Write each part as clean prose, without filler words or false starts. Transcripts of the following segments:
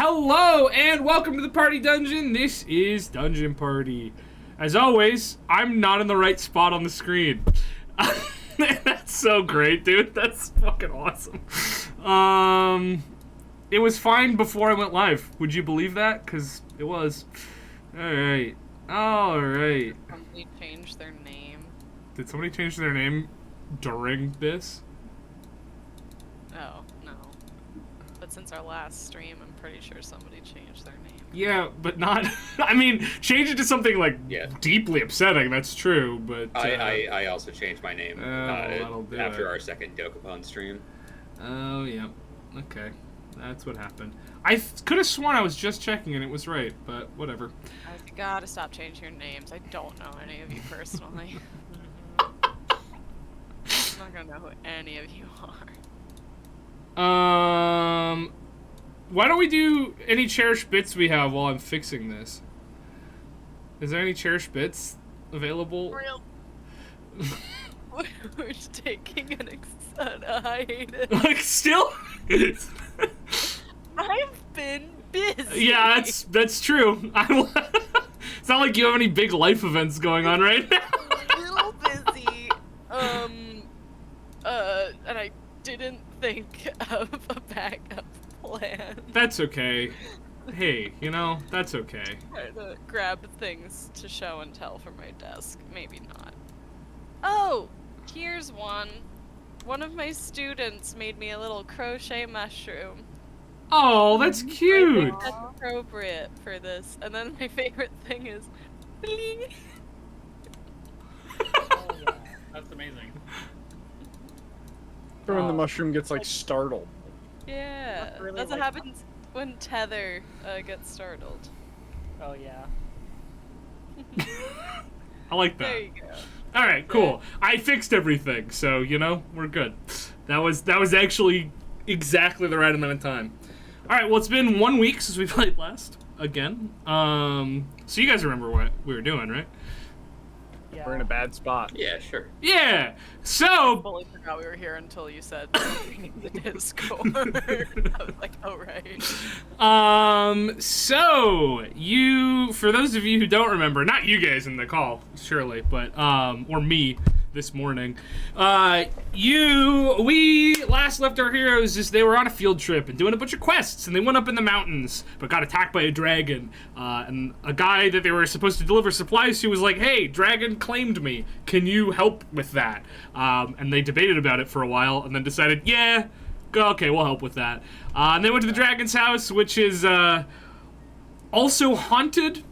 Hello and welcome to the Party Dungeon. This is Dungeon Party. As always, I'm not in the right spot on the screen. That's so great, dude. That's fucking awesome. It was fine before I went live. Would you believe that? Because it was. Alright. Alright. Somebody changed their name. Did somebody change their name during this? Oh, no. But since our last stream, I'm pretty sure somebody changed their name. Yeah, but not... I mean, change it to something, like, yeah, deeply upsetting, that's true, but... I also changed my name after our second Dokapon stream. Oh, yeah. Okay. That's what happened. I could have sworn I was just checking and it was right, but whatever. I gotta stop changing your names. I don't know any of you personally. I'm not gonna know who any of you are. Why don't we do any cherished bits we have while I'm fixing this? Is there any cherished bits available? Real. We're taking a hiatus. Like, still? I've been busy. Yeah, that's true. It's not like you have any big life events going on right now. A little busy. And I didn't think of a backup plan. That's okay. Hey, you know, that's okay. Try to grab things to show and tell from my desk. Maybe not. Oh, here's one. One of my students made me a little crochet mushroom. Oh, that's I cute. think that's appropriate for this. And then my favorite thing is, bling. Oh, yeah. That's amazing. Or when the mushroom gets like startled. Yeah, That's really that's what like- happens when Tether gets startled. Oh yeah. I like that. There you go. All right, cool. I fixed everything, so you know we're good. That was actually exactly the right amount of time. All right, well it's been 1 week since we played last again. So you guys remember what we were doing, right? Yeah. We're in a bad spot. Yeah, sure. Yeah. So Fully forgot we were here until you said the Discord. I was like, oh right. so you, for those of you who don't remember, not you guys in the call, surely, but or me this morning, we last left our heroes as they were on a field trip and doing a bunch of quests, and they went up in the mountains, but got attacked by a dragon, and a guy that they were supposed to deliver supplies to was like, hey, dragon claimed me, can you help with that? And they debated about it for a while, and then decided, yeah, okay, we'll help with that. And they went to the dragon's house, which is also haunted,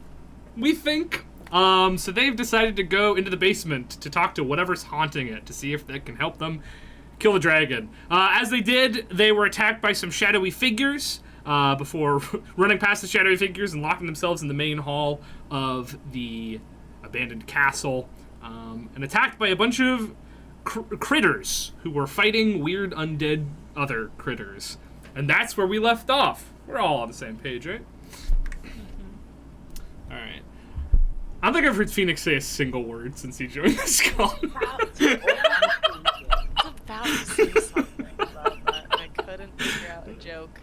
we think. So they've decided to go into the basement to talk to whatever's haunting it to see if that can help them kill the dragon. As they did, they were attacked by some shadowy figures before running past the shadowy figures and locking themselves in the main hall of the abandoned castle, and attacked by a bunch of critters who were fighting weird undead other critters. And that's where we left off. We're all on the same page, right? All right. I don't think I've heard Phoenix say a single word since he joined this call. I was about to say something about that, and I couldn't figure out a joke.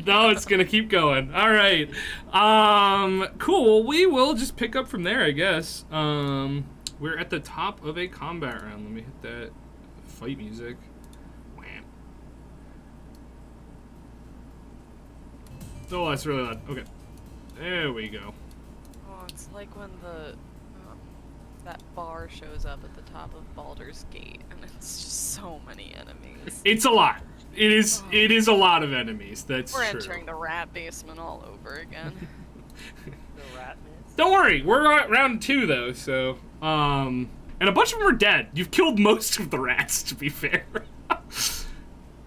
No, it's gonna keep going. All right. Cool. We will just pick up from there, I guess. We're at the top of a combat round. Let me hit that fight music. Wham. Oh, that's really loud. Okay. There we go. Oh, it's like when that bar shows up at the top of Baldur's Gate, and it's just so many enemies. It's a lot. It is a lot of enemies. That's We're true. entering the rat basement all over again. The rat mist. Don't worry, we're at round 2 though, so and a bunch of them are dead. You've killed most of the rats, to be fair.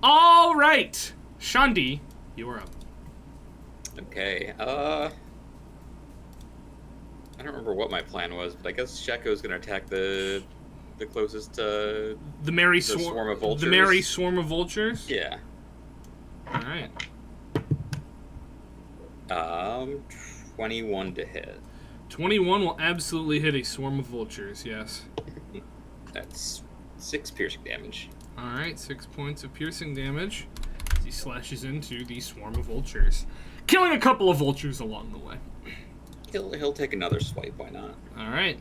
All right, Shandi, you are up. Okay. I don't remember what my plan was, but I guess Sheko's gonna attack the closest The merry swarm of vultures. The merry swarm of vultures. Yeah. All right. 21 to hit. 21 will absolutely hit a swarm of vultures. Yes. That's 6 piercing damage. All right, 6 points of piercing damage. He slashes into the swarm of vultures, killing a couple of vultures along the way. He'll take another swipe. Why not? All right.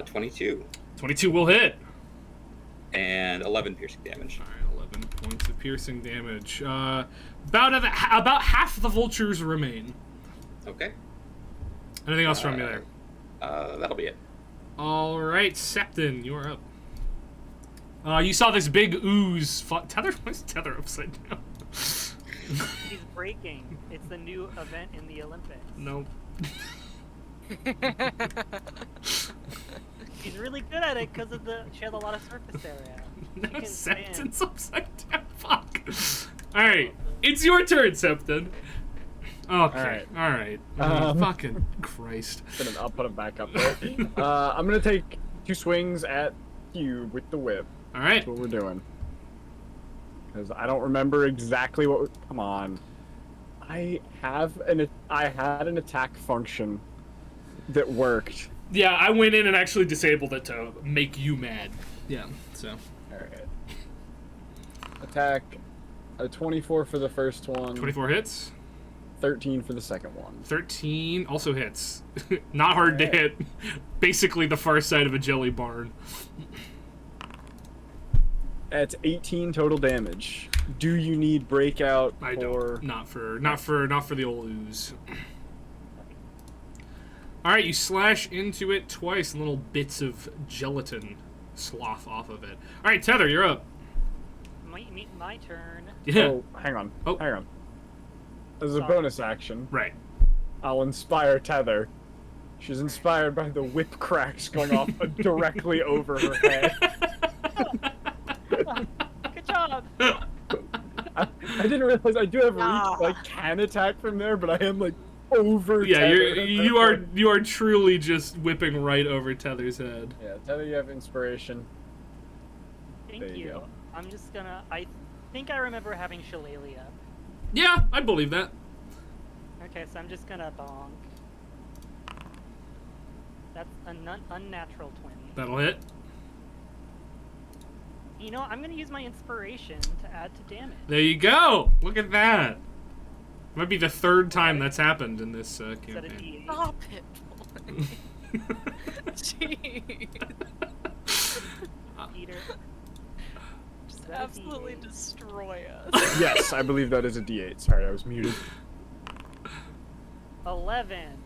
22. 22 will hit. And 11 piercing damage. All right, 11 points of piercing damage. About half the vultures remain. Okay. Anything else from you there? That'll be it. All right, Septon, you are up. You saw this big ooze. Tether? Why is Tether upside down? He's breaking. It's the new event in the Olympics. Nope. She's really good at it because she has a lot of surface area. No, She can Septon's upside down. Fuck. All right, it's your turn, Septon. Okay. All right. Fucking Christ. I'll put him back up there. I'm gonna take 2 swings at you with the whip. All right. That's what we're doing. Because I don't remember exactly what. Come on. I had an attack function that worked. Yeah, I went in and actually disabled it to make you mad. Yeah. So. All right. Attack. A 24 for the first one. 24 hits. 13 for the second one. 13 also hits. Not hard to hit. Basically the far side of a jelly barn. That's 18 total damage. Do you need breakout I for... don't. Not for the old ooze. All right, you slash into it twice, and little bits of gelatin slough off of it. All right, Tether, you're up. My turn. Yeah. Oh, hang on. Oh. Hang on. As a Sorry. bonus action, Right. I'll inspire Tether. She's inspired by the whip cracks going off directly over her head. Good job. I didn't realize I do have reach, can attack from there, but I am over. Yeah, Tether. you are truly just whipping right over Tether's head. Yeah, Tether, you have inspiration. Thank There you you. go. I'm just gonna. I think I remember having Shillelagh. Yeah, I believe that. Okay, so I'm just gonna bonk. That's an unnatural 20. That'll hit. You know, I'm gonna use my inspiration to add to damage. There you go. Look at that. Might be the 3rd time that's happened in this Is that a campaign. D8? Stop it, boy. Jeez. Peter. Just Is that a absolutely D8? destroy us. Yes, I believe that is a D8. Sorry, I was muted. 11.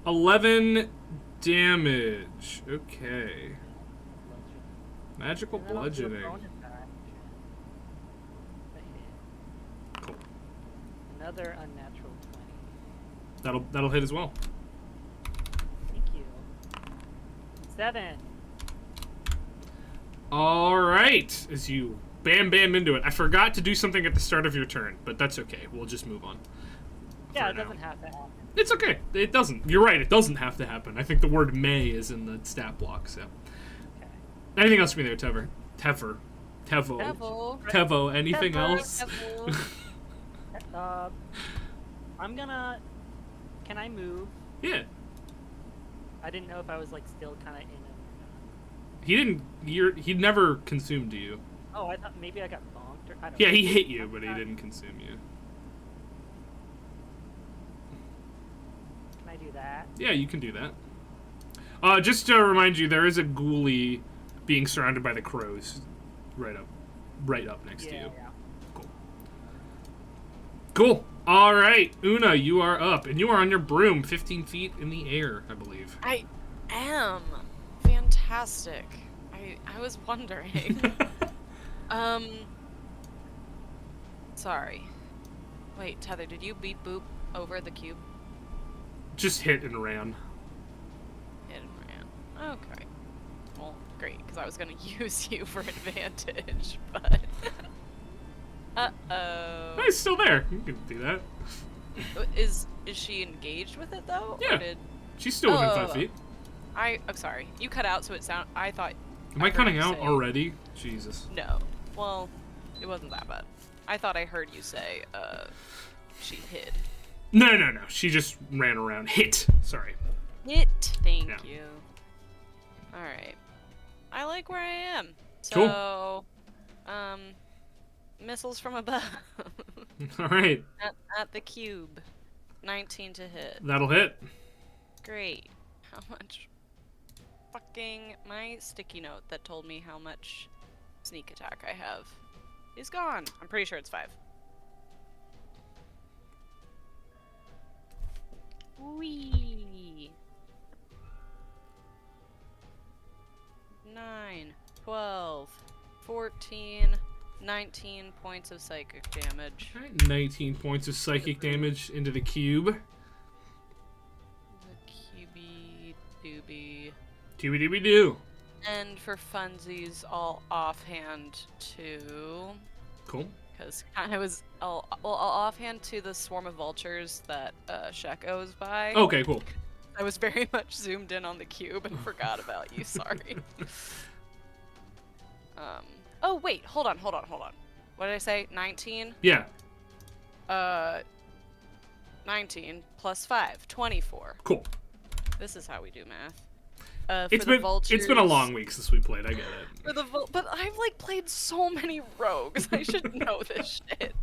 11 damage. Okay. Magical And then I'll do a bludgeoning. bonus action. A hit. Cool. Another unnatural 20. That'll hit as well. Thank you. 7. All right. As you bam into it. I forgot to do something at the start of your turn, but that's okay. We'll just move on. Yeah, For it now. doesn't have to happen. It's okay. It doesn't. You're right. It doesn't have to happen. I think the word may is in the stat block, so. Okay. Anything else from you there, Tevo. Devil. Anything Devil, else? devil. I'm gonna. Can I move? Yeah. I didn't know if I was still kind of in it. He didn't. He never consumed you. Oh, I thought maybe I got bonked or I don't Yeah, know. he hit you, but he didn't consume you. Can I do that? Yeah, you can do that. Just to remind you, there is a ghoulie being surrounded by the crows, right up next to you. Yeah. Cool. All right, Una, you are up, and you are on your broom, 15 feet in the air, I believe. I am. Fantastic. I was wondering. Sorry. Wait, Tether, did you beep boop over the cube? Just hit and ran. Hit and ran. Okay. Well, great, because I was going to use you for advantage, but... Uh-oh. Oh, he's still there. You can do that. Is she engaged with it, though? Yeah. Or She's still within 5 feet. I'm sorry. You cut out, so it sound. I thought... Am I heard cutting you out say- already? Jesus. No. Well, it wasn't that bad. I thought I heard you say, she hid. No. She just ran around. Hit. Sorry. Hit. Thank Yeah. you. Alright. I like where I am. Cool. So, missiles from above. All right, at the cube. 19 to hit. that'll hit. Great. How much? Fucking my sticky note that told me how much sneak attack I have is gone. I'm pretty sure it's 5. Whee! 9, 12, 14, 19 points of psychic damage. All right, 19 points of psychic damage into the cube. The cubey doobie. Dooby-dooby-doo. And for funsies, I'll offhand to... Cool. Because I'll offhand to the swarm of vultures that Sheko is by. Okay, cool. I was very much zoomed in on the cube and forgot about you, sorry. Oh wait, hold on. What did I say? 19? Yeah. 19 plus 5, 24. Cool. This is how we do math. It's been a long week since we played. I get it. But I've like played so many rogues. I should know this shit.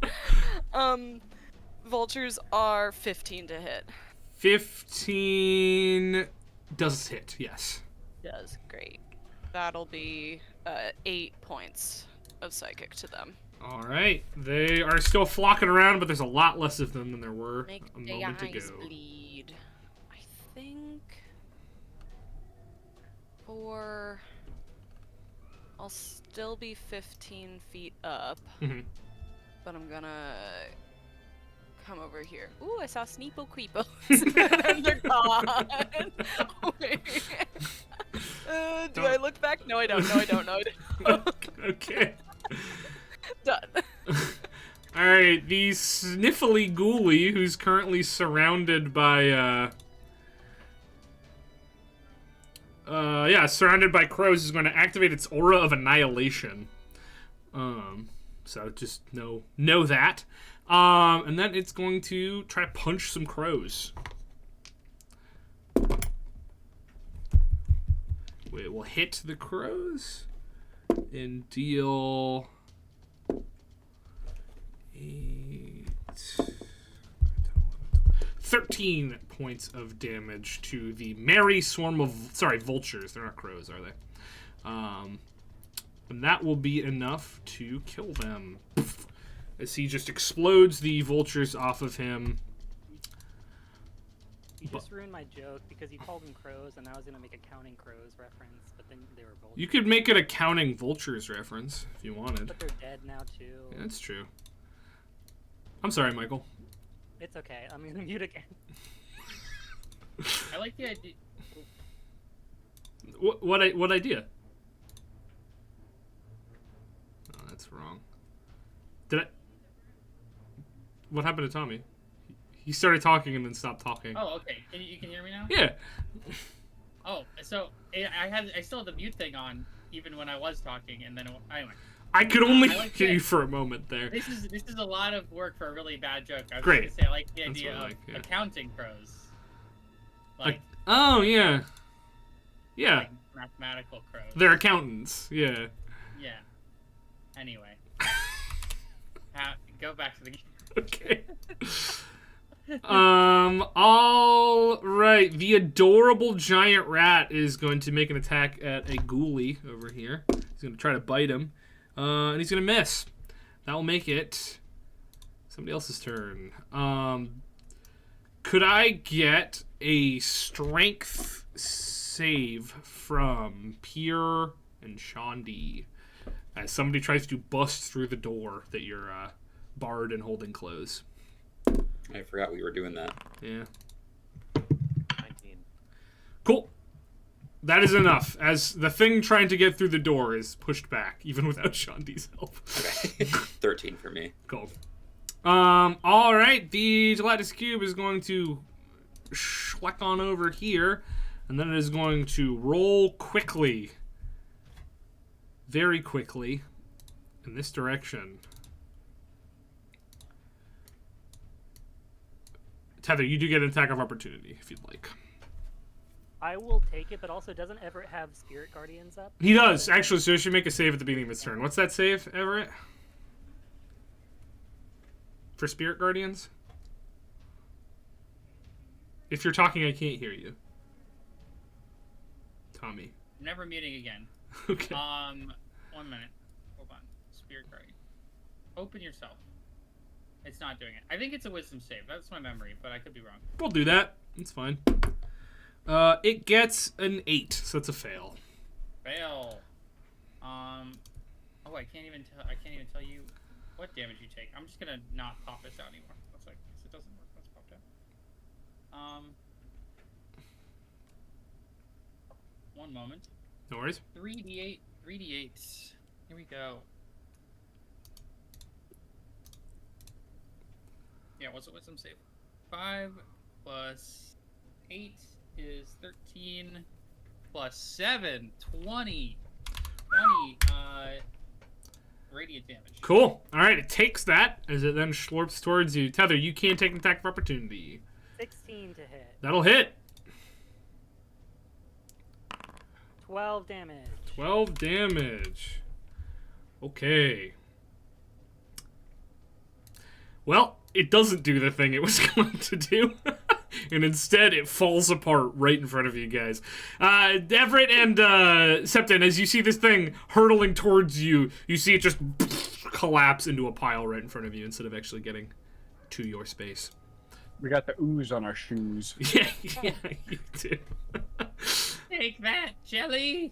Vultures are 15 to hit. 15 does hit. Yes. Does great. That'll be 8 points of psychic to them. All right. They are still flocking around, but there's a lot less of them than there were Make a their moment eyes ago. bleed. I think. Or I'll still be 15 feet up, Mhm. but I'm gonna come over here. Ooh, I saw Sneepo Creepos. And they're gone. Wait. Do I look back? No, I don't. No, I don't. Okay. Done. All right. The sniffly ghoulie, who's currently surrounded by surrounded by crows, is going to activate its aura of annihilation. So just know that. And then it's going to try to punch some crows. It will hit the crows and deal 13 points of damage to the merry swarm of vultures. They're not crows, are they? And that will be enough to kill them. As he just explodes the vultures off of him. You just ruined my joke because you called them crows, and I was gonna make a counting crows reference, but then they were vultures. You could make it a counting vultures reference if you wanted. But they're dead now too. Yeah, that's true. I'm sorry, Michael. It's okay. I'm gonna mute again. I like the idea. What idea? Oh, that's wrong. Did I? What happened to Tommy? He started talking and then stopped talking. Oh, okay. You can hear me now? Yeah. Oh, so I still had the mute thing on even when I was talking, and then anyway. I could only I like hear that. you for a moment there. This is a lot of work for a really bad joke. I was Great. gonna say I like the That's idea what I of like, yeah. accounting crows. Like, Oh yeah. Yeah. like mathematical crows. They're accountants. Yeah. Yeah. Anyway. Go back to the game. Okay. All right. The adorable giant rat is going to make an attack at a ghoulie over here. He's going to try to bite him, and he's going to miss. That will make it somebody else's turn. Could I get a strength save from Pierre and Shandi as somebody tries to bust through the door that you're barred and holding close? I forgot we were doing that. Yeah. 19. Cool. That is enough, as the thing trying to get through the door is pushed back, even without Shandi's help. Okay. 13 for me. Cool. All right. The gelatinous cube is going to schleck on over here, and then it is going to roll quickly, very quickly, in this direction. Tether, you do get an attack of opportunity if you'd like. I will take it, but also doesn't Everett have Spirit Guardians up? He does, actually, so he should make a save at the beginning of his turn. What's that save, Everett? for Spirit Guardians? If you're talking, I can't hear you. Tommy. I'm never muting again. Okay. 1 minute. Hold on. Spirit Guardian. Open yourself. It's not doing it. I think it's a wisdom save. That's my memory, but I could be wrong. We'll do that. It's fine. It gets an 8, so it's a fail. Fail. Oh, I can't even tell you what damage you take. I'm just gonna not pop this out anymore. Looks like it doesn't work. Let's pop that. 1 moment. No worries. 3d8. Here we go. Yeah, what's the wisdom save? 5 plus 8 is 13 plus 7, 20. 20 radiant damage. Cool. All right, it takes that as it then slurps towards you. Tether, you can take an attack of opportunity. 16 to hit. That'll hit. 12 damage. 12 damage. Okay. Well, it doesn't do the thing it was going to do. And instead, it falls apart right in front of you guys. Everett and Septon, as you see this thing hurtling towards you, you see it just collapse into a pile right in front of you instead of actually getting to your space. We got the ooze on our shoes. Yeah, you do. Take that, jelly.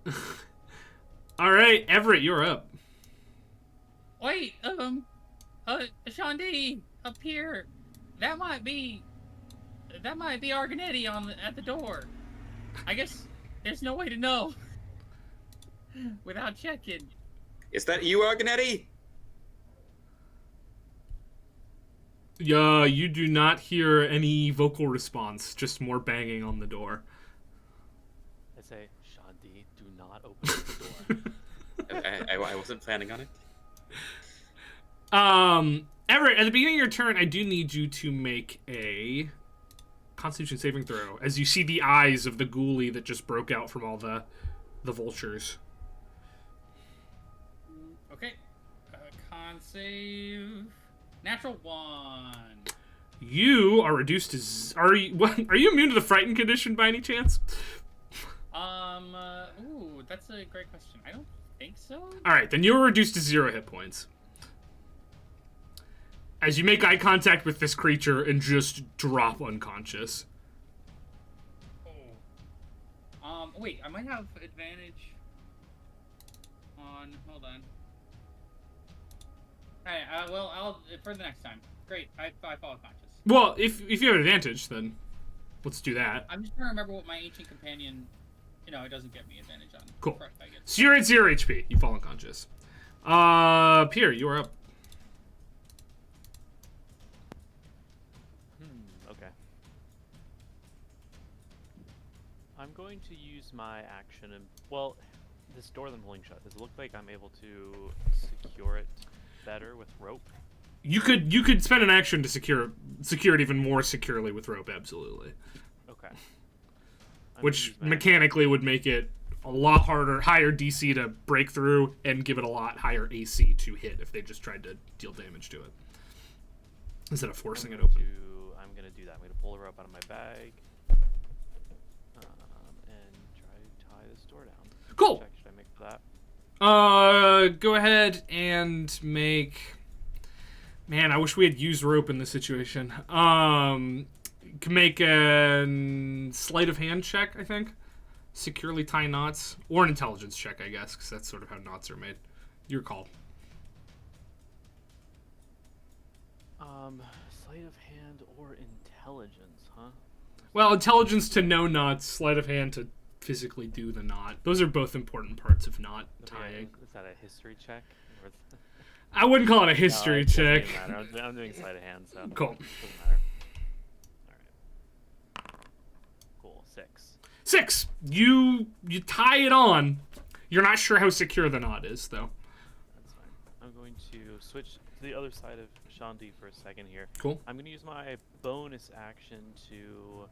All right, Everett, you're up. Wait, Shandi, up here. That might be Arganetti at the door. I guess there's no way to know without checking. Is that you, Arganetti? Yeah, you do not hear any vocal response, just more banging on the door. I say, Shandi, do not open the door. I wasn't planning on it. Everett, at the beginning of your turn, I do need you to make a Constitution saving throw as you see the eyes of the ghoulie that just broke out from all the vultures. Okay. Con save. Natural 1. You are reduced to... Are you immune to the frightened condition by any chance? Ooh, that's a great question. I don't think so. Alright, then you're reduced to 0 hit points. As you make eye contact with this creature and just drop unconscious. Oh. Wait, I might have advantage on... Hold on. Alright, well, I'll... For the next time. Great, I fall unconscious. Well, if you have advantage, then let's do that. I'm just trying to remember what my ancient companion... You know, it doesn't get me advantage on. Cool. I guess. So you're at 0 HP. You fall unconscious. Pierre, you are up. Okay. I'm going to use my action and... Well, this door that I'm holding shut, does it look like I'm able to secure it better with rope? You could spend an action to secure it even more securely with rope, absolutely. Okay. Which mechanically would make it a lot harder, higher DC to break through, and give it a lot higher AC to hit if they just tried to deal damage to it. Instead of forcing it open. I'm going to do that. I'm going to pull the rope out of my bag. And try to tie this door down. Cool. What check should I make for that? Go ahead and make... Man, I wish we had used rope in this situation. Can make a sleight of hand check, I think. Securely tie knots. Or an intelligence check, I guess, because that's sort of how knots are made. Your call. Sleight of hand or intelligence, huh? Well, intelligence to know knots, sleight of hand to physically do the knot. Those are both important parts of knot tying. Is that a history check? Or I wouldn't call it a history it doesn't check. even matter. I'm doing sleight of hand, so Cool. it doesn't matter. Alright. Cool. 6. 6. You tie it on. You're not sure how secure the knot is, though. That's fine. I'm going to switch to the other side of Shandi for a second here. Cool. I'm going to use my bonus action to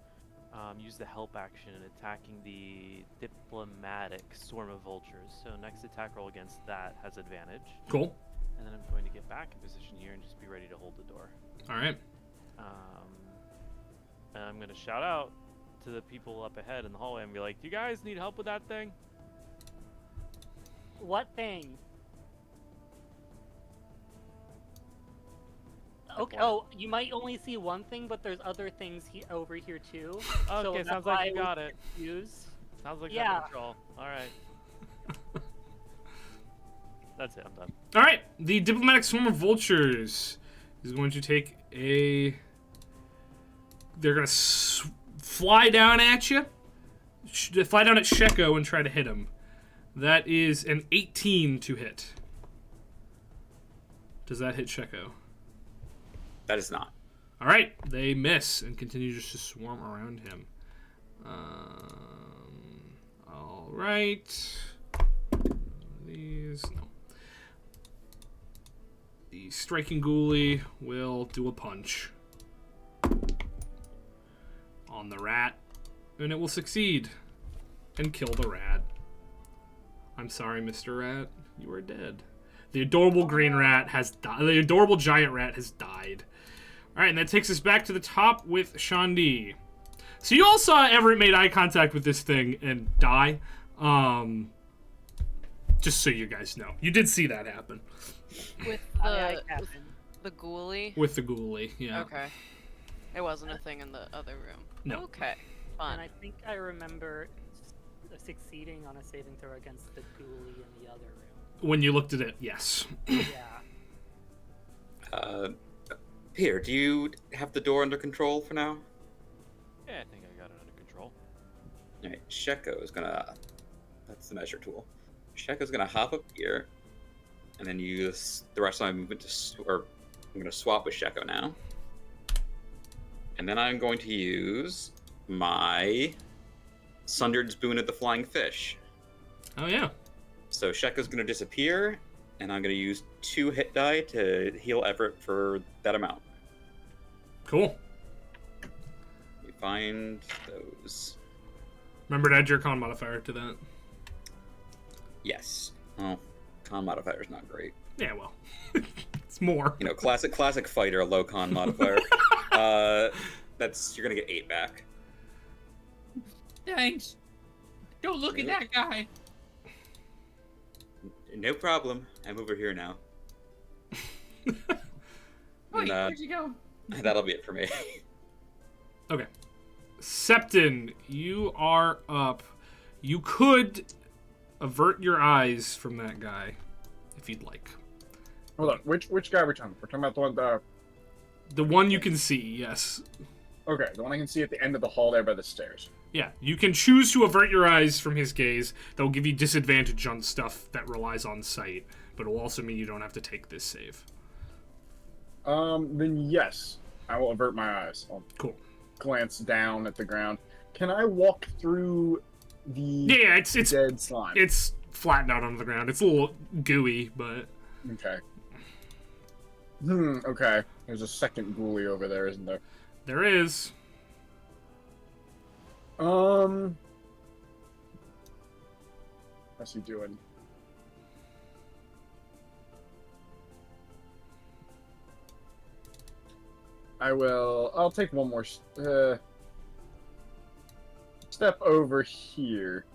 use the help action in attacking the diplomatic swarm of vultures. So next attack roll against that has advantage. Cool. And then I'm going to get back in position here and just be ready to hold hold the door. All right. And I'm gonna shout out to the people up ahead in the hallway and be like, "Do you guys need help with that thing?" What thing? Okay. Oh, you might only see one thing, but there's other things over here too. Okay, that's sounds why like you I got was it. confused. Sounds like Yeah. control. All right. That's it. I'm done. All right. The diplomatic swarm of vultures is going to take a. They're gonna fly down at you. Fly down at Sheko and try to hit him. That is an 18 to hit. Does that hit Sheko? That is not. All right, they miss and continue just to swarm around him. All right. These, no. The striking ghoulie will do a punch on the rat, and it will succeed and kill the rat. I'm sorry, Mr. Rat, you are dead. The adorable green rat has died. The adorable giant rat has died. All right, and that takes us back to the top with Shandi. So you all saw Everett made eye contact with this thing and die. Just so you guys know, you did see that happen With Aye, the Captain. the ghoulie. with the ghoulie. Yeah. Okay. It wasn't a thing in the other room. No. Okay. Fun. And I think I remember succeeding on a saving throw against the ghoulie in the other room. When you looked at it, yes. Yeah. Peter, do you have the door under control for now? Yeah, I think I got it under control. All right, Sheko is gonna. That's the measure tool. Sheko's gonna hop up here, and then use the rest of my movement to. Or I'm gonna swap with Sheko now, and then I'm going to use my Sunderd's Boon of the Flying Fish. Oh yeah. So Sheko's gonna disappear, and I'm gonna use 2 hit die to heal Everett for that amount. Cool. We find those. Remember to add your con modifier to that. Yes. Well, con modifier's not great. Yeah, well, it's more. You know, classic fighter, low con modifier. That's you're gonna get 8 back. Thanks. Don't look at that guy. No problem. I'm over here now. Wait, And, where'd you go? that'll be it for me. Okay. Septon, you are up. You could avert your eyes from that guy if you'd like. Hold on, which guy are we talking about? We're talking about the one, The one you can see, yes. okay, the one I can see at the end of the hall there by the stairs. Yeah, you can choose to avert your eyes from his gaze. That will give you disadvantage on stuff that relies on sight, but it will also mean you don't have to take this save. Then yes, I will avert my eyes. I'll Cool. glance down at the ground. Can I walk through the Yeah, it's dead slime? it's flattened out on the ground. It's a little gooey, but Okay. Okay. There's a second ghoulie over there, isn't there? there is. What's he doing? I'll take one more step over here,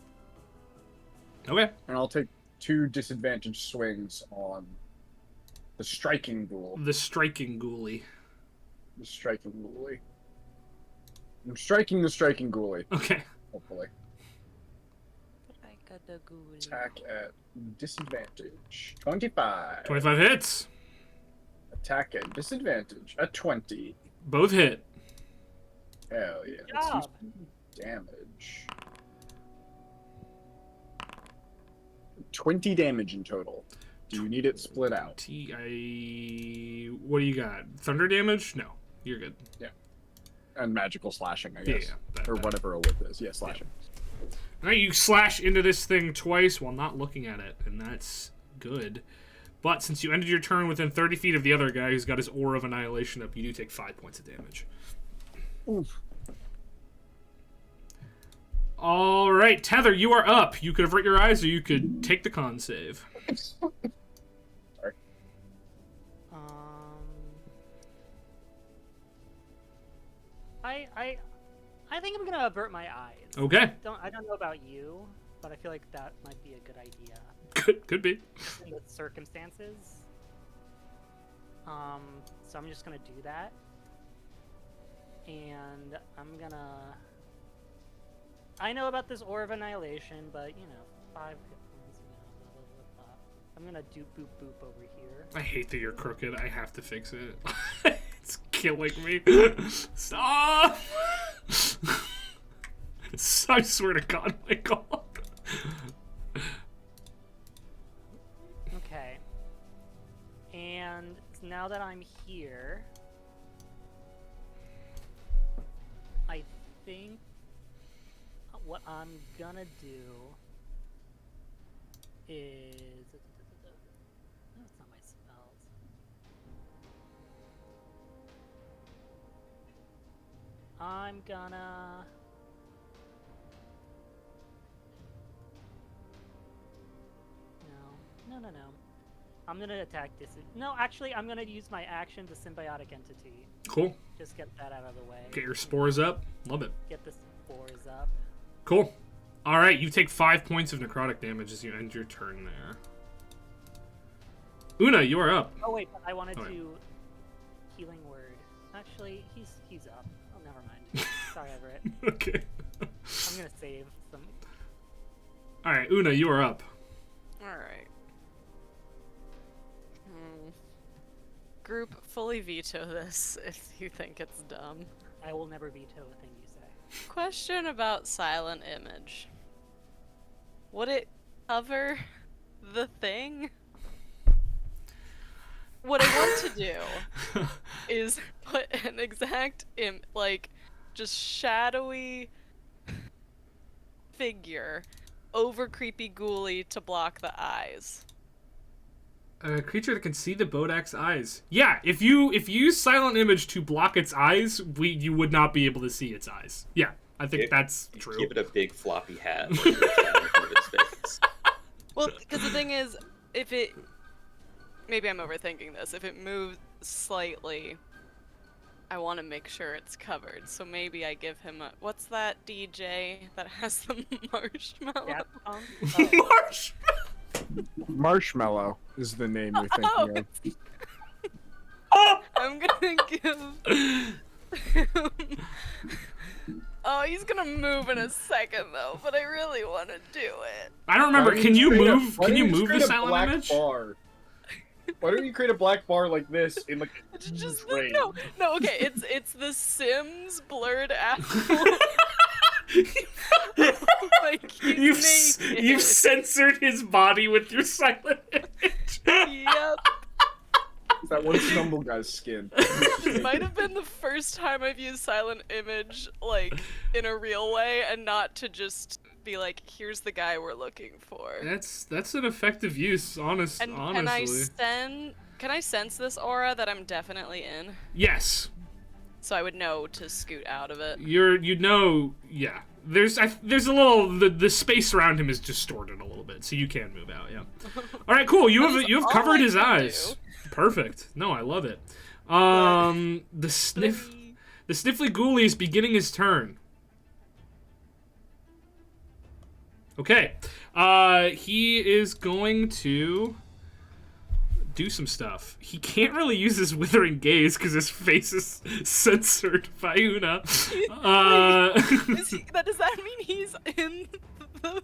Okay. and I'll take 2 disadvantage swings on the striking ghoul. The striking ghoulie. The striking ghoulie. I'm striking the striking ghoulie, Okay. hopefully. Like the ghoulie. Attack at disadvantage. 25. 25 hits. Attack at disadvantage. At 20. Both hit. Hell yeah. Good Let's use job. damage. 20 damage in total. Do you need it split out? What do you got? Thunder damage? No. You're good. And magical slashing, I Yeah, guess. that- Or that. whatever a whip is. Yeah, slashing. All right, you slash into this thing twice while not looking at it, and that's good. But since you ended your turn within 30 feet of the other guy who's got his Aura of Annihilation up, you do take 5 points of damage. Oof. All right, Tether, you are up. You could avert your eyes, or you could take the con save. Um, I think I'm gonna avert my eyes. Okay. I don't know about you, but I feel like that might be a good idea Could be. in the circumstances. So I'm just gonna do that, and I'm gonna. I know about this Aura of Annihilation, but 5 hit points. Blah, blah, blah, blah. I'm gonna do boop boop over here. I hate that you're crooked. I have to fix it. It's killing me. Stop! I swear to God, my God. Okay. And now that I'm here, I think what I'm gonna do is... No, it's not my spells. I'm gonna... No. I'm gonna attack this. No, actually, I'm gonna use my action to Symbiotic Entity. Cool. Just get that out of the way. Get your spores up. Love it. Get the spores up. Cool. All right, you take 5 points of necrotic damage as you end your turn there. Una, you are up. Oh wait, but I wanted Oh, yeah. to healing word. Actually, he's up. Oh, never mind. Sorry, Everett. Okay. I'm gonna save some. All right, Una, you are up. Alright. Group, fully veto this if you think it's dumb. I will never veto a thing you say. Question about Silent Image. Would it cover the thing? What I want to do is put an exact just shadowy figure over creepy ghoulie to block the eyes. A creature that can see the Bodak's eyes. Yeah, if you use Silent Image to block its eyes, you would not be able to see its eyes. Yeah, I think that's true. Give it a big floppy hat. Like, in front of its face. Well, because the thing is, if it... Maybe I'm overthinking this. If it moves slightly, I want to make sure it's covered. So maybe I give him a... What's that DJ that has the marshmallow? Yeah. Marshmallow is the name you're thinking of. I'm gonna give... Oh, he's gonna move in a second though, but I really want to do it. I don't remember. Can you move? Why Can don't you just move create the a Silent black Image? bar? Why don't you create a black bar like this in like It's just range? no. Okay, it's the Sims blurred apple. Like he's naked. You've censored his body with your Silent Image. Yep. It's that one stumble guy's skin. This might have been the first time I've used Silent Image like in a real way, and not to just be like, here's the guy we're looking for. That's an effective use, honestly. Can I sense this aura that I'm definitely in? Yes. So I would know to scoot out of it. Yeah. There's a little the space around him is distorted a little bit, so you can move out. Yeah. All right, cool. You have all covered I his can eyes. do. Perfect. No, I love it. The sniffly ghoulie is beginning his turn. Okay. He is going to do some stuff. He can't really use his withering gaze because his face is censored by Una. Does that mean he's in the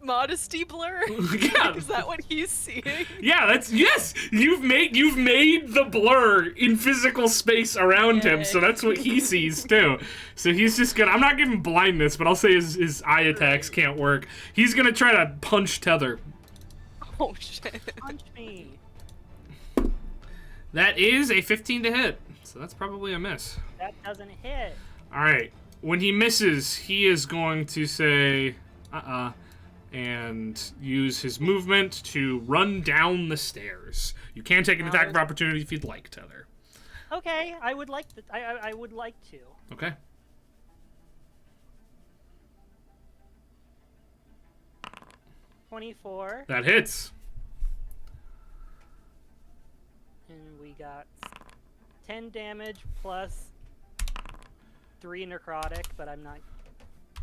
modesty blur? Yeah. Is that what he's seeing? Yeah, yes. You've made the blur in physical space around him, so that's what he sees too. So he's just gonna. I'm not giving blindness, but I'll say his eye attacks can't work. He's gonna try to punch Tether. Oh shit. Punch me. That is a 15 to hit, so that's probably a miss. That doesn't hit. All right. When he misses, he is going to say, and use his movement to run down the stairs. You can take an attack of opportunity if you'd like, Tether. Okay, I would like to. I would like to. Okay. $24, That hits. and we got 10 damage plus 3 necrotic, but I'm not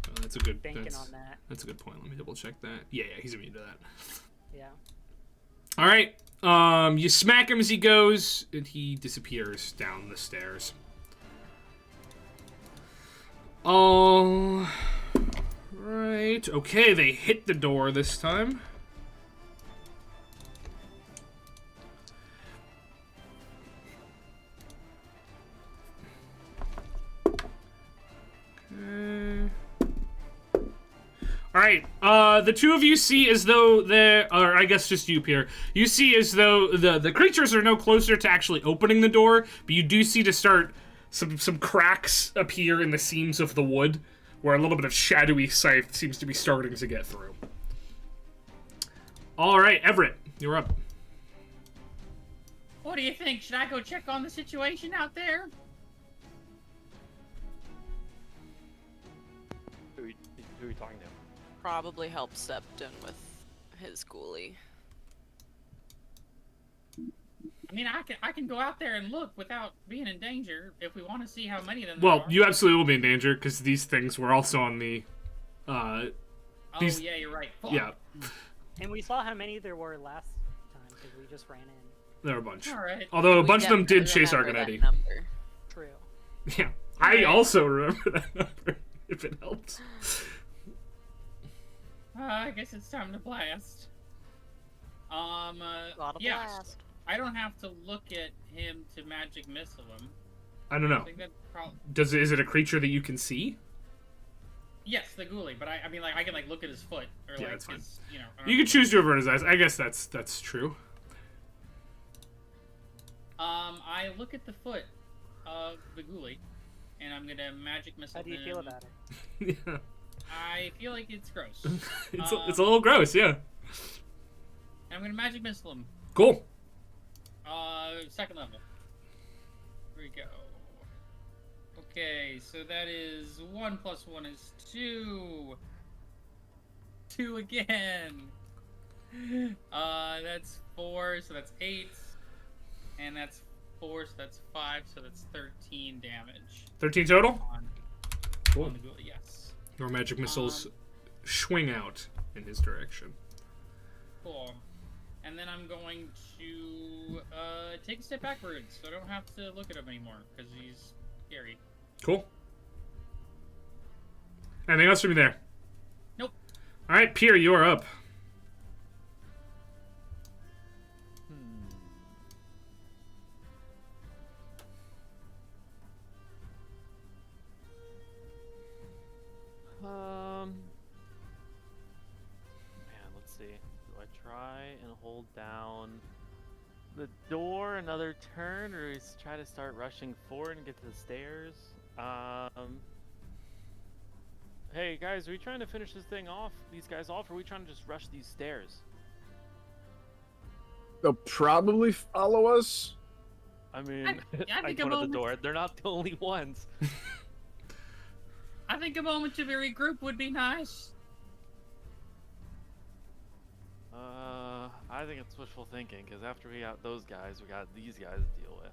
Oh, that's a good. banking on that. That's a good point. Let me double check that. Yeah, he's immune to that. Yeah. All right. You smack him as he goes, and he disappears down the stairs. All right. Okay, they hit the door this time. Okay. All right. The two of you see as though or I guess just you, Pierre. You see as though the creatures are no closer to actually opening the door, but you do see to start some cracks appear in the seams of the wood, where a little bit of shadowy sight seems to be starting to get through. All right, Everett, you're up. What do you think? Should I go check on the situation out there? Who are you talking to? Probably help Septon with his ghoulie. I mean, I can go out there and look without being in danger if we want to see how many of them Well, there are. you absolutely will be in danger because these things were also on the. Oh, these- yeah, you're right. Fuck. Yeah, And we saw how many there were last time because we just ran in. there were a bunch. All right. Although a We bunch of them did definitely chase remember that Argonetti. number. True. Yeah, I Alright. also remember that number. If it helps. I guess it's time to blast. Lot of yeah. blast. I don't have to look at him to magic missile him. I don't I know. think that's probably... Is it a creature that you can see? Yes, the ghoulie, but I mean, like, I can, like, look at his foot, or, Yeah, like, that's fine. his, you know... You can choose to avert his eyes. I guess that's true. I look at the foot of the ghoulie, and I'm gonna magic missile How do you feel about it? Yeah, I feel like it's gross. it's a little gross. Yeah. I'm gonna magic missile him. Cool. Second level. Here we go. Okay, so that is 1 + 1 is 2. 2 again. That's 4, so that's 8. And that's 4, so that's 5, so that's 13 damage 13 total. on, Cool. on the ghoulie, yes. Your magic missiles swing out in his direction. Cool. And then I'm going to take a step backwards, so I don't have to look at him anymore, because he's scary. Cool. Anything else from you there? Nope. All right, Pierre, you are up. Man, let's see. Do I try and hold down the door another turn, or is try to start rushing forward and get to the stairs? Hey guys, are we trying to finish this thing off? These guys off, or are we trying to just rush these stairs? They'll probably follow us. I mean, I I think a point at the moment. door. They're not the only ones. I think a moment to regroup would be nice. I think it's wishful thinking, because after we got those guys, we got these guys to deal with.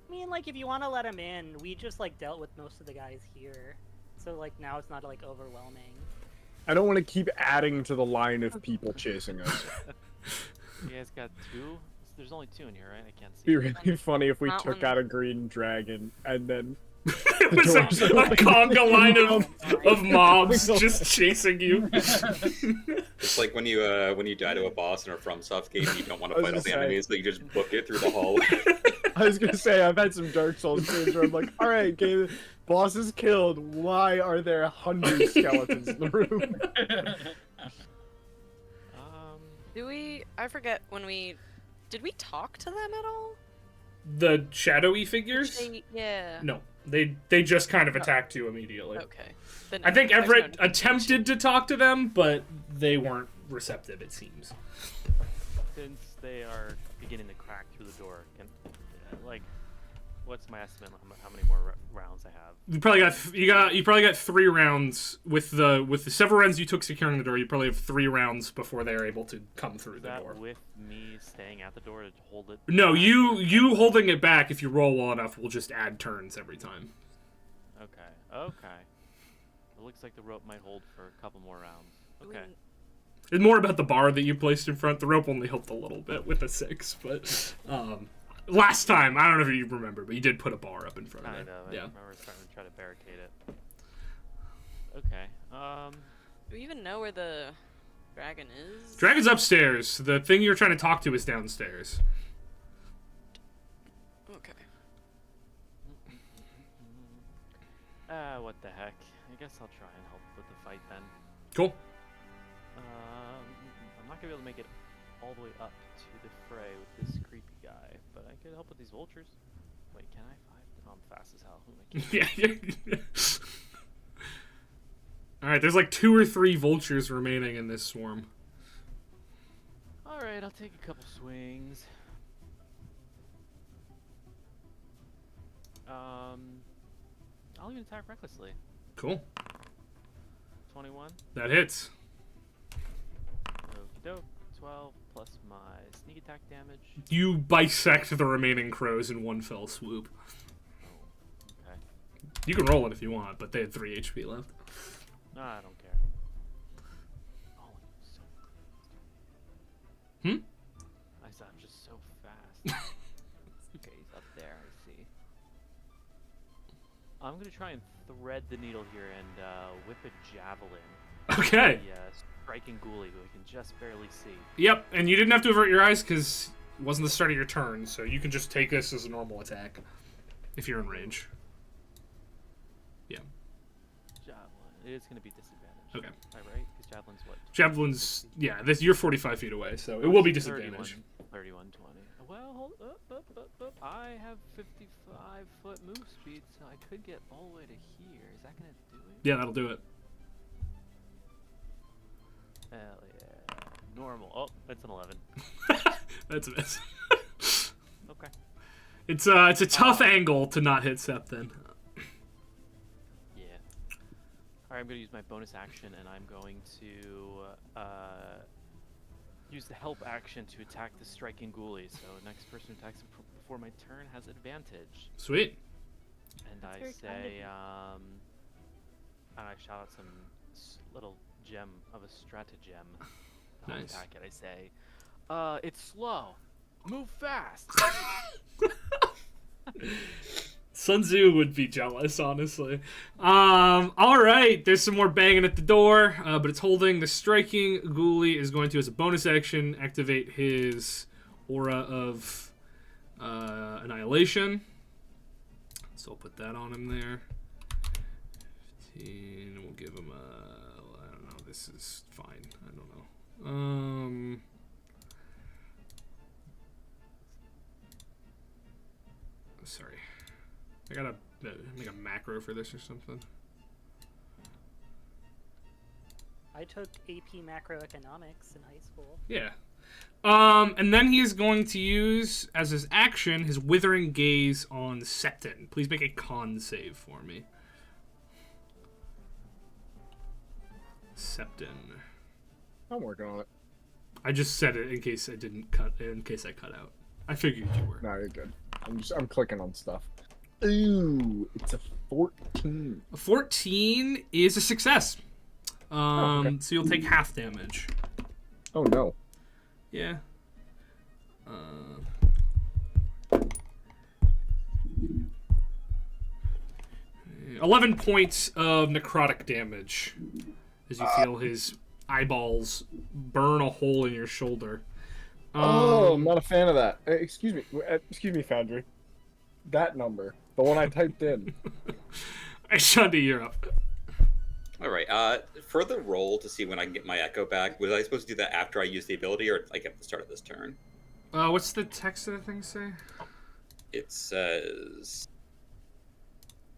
I mean, like, if you want to let him in, we just, like, dealt with most of the guys here. So, like, now it's not, like, overwhelming. I don't want to keep adding to the line of people chasing us. You guys got 2? There's only 2 in here, right? I can't see. It'd be really funny if we Not took one. out a green dragon and then It was a conga line of mobs just chasing you. It's like when you die to a boss in a FromSoft game, you don't want I to was fight all the gonna say. enemies, so you just book it through the hallway. I was gonna say I've had some Dark Souls games where I'm like, all right, game, boss is killed. Why are there 100 skeletons in the room? Do we? I forget when we. Did we talk to them at all? The shadowy figures? Yeah. No, they just kind of attacked you immediately. Okay. Then I think there's no Everett need to change. attempted to talk to them, but they weren't receptive, it seems. Since they are beginning to crack through the door, can, like, what's my estimate on how many more rounds I have? You probably got 3 rounds with the several rounds you took securing the door. You probably have 3 rounds before they are able to come through Is the that door. with me staying at the door to hold it? No, you holding it back. If you roll well enough, will just add turns every time. Okay. It looks like the rope might hold for a couple more rounds. Okay. It's more about the bar that you placed in front. The rope only helped a little bit with a 6, but last time, I don't know if you remember, but you did put a bar up in front of it. Kind of. Yeah. I remember starting to try to barricade it. Okay. Do we even know where the dragon is? Dragon's upstairs. The thing you're trying to talk to is downstairs. Okay. What the heck? I guess I'll try and help with the fight then. Cool. I'm not gonna be able to make it all the way up to the fray with this creepy guy, but I could help with these vultures. Wait, can I? Oh, I'm fast as hell. Who am I kidding? Yeah. Alright, there's like 2 or 3 vultures remaining in this swarm. Alright, I'll take a couple swings. I'll even attack recklessly. Cool. 21. That hits. Okie doke. 12 plus my sneak attack damage. You bisect the remaining crows in one fell swoop. Oh, okay. You can roll it if you want, but they had 3 HP left. No, I don't care. Oh, so Hmm? I said I'm just so fast. Okay, he's up there, I see. I'm gonna try and thread the needle here and whip a javelin. Okay. The striking ghoulie who I can just barely see. Yep, and you didn't have to avert your eyes because it wasn't the start of your turn, so you can just take this as a normal attack if you're in range. Yeah. Javelin. It's gonna be disadvantage. Okay. Am I right? Because javelin's what? Javelin's, yeah, you're 45 feet away, so it will be disadvantage. 31, 20. Well, hold up. I have 55-foot move speed, so I could get all the way to here. Is that gonna do it? Yeah, that'll do it. Hell yeah. Normal. Oh, that's an 11. That's a miss. Okay. It's a tough angle to not hit Sep then. Yeah. Alright, I'm going to use my bonus action, and I'm going to use the help action to attack the striking ghoulie. So next person who attacks before my turn has advantage. Sweet. And That's I very kind of say, you. and I shout out some little gem of a stratagem. I'll Nice. attack it. I say, it's slow. Move fast. Sun Tzu would be jealous, honestly. Alright, there's some more banging at the door, but it's holding. The striking ghoulie is going to, as a bonus action, activate his aura of annihilation. So I'll put that on him there. 15, and we'll give him a... I don't know, this is fine. I don't know. Sorry. I gotta make a macro for this or something. I took AP macroeconomics in high school. Yeah. And then he is going to use, as his action, his Withering Gaze on Septon. Please make a con save for me. Septon. I'm working on it. I just said it in case I didn't cut. In case I cut out. I figured you were. No, you're good. I'm clicking on stuff. Ooh, it's a 14. A 14 is a success. Okay. So you'll take half damage. Oh no. Yeah. 11 points of necrotic damage as you feel his eyeballs burn a hole in your shoulder. Oh, I'm not a fan of that. Excuse me, Foundry. That number, the one I typed in. Shundi, you're up. All right. For the roll to see when I can get my echo back, was I supposed to do that after I use the ability, or like at the start of this turn? What's the text of the thing say? It says,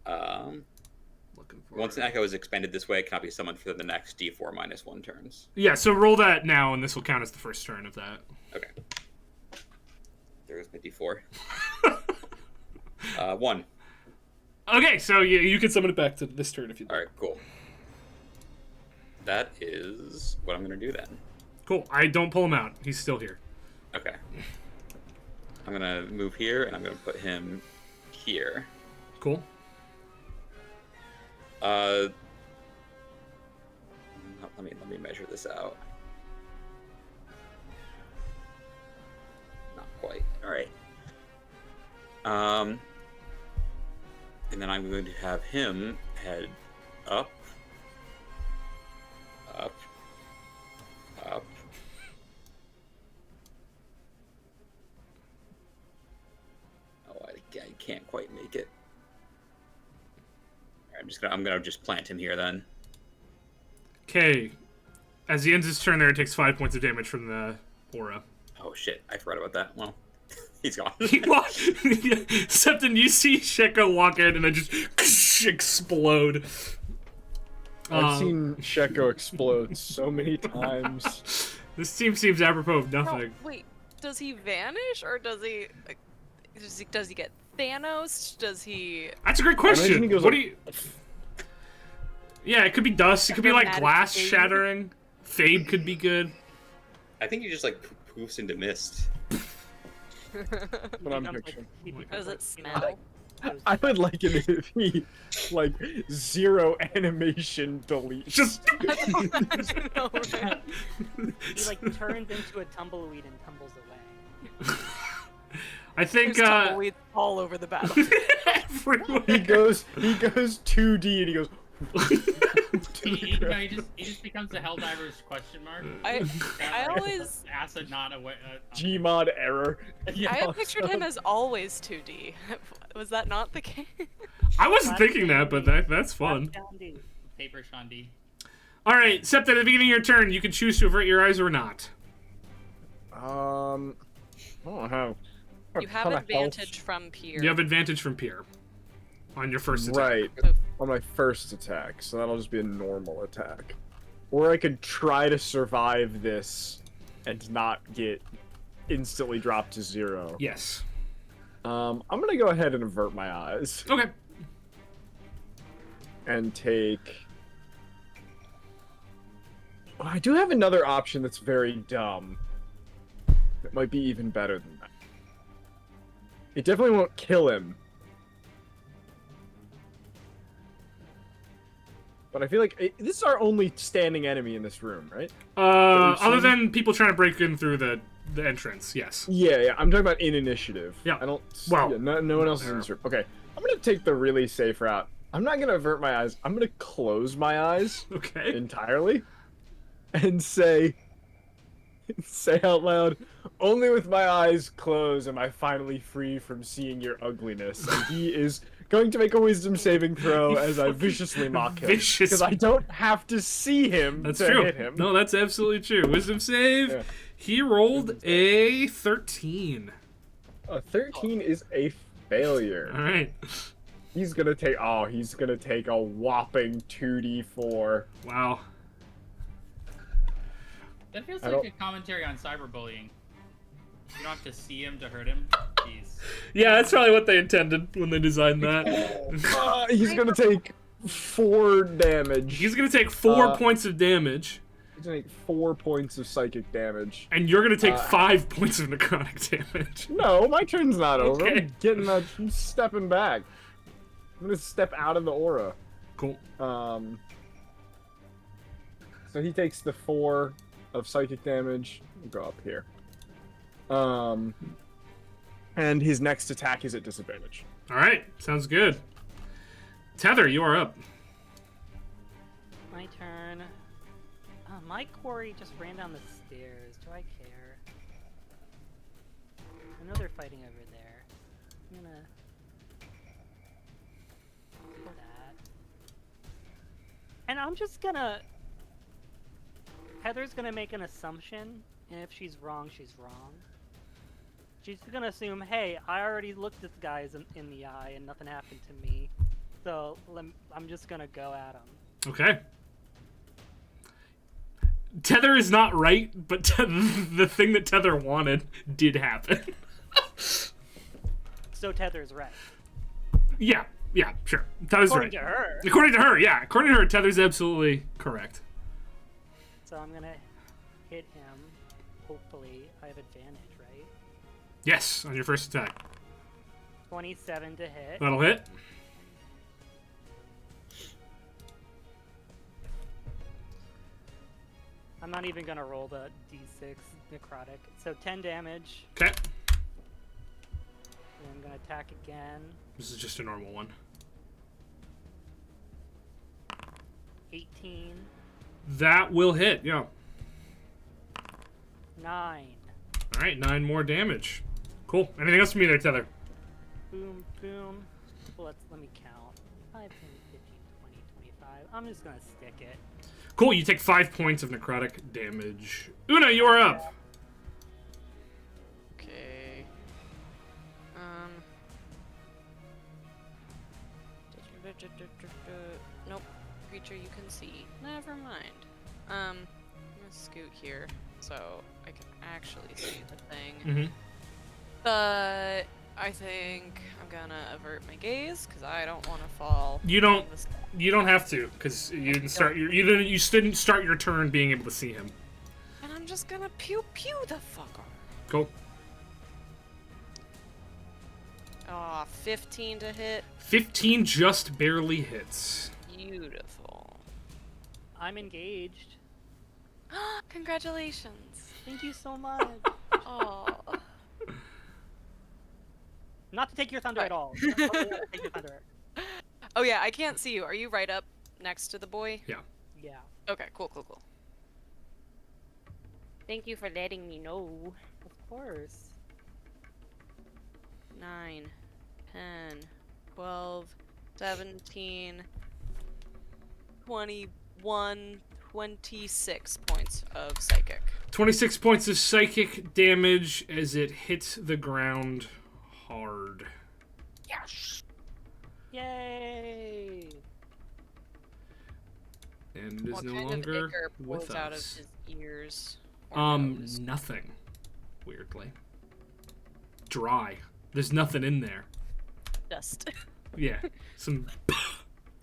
Looking for once it. an echo is expended this way, it cannot be summoned for the next D4 minus 1 turns. Yeah, so roll that now, and this will count as the first turn of that. Okay. There's my D4. 1. Okay, so you can summon it back to this turn if you'd All like. right, cool. That is what I'm going to do then. Cool. I don't pull him out. He's still here. Okay. I'm going to move here, and I'm going to put him here. Cool. Let me measure this out. Not quite. All right. And then I'm going to have him head up, up, up. Oh, I can't quite make it. I'm gonna just plant him here then. Okay. As he ends his turn there, it takes 5 points of damage from the aura. Oh shit, I forgot about that. Well, he's gone. Septon, you see Sheko walk in and then just explode. I've seen Sheko explode so many times. This team seems apropos of No, nothing. wait, does he vanish or does he get Thanos? Does he? That's a great imagine question. he goes What like- do you? Yeah, it could be dust. It could be like Dramatic glass fade. shattering. Fade could be good. I think he just like poofs into mist. What I'm Becomes, picturing. he becomes, Does it you know, smell? those- I would like it if he, like, zero animation delete. Just No, right? He like turns into a tumbleweed and tumbles away. I think There's tumbleweeds all over the battle. everywhere. He goes 2D and he goes. He just becomes the Helldiver's question mark. I always Acid not away. Gmod error. I had pictured him as always 2D. Was that not the case? I wasn't thinking that, but that's fun. Down D. Paper Shandi. All right, Sept, at the beginning of your turn, you can choose to avert your eyes or not. I don't know. You have advantage from Pier. You have advantage from Pier on your first attack. Right. On my first attack, so that'll just be a normal attack. Or I could try to survive this and not get instantly dropped to 0. Yes. I'm gonna go ahead and avert my eyes Okay. and take. Oh, I do have another option that's very dumb. It might be even better than that. It definitely won't kill him. But I feel like this is our only standing enemy in this room, right? Other than people trying to break in through the entrance, yes. Yeah. I'm talking about in initiative. Yeah. I don't. Well, yeah, no one else is in this room. Okay. I'm gonna take the really safe route. I'm not gonna avert my eyes. I'm gonna close my eyes Okay. entirely, and say out loud, "Only with my eyes closed am I finally free from seeing your ugliness." And he is going to make a wisdom saving throw as I viciously mock him. Vicious. Because I don't have to see him That's to true. hit him. No, that's absolutely true. Wisdom save. Yeah. He rolled a 13. A 13 is a failure. All right. He's gonna take a whopping 2d4. Wow. That feels I like don't- a commentary on cyberbullying. You don't have to see him to hurt him. Jeez. Yeah, that's probably what they intended when they designed that. He's gonna take 4 damage. He's gonna take 4 Uh, points of damage, He's gonna take 4 points of psychic damage. and you're gonna take uh, 5 points of necrotic damage. No, my turn's not over. Okay. I'm stepping back. I'm gonna step out of the aura. Cool. So he takes the 4 of psychic damage. We'll go up here. And his next attack is at disadvantage. All right. Sounds good. Tether, you are up. My turn. My quarry just ran down the stairs. Do I care? I know they're fighting over there. I'm gonna do that. And I'm just gonna. Heather's gonna make an assumption, and if she's wrong, she's wrong. She's gonna assume, hey, I already looked at the guys in the eye and nothing happened to me, so I'm just gonna go at them. Okay. Tether is not right, but the thing that Tether wanted did happen. So Tether's right. Yeah, sure. Tether's According right. to her. According to her, yeah. According to her, Tether's absolutely correct. So I'm gonna hit him. Hopefully, I have advantage, right? Yes, on your first attack. 27 to hit. That'll hit. I'm not even gonna roll the d6 necrotic. So 10 damage. Okay. And I'm gonna attack again. This is just a normal one. 18. That will hit, yeah. 9. Alright, 9 more damage. Cool. Anything else from you there, Tether? Boom, boom. Well, let me count. 5, 10, 15, 20, 25. I'm just gonna stick it. Cool, you take 5 points of necrotic damage. Una, you are up. Okay. Nope. Creature you can see. Never mind. I'm gonna scoot here so I can actually see the thing. Mm-hmm. But I think I'm gonna avert my gaze because I don't want to fall. You don't. on the step. You don't have to, because you didn't start. You didn't start your turn being able to see him. And I'm just gonna pew pew the fucker. Cool. Aw, 15 to hit. 15 just barely hits. Beautiful. I'm engaged. Congratulations. Thank you so much. Oh. Not to take your thunder at all. Not to take your thunder. Oh yeah, I can't see you. Are you right up next to the boy? Yeah. Yeah. Okay, cool, cool, cool. Thank you for letting me know. Of course. 9, 10, 12, 17, 21, 26 points of psychic. 26 points of psychic damage as it hits the ground hard. Yes! Yay! And it is What no kind longer of ichor with pulls out of us. his ears? Or nose? Nothing. Weirdly. Dry. There's nothing in there. Dust. Yeah. Some.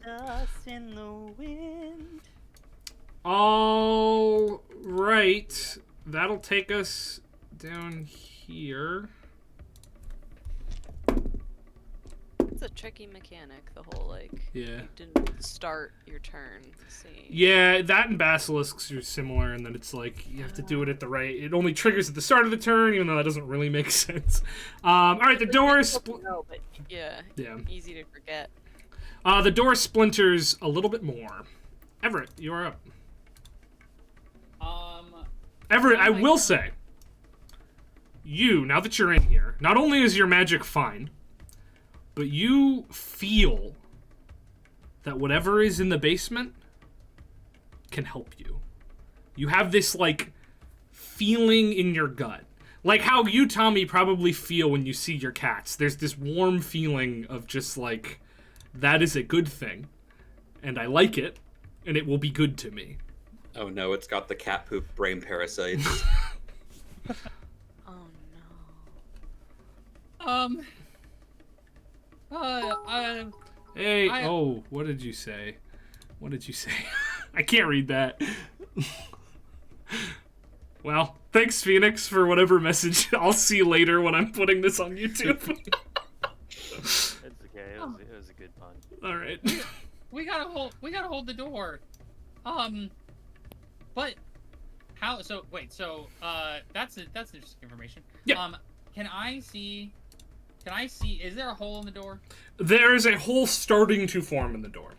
Dust in the wind. All right. That'll take us down here. It's a tricky mechanic, the whole, like, Yeah. you didn't start your turn seeing. Yeah, that and basilisks are similar in that it's like you have to do it at the right. It only triggers at the start of the turn, even though that doesn't really make sense. All right, the door is No, but yeah, easy to forget. the door splinters a little bit more. Everett, you are up. Everett, I will say, you, now that you're in here, not only is your magic fine, but you feel that whatever is in the basement can help you. You have this, like, feeling in your gut. Like how you, Tommy, probably feel when you see your cats. There's this warm feeling of just, like, that is a good thing, and I like it, and it will be good to me. Oh no, it's got the cat poop brain parasites. Oh no. Hey, oh, what did you say? What did you say? I can't read that. Well, thanks, Phoenix, for whatever message I'll see later when I'm putting this on YouTube. It's okay. It was a good pun. All right. We gotta hold the door. But how? So wait. So that's interesting information. Yeah. Can I see? Is there a hole in the door? There is a hole starting to form in the door.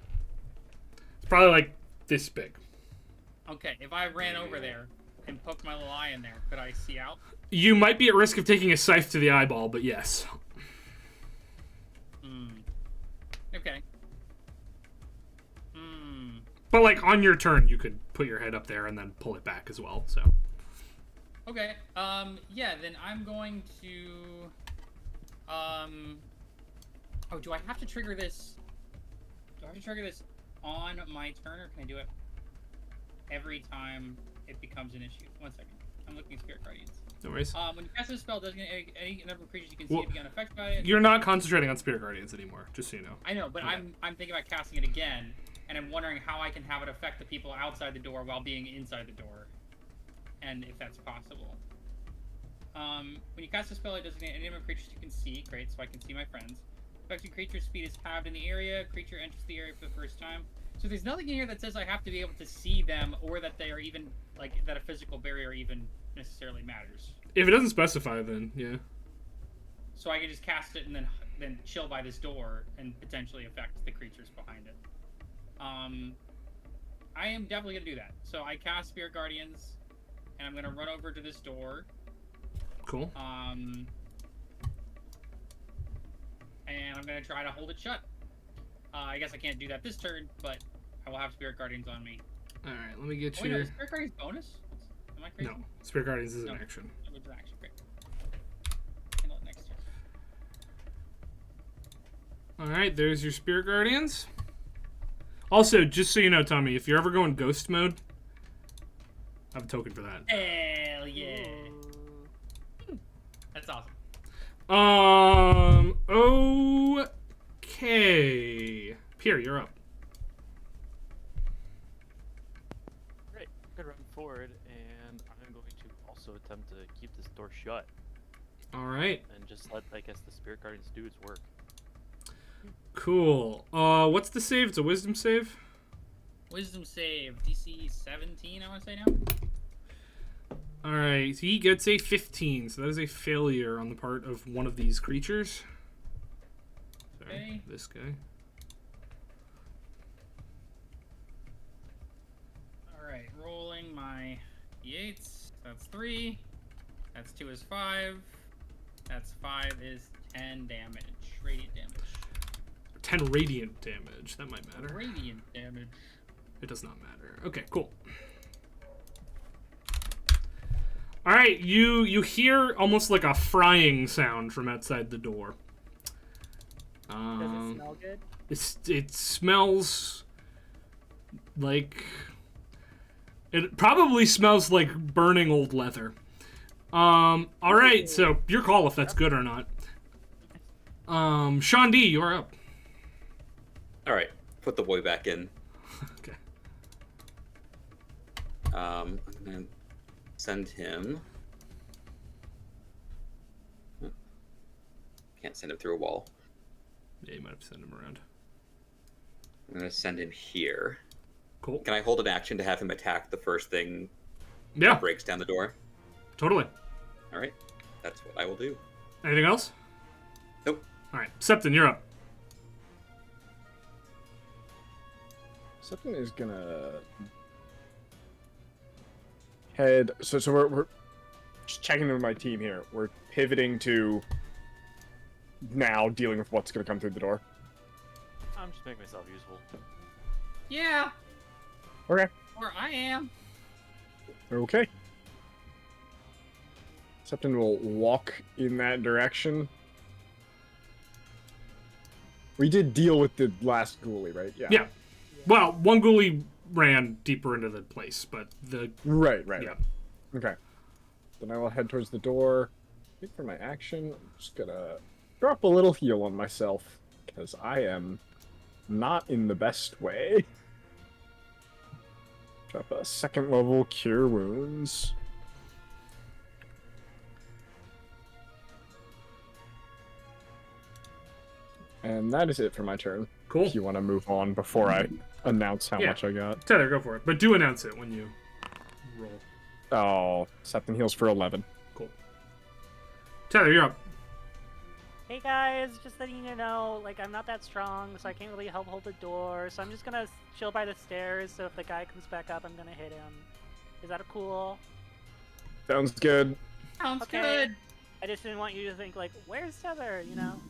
It's probably like this big. Okay. If I ran over there and poked my little eye in there, could I see out? You might be at risk of taking a scythe to the eyeball, but yes. Okay. But like on your turn, you could put your head up there and then pull it back as well. So. Okay. Yeah. Then I'm going to. Oh, do I have to trigger this? Do I have to trigger this on my turn, or can I do it every time it becomes an issue? 1 second. I'm looking at Spirit Guardians. No worries. When you cast this spell, doesn't any number of creatures you can see begin affected by it. You're not concentrating on Spirit Guardians anymore, just so you know. I know, but Okay. I'm thinking about casting it again, and I'm wondering how I can have it affect the people outside the door while being inside the door, and if that's possible. When you cast a spell, it designate any number of creatures you can see. Great, so I can see my friends. Affected creature's speed is halved in the area. Creature enters the area for the first time. So there's nothing in here that says I have to be able to see them, or that they are even like that a physical barrier even necessarily matters. If it doesn't specify, then yeah. So I can just cast it and then chill by this door and potentially affect the creatures behind it. I am definitely gonna do that. So I cast Spirit Guardians, and I'm gonna run over to this door. Cool. And I'm gonna try to hold it shut. I guess I can't do that this turn, but I will have Spirit Guardians on me. All right, let me get Oh, wait, no, your. is Spirit Guardians bonus? Am I crazy? No, Spirit Guardians is No. an action. It was an action. Great. Handle it next turn. All right, there's your Spirit Guardians. Also, just so you know, Tommy, if you're ever going ghost mode, I have a token for that. Hell yeah! Ooh. That's awesome. Okay. Pierre, you're up. Great. Good run forward, and I'm going to also attempt to keep this door shut All right. and just let, I guess, the Spirit Guardians do its work. Cool. What's the save? It's a wisdom save? Wisdom save, DC 17, I want to say now. All right. He gets a 15, so that is a failure on the part of one of these creatures. Sorry, Okay. this guy. Alright, rolling my d8s. That's 3. That's 2 is 5. That's 5 is 10 damage. Radiant damage. 10 radiant damage. That might matter. Radiant damage. It does not matter. Okay, cool. All right, you hear almost like a frying sound from outside the door. Does it smell good? It smells like it probably smells like burning old leather. All right, so your call if that's good or not. Sean D, you're up. All right, put the boy back in. Okay. I'm gonna send him. Can't send him through a wall. Yeah, you might have to send him around. I'm gonna send him here. Cool. Can I hold an action to have him attack the first thing Yeah, that breaks down the door? totally. All right, that's what I will do. Anything else? Nope. All right, Septon, you're up. Something is gonna head. So we're just checking in with my team here. We're pivoting to now dealing with what's gonna come through the door. I'm just making myself useful. Yeah, Okay. or I am. Okay. Septon will walk in that direction. We did deal with the last ghoulie, right? Yeah. Well, one ghoulie ran deeper into the place, but the Right. yeah. Okay. Then I will head towards the door. I think for my action, I'm just gonna drop a little heal on myself, because I am not in the best way. Drop a second level Cure Wounds. And that is it for my turn. Cool. If you want to move on before I announce how Yeah. much I got. Tether, go for it. But do announce it when you roll. Oh, Septon heals for 11. Cool. Tether, you're up. Hey guys, just letting you know, like, I'm not that strong, so I can't really help hold the door, so I'm just gonna chill by the stairs, so if the guy comes back up, I'm gonna hit him. Is that cool? Sounds good. Sounds Okay. good. I just didn't want you to think, like, where's Tether, you know?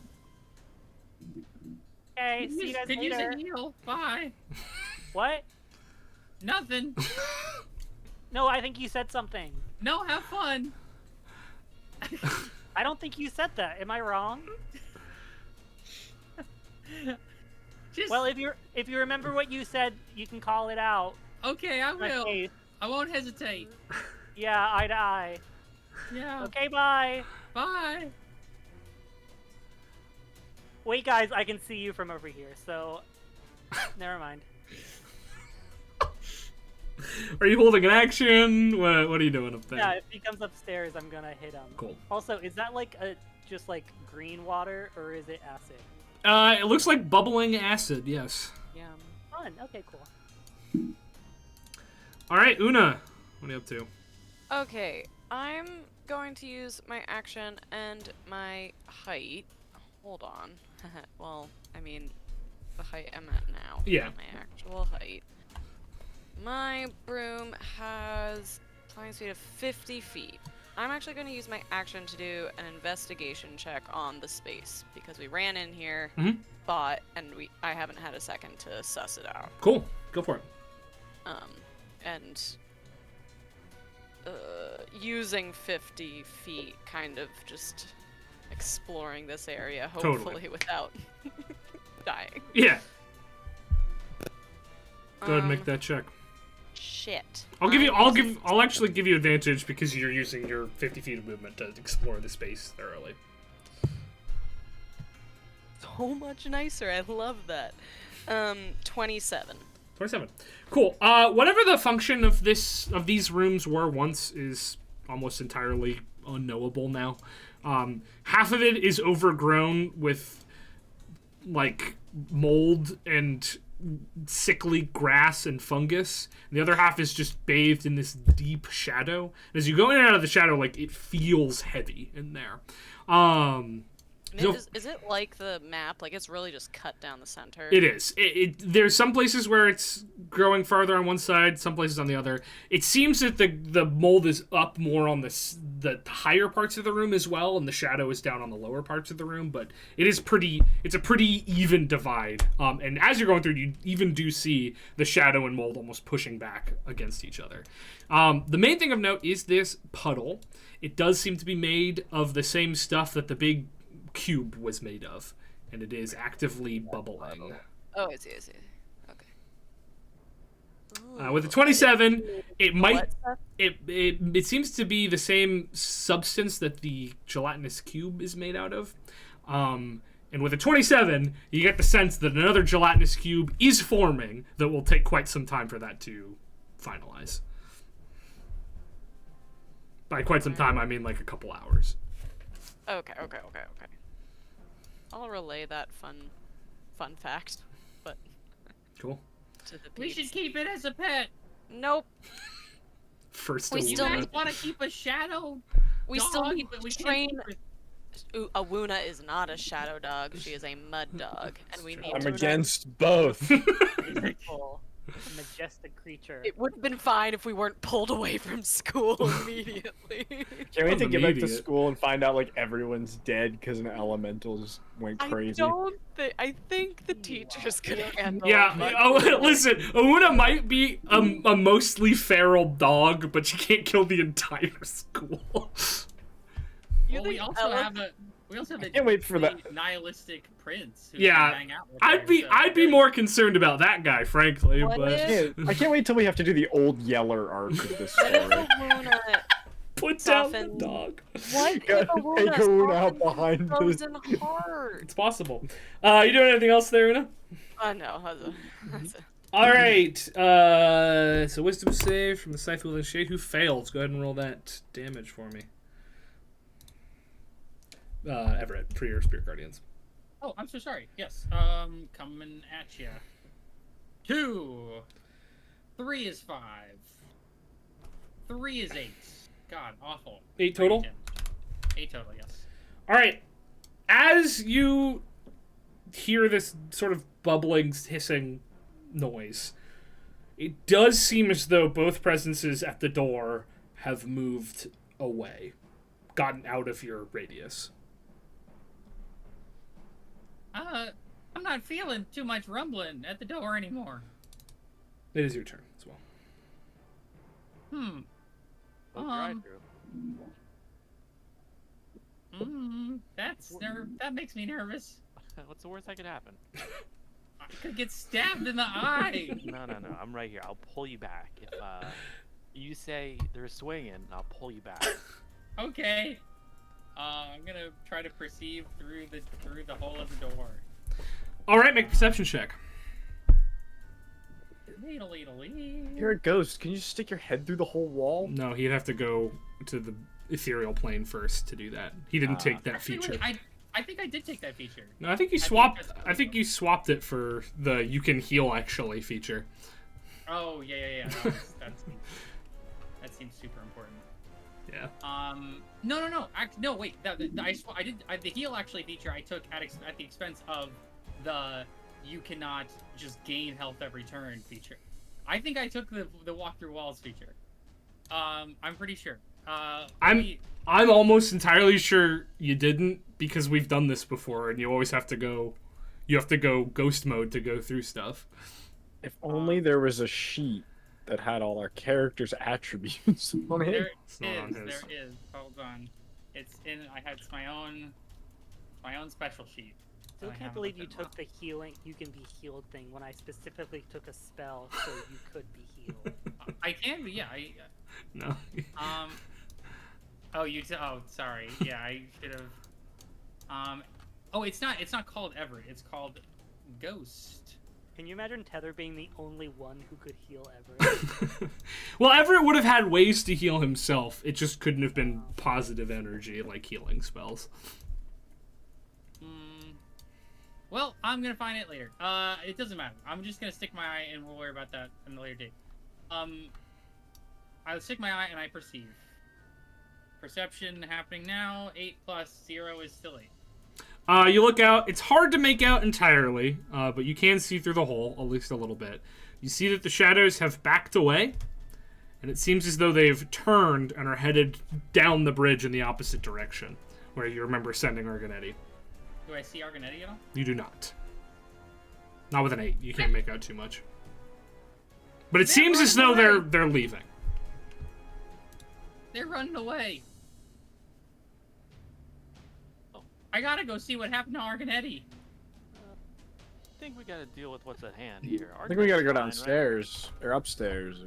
Okay, see you guys Could use later. a heal. Bye. What? Nothing. No, I think you said something. No, have fun. I don't think you said that. Am I wrong? Just Well, if you remember what you said, you can call it out. okay. I My will. face. I won't hesitate. Yeah, eye to eye. Yeah. Okay, bye. Bye. Wait, guys, I can see you from over here, so never mind. Are you holding an action? What are you doing up there? Yeah, if he comes upstairs, I'm gonna hit him. Cool. Also, is that like just like green water or is it acid? It looks like bubbling acid, yes. Yeah. fun. Okay, cool. All right, Una, what are you up to? Okay, I'm going to use my action and my height. Hold on. Well, I mean, the height I'm at now. Yeah. Not my actual height. My broom has climbing speed of 50 feet. I'm actually going to use my action to do an investigation check on the space because we ran in here, thought, and I haven't had a second to suss it out. Cool, go for it. And using 50 feet, kind of just exploring this area, hopefully Totally. without dying. Yeah. Go ahead and make that check. Shit. I'll actually give you advantage because you're using your 50 feet of movement to explore the space thoroughly. So much nicer. I love that. 27. 27. Cool. Whatever the function of these rooms were once is almost entirely unknowable now. Half of it is overgrown with like mold and sickly grass and fungus. And the other half is just bathed in this deep shadow. And as you go in and out of the shadow, like it feels heavy in there. Is it like the map? Like it's really just cut down the center? It is. There's some places where it's growing farther on one side, some places on the other. It seems that the mold is up more on the higher parts of the room as well, and the shadow is down on the lower parts of the room. But it's a pretty even divide. And as you're going through, you even do see the shadow and mold almost pushing back against each other. The main thing of note is this puddle. It does seem to be made of the same stuff that the big cube was made of, and it is actively bubbling. Oh, I see. Okay. With the 27, it seems to be the same substance that the gelatinous cube is made out of. And with a 27, you get the sense that another gelatinous cube is forming that will take quite some time for that to finalize. By quite some time, I mean like a couple hours. Okay. I'll relay that fun fact, but Cool. to the We peeps. should keep it as a pet. Nope. First, We a You still woman. guys want to keep a shadow? We dog, still need but to we can't train. keep it- Ooh, Awuna is not a shadow dog. She is a mud dog, and we need I'm to. against both. Beautiful, majestic creature. It would have been fine if we weren't pulled away from school immediately. Can't wait to get back to Immediate. school and find out like everyone's dead because an elemental just went crazy. I think the teacher's gonna handle. Yeah, it. listen, Una might be a mostly feral dog, but she can't kill the entire school. You Well, we think also have a can't wait for that. nihilistic prince who Yeah, can hang out with I'd her, be so- more concerned about that guy, frankly, What but if- I can't wait till we have to do the old Yeller arc of this What if story. Awuna? put down the Soften. dog. What if Gotta Awuna take Awuna out softens behind his frozen heart? It's possible. You doing anything else there, Una? No, that's it. All right. So wisdom save from the Scythe wielding shade. Who fails? Go ahead and roll that damage for me. Everett, for your spirit guardians. Oh, I'm so sorry. Yes. Coming at ya. 2. 3 is 5. 3 is 8. God, awful. 8 total? 8 total, yes. All right. As you hear this sort of bubbling, hissing noise, it does seem as though both presences at the door have moved away, gotten out of your radius. I'm not feeling too much rumbling at the door anymore. It is your turn as well. Close your eye through. That makes me nervous. What's the worst that could happen? I could get stabbed in the eye. No. I'm right here. I'll pull you back. If you say they're swinging, I'll pull you back. Okay. I'm gonna try to perceive through the hole of the door. All right, make a perception check. You're a ghost. Can you just stick your head through the whole wall? No, he'd have to go to the ethereal plane first to do that. He didn't take that Actually, feature. I think I did take that feature. No, I think you swapped. I think you swapped it for the "you can heal actually" feature. Oh yeah. That seems super important. Yeah. No. No, wait. I did the heal actually feature. I took at the expense of the you cannot just gain health every turn feature. I think I took the walk through walls feature. I'm pretty sure. I'm almost entirely sure you didn't, because we've done this before, and you always have to go. You have to go ghost mode to go through stuff. If only there was a sheet that had all our characters' attributes on it. There is. Hold on. It's my own special sheet. Still can't believe you took the healing, you can be healed thing when I specifically took a spell so you could be healed. I can be, yeah. No. Oh, sorry. Yeah, I should have. Oh, it's not called Everett. It's called Ghost. Can you imagine Tether being the only one who could heal Everett? Well, Everett would have had ways to heal himself. It just couldn't have been positive energy like healing spells. Well, I'm gonna find it later. It doesn't matter. I'm just gonna stick my eye, and we'll worry about that in a later date. I stick my eye, and I perceive. Perception happening now. 8 plus 0 is still 8. You look out. It's hard to make out entirely, but you can see through the hole, at least a little bit. You see that the shadows have backed away, and it seems as though they've turned and are headed down the bridge in the opposite direction, where you remember sending Argonetti. Do I see Argonetti at all? You do not. Not with an 8. You can't make out too much. But it seems as though they're leaving. They're running away. I gotta go see what happened to Argonetti. I think we gotta deal with what's at hand here. I think we gotta go downstairs or upstairs.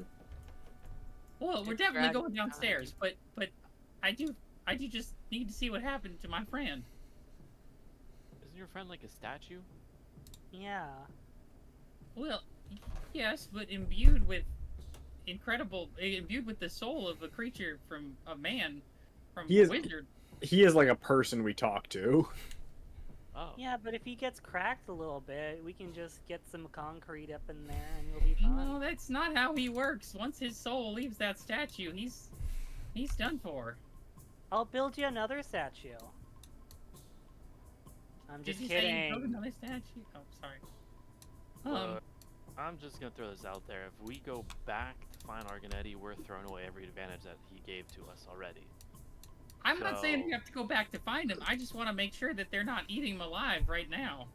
Well, we're definitely going downstairs, but I do just need to see what happened to my friend. Isn't your friend like a statue? Yeah. Well, yes, but imbued with the soul of a creature from a man, from a wizard. He is like a person we talk to. Oh. Yeah, but if he gets cracked a little bit, we can just get some concrete up in there and you'll be fine. No, that's not how he works. Once his soul leaves that statue, he's done for. I'll build you another statue. I'm just Did you kidding. say you build another statue? Oh, sorry. I'm just gonna throw this out there. If we go back to find Argonetti, we're throwing away every advantage that he gave to us already. I'm not saying we have to go back to find him. I just want to make sure that they're not eating him alive right now.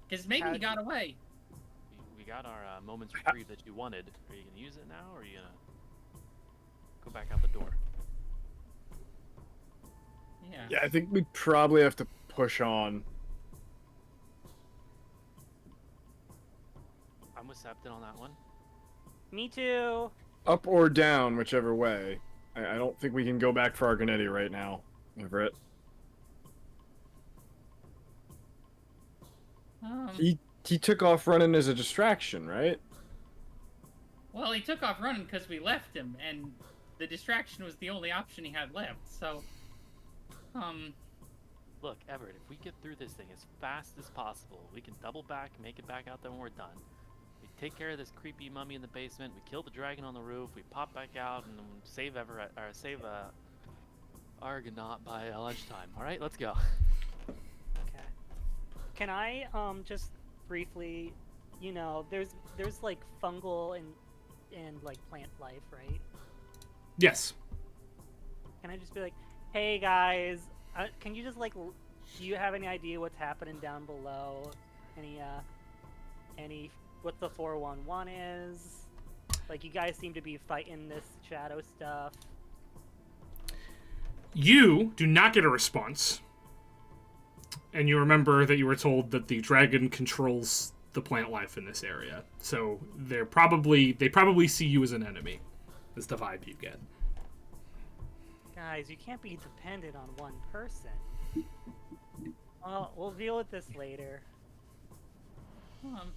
Because maybe he got away. We got our moment's reprieve that you wanted. Are you gonna use it now, or are you gonna go back out the door? Yeah. Yeah, I think we probably have to push on. I'm with Septon on that one. Me too. Up or down, whichever way. I don't think we can go back for Argonetti right now, Everett. He took off running as a distraction, right? Well, he took off running because we left him, and the distraction was the only option he had left. So, Look, Everett, if we get through this thing as fast as possible, we can double back, make it back out there when we're done. We take care of this creepy mummy in the basement, we kill the dragon on the roof, we pop back out, and save Everett, or save Argonaut by lunchtime. All right, let's go. Okay. Can I just briefly, you know, there's like fungal and like plant life, right? Yes. Can I just be like, hey guys, can you just like, do you have any idea what's happening down below? Any what the 411 is? Like, you guys seem to be fighting this shadow stuff. You do not get a response. And you remember that you were told that the dragon controls the plant life in this area. So they probably see you as an enemy. Is the vibe you get. Guys, you can't be dependent on one person. Well, we'll deal with this later.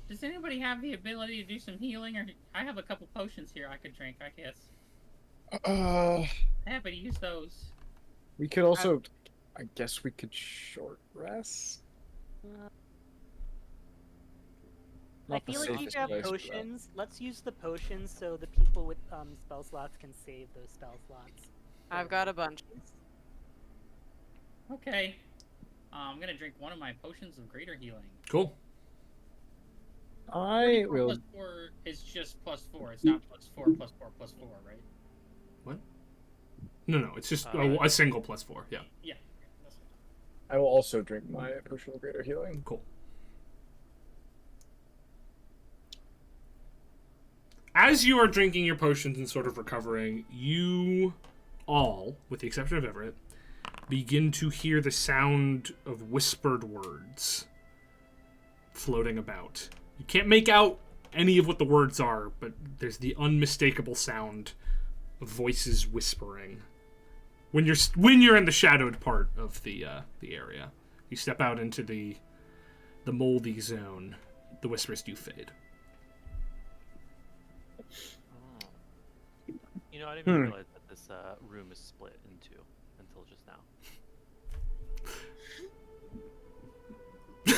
Does anybody have the ability to do some healing? Or I have a couple potions here I could drink, I guess. Happy to use those. We could also... I guess we could short rest. I Not the feel like you safest have place for that. potions. Let's use the potions so the people with spell slots can save those spell slots. I've got a bunch. Okay. I'm gonna drink one of my potions of greater healing. Cool. I 44 will. plus 4 is just +4. It's not +4 +4 +4, right? No, it's just a single +4. Yeah. Yeah. That's I will also drink my potion of greater healing. Cool. As you are drinking your potions and sort of recovering, you all, with the exception of Everett, begin to hear the sound of whispered words floating about. You can't make out any of what the words are, but there's the unmistakable sound of voices whispering. When you're in the shadowed part of the area, you step out into the moldy zone. The whispers do fade. Oh. You know, I didn't even realize that this room is split in two until just now.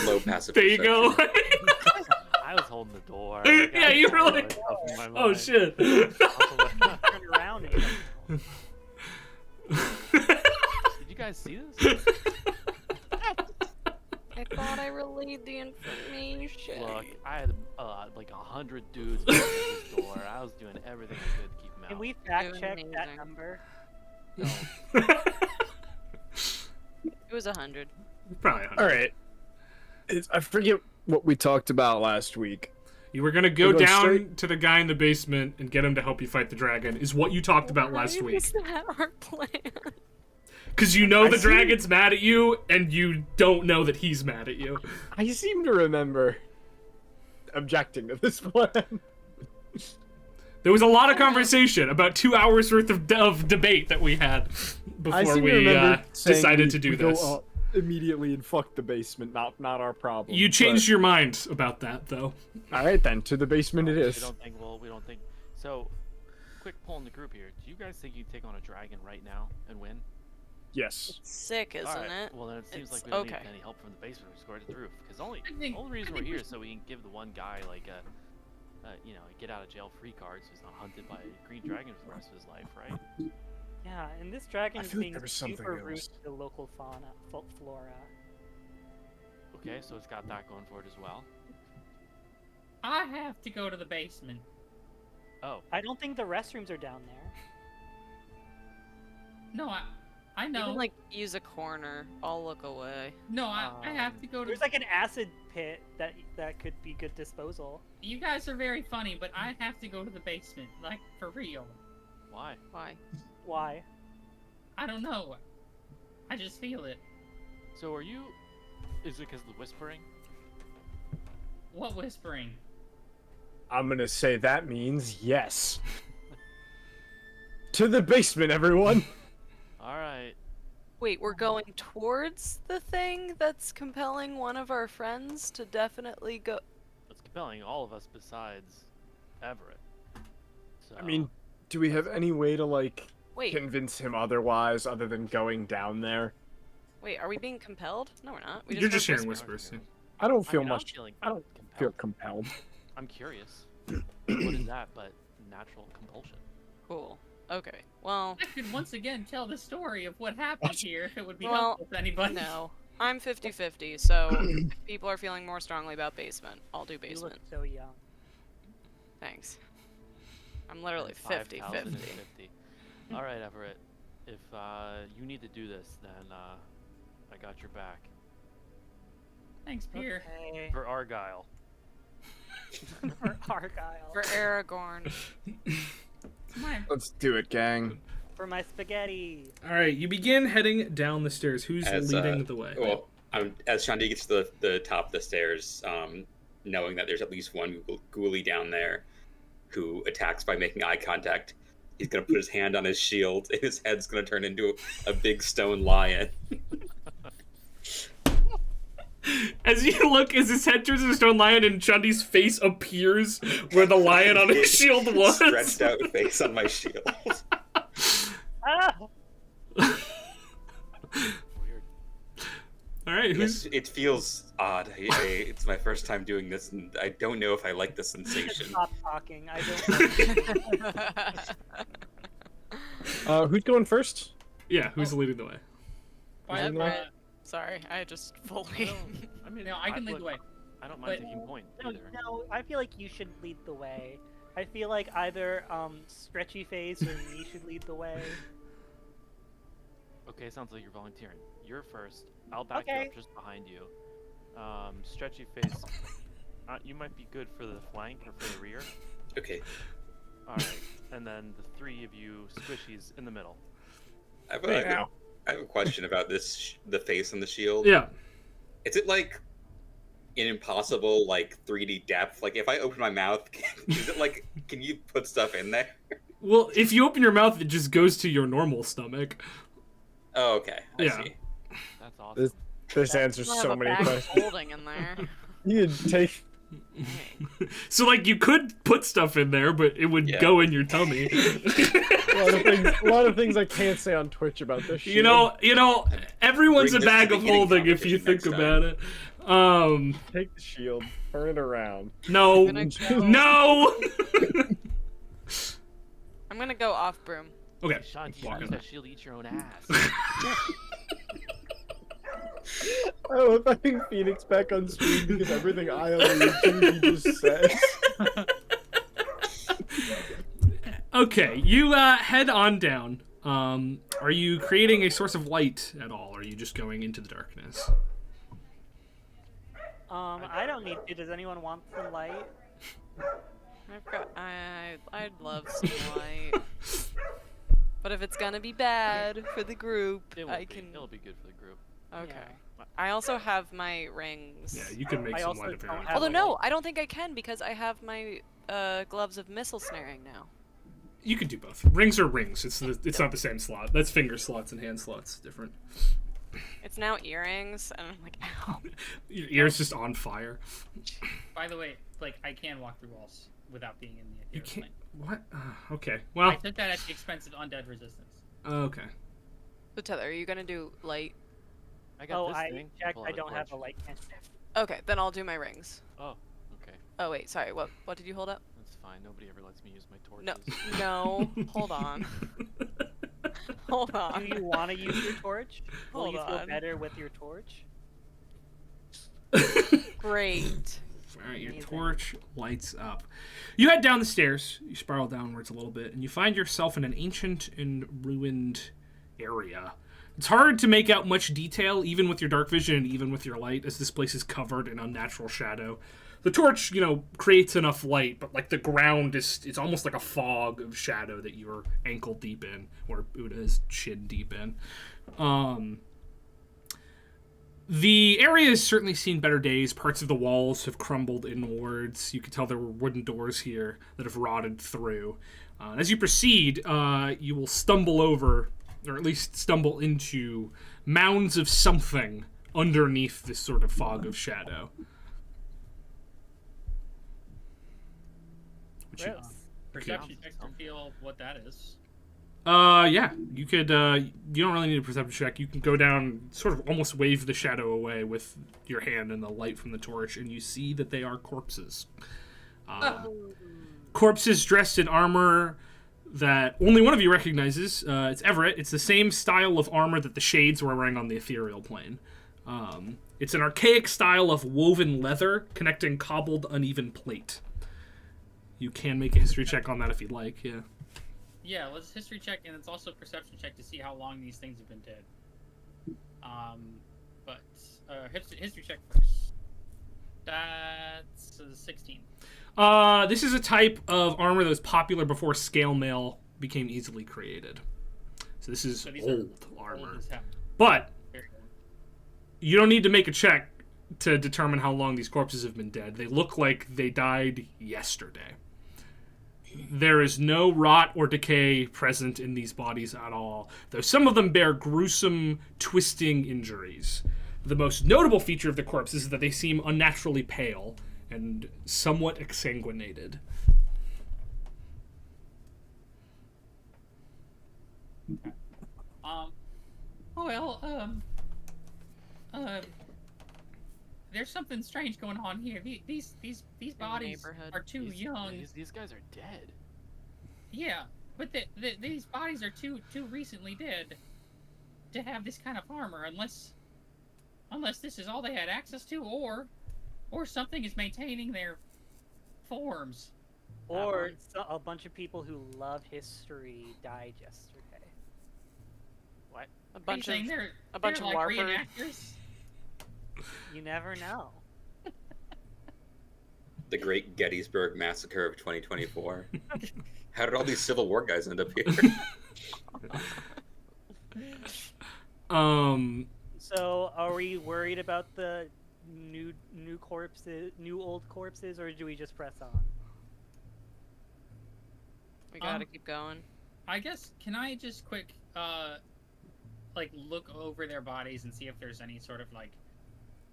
Low passive There you go. I was holding the door. Yeah, you were like, oh shit. Turn around and Did you guys see this? I thought I relayed the information. Look, I had like 100 dudes at this door. I was doing everything I could to keep them out. can we fact check that Amazing. number? No. It was 100. Probably 100. All right. I forget what we talked about last week. You were gonna go We'll go down straight- to the guy in the basement and get him to help you fight the dragon, is what you talked about last Why week. was that our plan? Because you know I the see. dragon's mad at you, and you don't know that he's mad at you. I seem to remember objecting to this plan. There was a lot of conversation, about 2 hours worth of debate that we had I before seem we to remember saying decided to do we this. Go up immediately and fuck the basement. Not our problem. You changed but- your mind about that, though. All right then, to the basement it We is. don't think. Well, we don't think. So, quick poll in the group here. Do you guys think you take on a dragon right now and win? Yes. Sick, isn't Alright, it? Well, then it seems It's like we don't okay. need any help from the basement. We just go right to the roof. Because only I think- only reason I we're think here we is so we can give the one guy like a, get out of jail free card, so he's not hunted by a green dragon for the rest of his life, right? Yeah, and this dragon I is feel like being there was something super rude else. to the local flora. Okay, so it's got that going for it as well. I have to go to the basement. Oh, I don't think the restrooms are down there. No, I You know. can, like, use a corner. I'll look away. No, I have to go to. There's like an acid pit that could be good disposal. You guys are very funny, but I have to go to the basement, like for real. why? Why? Why? I don't know. I just feel it. So are you? Is it because of the whispering? What whispering? I'm gonna say that means yes. To the basement, everyone. All right. Wait, we're going towards the thing that's compelling one of our friends to definitely go. It's compelling all of us besides Everett. So, I mean, do we have any way to like Wait, convince him otherwise, other than going down there? wait, are we being compelled? No, we're not. We You're just heard hearing whispers. whispers. I don't I feel mean, much. I don't feel compelled. I'm curious. What is that but natural compulsion? Cool. Okay. Well, I could once again tell the story of what happened here if it would be Well, helpful to anybody. no. I'm 50-50, so if people are feeling more strongly about basement, I'll do You look basement. so young. Thanks. I'm literally 50-50. 5,050. All right, Everett. If you need to do this, then I got your back. Thanks, Pierre. Okay. For Argyle. For Argyle. For Aragorn. My Let's do it, gang. For my spaghetti. All right, you begin heading down the stairs. Who's As, leading the way? Well, as Shandi gets to the top of the stairs, knowing that there's at least one ghoulie down there who attacks by making eye contact, he's going to put his hand on his shield, and his head's going to turn into a big stone lion. As you look, as his head turns into a stone lion and Chundi's face appears where the lion on his shield was. Stretched out face on my shield. Ah! Weird. All right, Yes, it feels odd. It's my first time doing this, and I don't know if I like the sensation. Stop talking. I don't. Who's going first? Yeah, who's leading the way? Fine, Everett. Sorry, I just fully. I mean, No, I can lead the way. I don't mind But- taking point No, either. no, I feel like you should lead the way. I feel like either Stretchy Face or me should lead the way. Okay, sounds like you're volunteering. You're first. I'll back you Okay. up just behind you. Stretchy Face, you might be good for the flank or for the rear. Okay. Alright, and then the three of you squishies in the middle. I have Hey, a, now. I have a question about this, the face on the shield. Yeah. Is it like an impossible, like, 3D depth? Like, if I open my mouth, is it like, can you put stuff in there? Well, if you open your mouth, it just goes to your normal stomach. Oh, okay. I Yeah. see. That's awesome. This answers I have so a many bag of questions. holding in there. You could take. So, like, you could put stuff in there, but it would Yeah. go in your tummy. A lot of things I can't say on Twitch about this. you know, everyone's Bring a this to bag the of eating holding if you competition think next about it. Take the shield, turn it around. No, I'm gonna go- no. I'm gonna go off broom. Okay, Sean, you walking. use that shield to eat your own ass. I love having Phoenix back on screen because everything I allude to he just says. Okay, you head on down. Are you creating a source of light at all? Or are you just going into the darkness? I don't need to. Does anyone want some light? I'd love some light. But if it's gonna be bad for the group, It'll be good for the group. Okay. Yeah. I also have my rings. Yeah, you can make I some also light if you don't want. have Although a no, light. I don't think I can because I have my gloves of missile snaring now. You can do both. Rings are rings. It's not the same slot. That's finger slots and hand slots. Different. It's now earrings, and I'm like, ow. Your ear's just on fire. By the way, like, I can walk through walls without being in the You ethereal can't. plane. What? Okay. I Well. took that at the expense of undead resistance. Okay. So Tether, are you gonna do light? I got Oh, this I thing. checked. Pull I out a don't have a torch. light cantrip. Okay, then I'll do my rings. Oh, okay. Oh wait, sorry. What did you hold up? That's fine. Nobody ever lets me use my No, torches. no. Hold on. Hold Do on. you want to use your torch? Will Hold you feel on. better with your torch? Great. Alright, your Amazing. torch lights up. You head down the stairs, you spiral downwards a little bit, and you find yourself in an ancient and ruined area. It's hard to make out much detail, even with your dark vision and even with your light, as this place is covered in unnatural shadow. The torch, creates enough light, but like the ground it's almost like a fog of shadow that you're ankle deep in, or Uda is shin deep in. The area has certainly seen better days. Parts of the walls have crumbled inwards. You can tell there were wooden doors here that have rotted through. As you proceed, you will stumble over, or at least stumble into, mounds of something underneath this sort of fog of shadow. Which you- Gross. Perception checks to feel what that is. Yeah, you could, you don't really need a perception check. You can go down, sort of almost wave the shadow away with your hand and the light from the torch, and you see that they are corpses. Corpses dressed in armor that only one of you recognizes. It's Everett. It's the same style of armor that the Shades were wearing on the ethereal plane. It's an archaic style of woven leather connecting cobbled uneven plate. You can make a history check on that if you'd like, yeah. Yeah, let's history check, and it's also perception check to see how long these things have been dead. But history check first. That's 16. This is a type of armor that was popular before scale mail became easily created. So this is So these are old armor. Old as hell. But Very old. you don't need to make a check to determine how long these corpses have been dead. They look like they died yesterday. There is no rot or decay present in these bodies at all, though some of them bear gruesome, twisting injuries. The most notable feature of the corpses is that they seem unnaturally pale and somewhat exsanguinated. there's something strange going on here. These bodies neighborhood. are too young. These guys are dead. Yeah, but these bodies are too recently dead to have this kind of armor, unless this is all they had access to, or something is maintaining their forms. Or a bunch of people who love history died yesterday. What? A bunch saying of they're LARPers. like reenactors. You never know. The Great Gettysburg Massacre of 2024. How did all these Civil War guys end up here? So, are we worried about the new corpses, new old corpses, or do we just press on? We gotta keep going. I guess, can I just quick, like, look over their bodies and see if there's any sort of, like,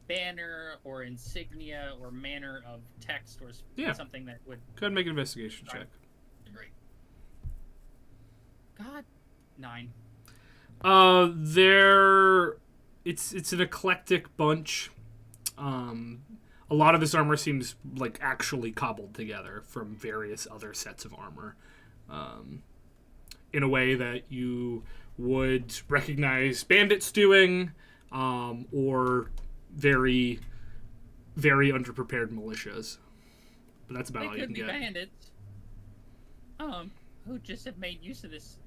banner or insignia or manner of text or something that would... Go ahead and make an investigation check. Great. God. 9. It's an eclectic bunch. A lot of this armor seems like actually cobbled together from various other sets of armor. In a way that you would recognize bandits doing, or very, very underprepared militias. But that's about all you can get. They could be bandits. Who just have made use of this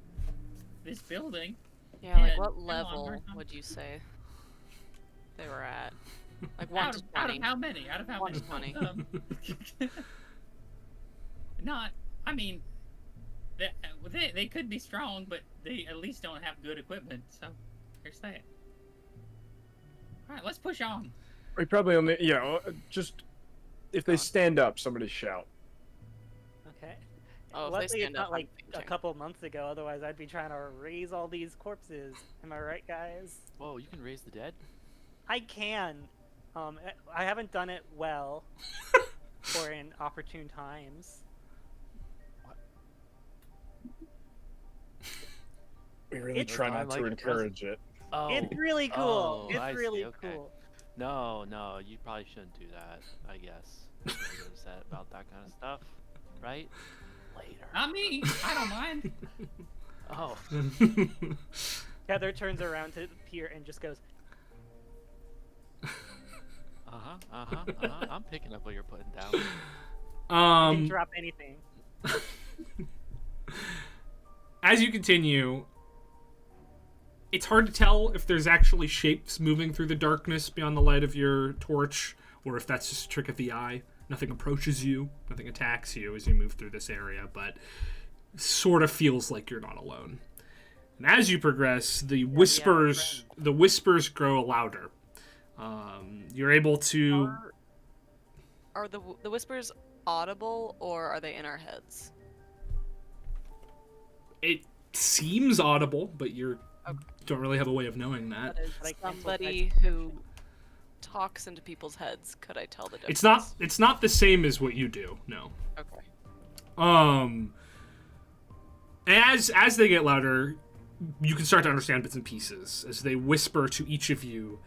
building. Yeah, like And- what and level lumber. would you say they were at? Like 1 to 20. Out of how many? Out of how 1 many? to 20. Not. I mean, they could be strong, but they at least don't have good equipment. So there's that. All right, let's push on. We probably only, just if they stand up, somebody shout. Okay. Oh, if they Luckily, it's stand not up, I'm like a thinking. couple months ago. Otherwise, I'd be trying to raise all these corpses. Am I right, guys? Whoa, you can raise the dead? I can. I haven't done it well, or in opportune times. We really It's try fine, not like to it encourage it. Oh. It's really cool. Oh, It's I see, really okay. cool. No, you probably shouldn't do that, I guess. I'm really upset about that kind of stuff, right? Later. Not me. I don't mind. Oh. Heather turns around to Pierre and just goes, I'm picking up what you're putting down. "I didn't drop anything." As you continue, it's hard to tell if there's actually shapes moving through the darkness beyond the light of your torch, or if that's just a trick of the eye. Nothing approaches you, nothing attacks you as you move through this area, but sort of feels like you're not alone. And as you progress, the whispers grow louder. You're able to... Are the whispers audible, or are they in our heads? It seems audible, but you don't really have a way of knowing that. Like Somebody who talks into people's heads, could I tell the difference? It's not the same as what you do, no. Okay. As they get louder, you can start to understand bits and pieces as they whisper to each of you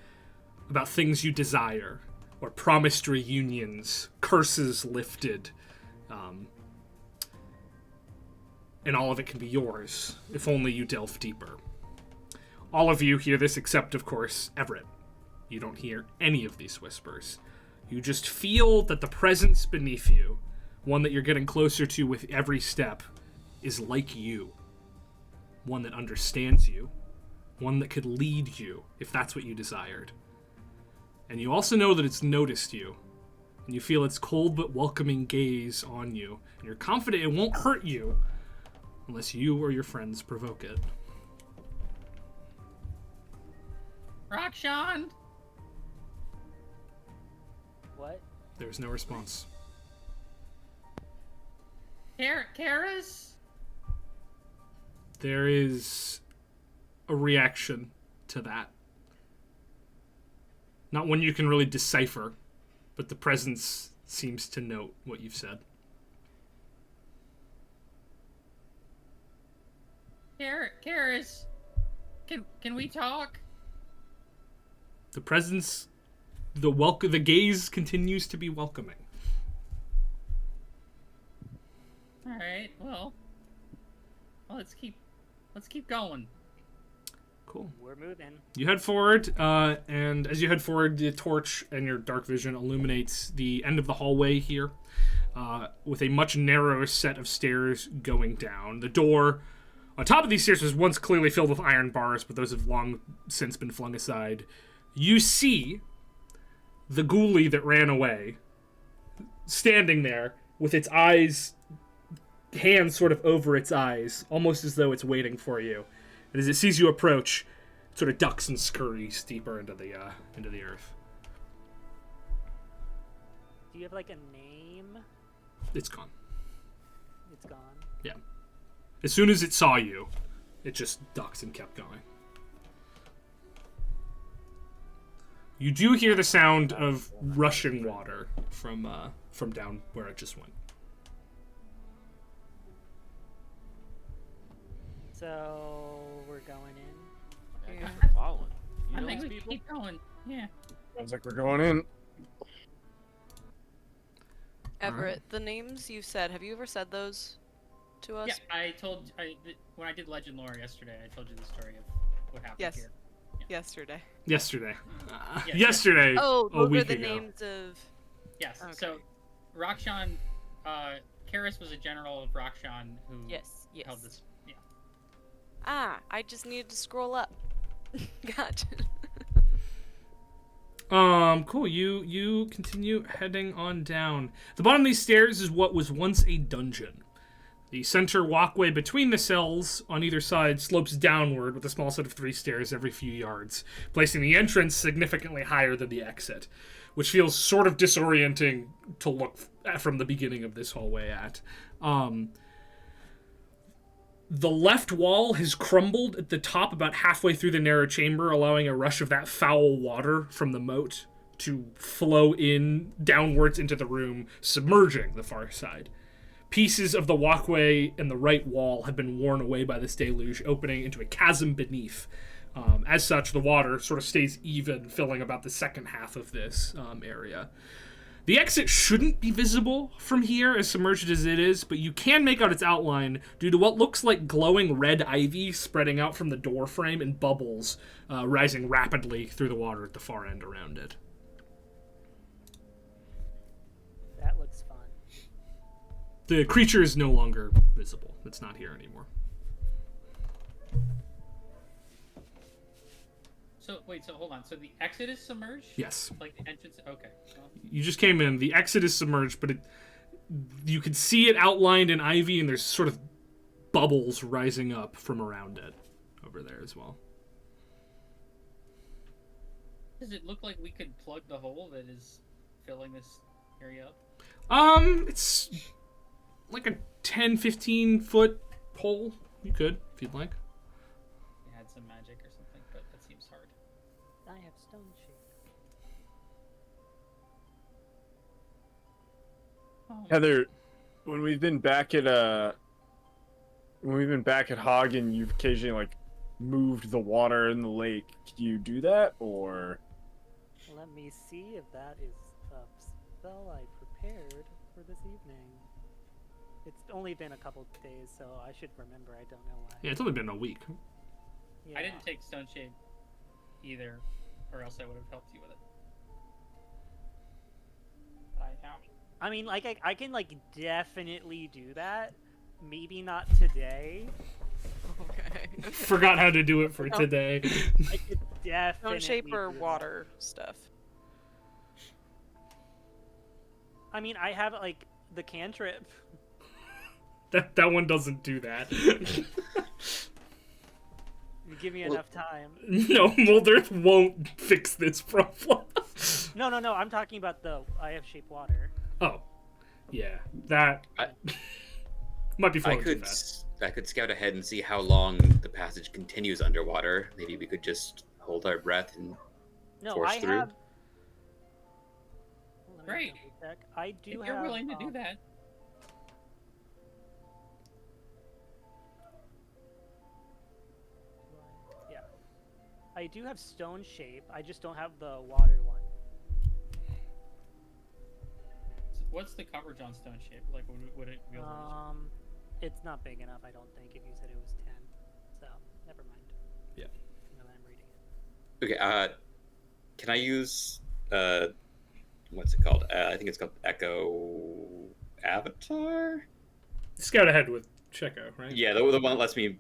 about things you desire, or promised reunions, curses lifted, and all of it can be yours if only you delve deeper. All of you hear this except, of course, Everett. You don't hear any of these whispers. You just feel that the presence beneath you, one that you're getting closer to with every step, is like you. One that understands you. One that could lead you, if that's what you desired. And you also know that it's noticed you. And you feel its cold but welcoming gaze on you. And you're confident it won't hurt you unless you or your friends provoke it. Rockshawn! What? There's no response. Karis? There is a reaction to that. Not one you can really decipher, but the presence seems to note what you've said. Karis? Can we talk? The presence the gaze continues to be welcoming. All right. Well, let's keep going. Cool. We're moving. You head forward, and as you head forward, the torch and your dark vision illuminates the end of the hallway here, with a much narrower set of stairs going down. The door on top of these stairs was once clearly filled with iron bars, but those have long since been flung aside. You see the ghoulie that ran away, standing there with its hands sort of over its eyes, almost as though it's waiting for you. And as it sees you approach, it sort of ducks and scurries deeper into the earth. Do you have like a name? It's gone. It's gone. Yeah. As soon as it saw you, it just ducks and kept going. You do hear the sound of rushing water from down where it just went. So we're going in. I guess we're following. You I know think these we people? keep going. Yeah. Sounds like we're going in. Everett, the names you said, have you ever said those to us? Yeah, when I did Legend Lore yesterday, I told you the story of what happened Yes. here. Yesterday. Yesterday. Yeah. Yesterday. Oh, a those week are the ago. names of... Yes. Okay. So, Rakshan, Karis was a general of Rakshan who Yes, yes. held this. Yeah. Ah, I just needed to scroll up. Gotcha. Cool. You continue heading on down. The bottom of these stairs is what was once a dungeon. The center walkway between the cells on either side slopes downward with a small set of 3 stairs every few yards, placing the entrance significantly higher than the exit, which feels sort of disorienting to look at from the beginning of this hallway at. The left wall has crumbled at the top about halfway through the narrow chamber, allowing a rush of that foul water from the moat to flow in downwards into the room, submerging the far side. Pieces of the walkway and the right wall have been worn away by this deluge, opening into a chasm beneath. As such, the water sort of stays even, filling about the second half of this area. The exit shouldn't be visible from here, as submerged as it is, but you can make out its outline due to what looks like glowing red ivy spreading out from the door frame and bubbles rising rapidly through the water at the far end around it. That looks fun. The creature is no longer visible. It's not here anymore. So wait. So hold on. So the exit is submerged. Yes. Like the entrance. Okay. Well, You just came in. The exit is submerged, but you can see it outlined in ivy, and there's sort of bubbles rising up from around it over there as well. does it look like we could plug the hole that is filling this area up? It's like a 10-15 foot hole. You could, if you'd like. We had some magic or something, but that seems hard. I have stone shape. Heather, when we've been back at Hagen, you've occasionally like moved the water in the lake. Can you do that, or? Let me see if that is a spell I prepared for this evening. It's only been a couple days, so I should remember. I don't know why. Yeah, it's only been a week. Yeah. I didn't take Stone Shade either, or else I would have helped you with it. But I have. I mean, like, I can, like, definitely do that. Maybe not today. Okay. Forgot how to do it for today. I could definitely Stone shape or do that. water stuff? I mean, I have, like, the cantrip. That one doesn't do that. You give me enough time. No, Moldarth won't fix this problem. No, I'm talking about the I have shape water. Oh, yeah, that might be I flowing too could fast. I could scout ahead and see how long the passage continues underwater. Maybe we could just hold our breath and No, force I through. have. Let me Great. double check. I do If have. you're willing to do that. Yeah. I do have stone shape. I just don't have the water one. What's the coverage on stone shape? Like, would it be able to... It's not big enough, I don't think, if you said it was 10. So, never mind. Yeah. Now that I'm reading it. Okay, can I use, what's it called? I think it's called Echo Avatar? Scout ahead with Checo, right? Yeah, the one that lets me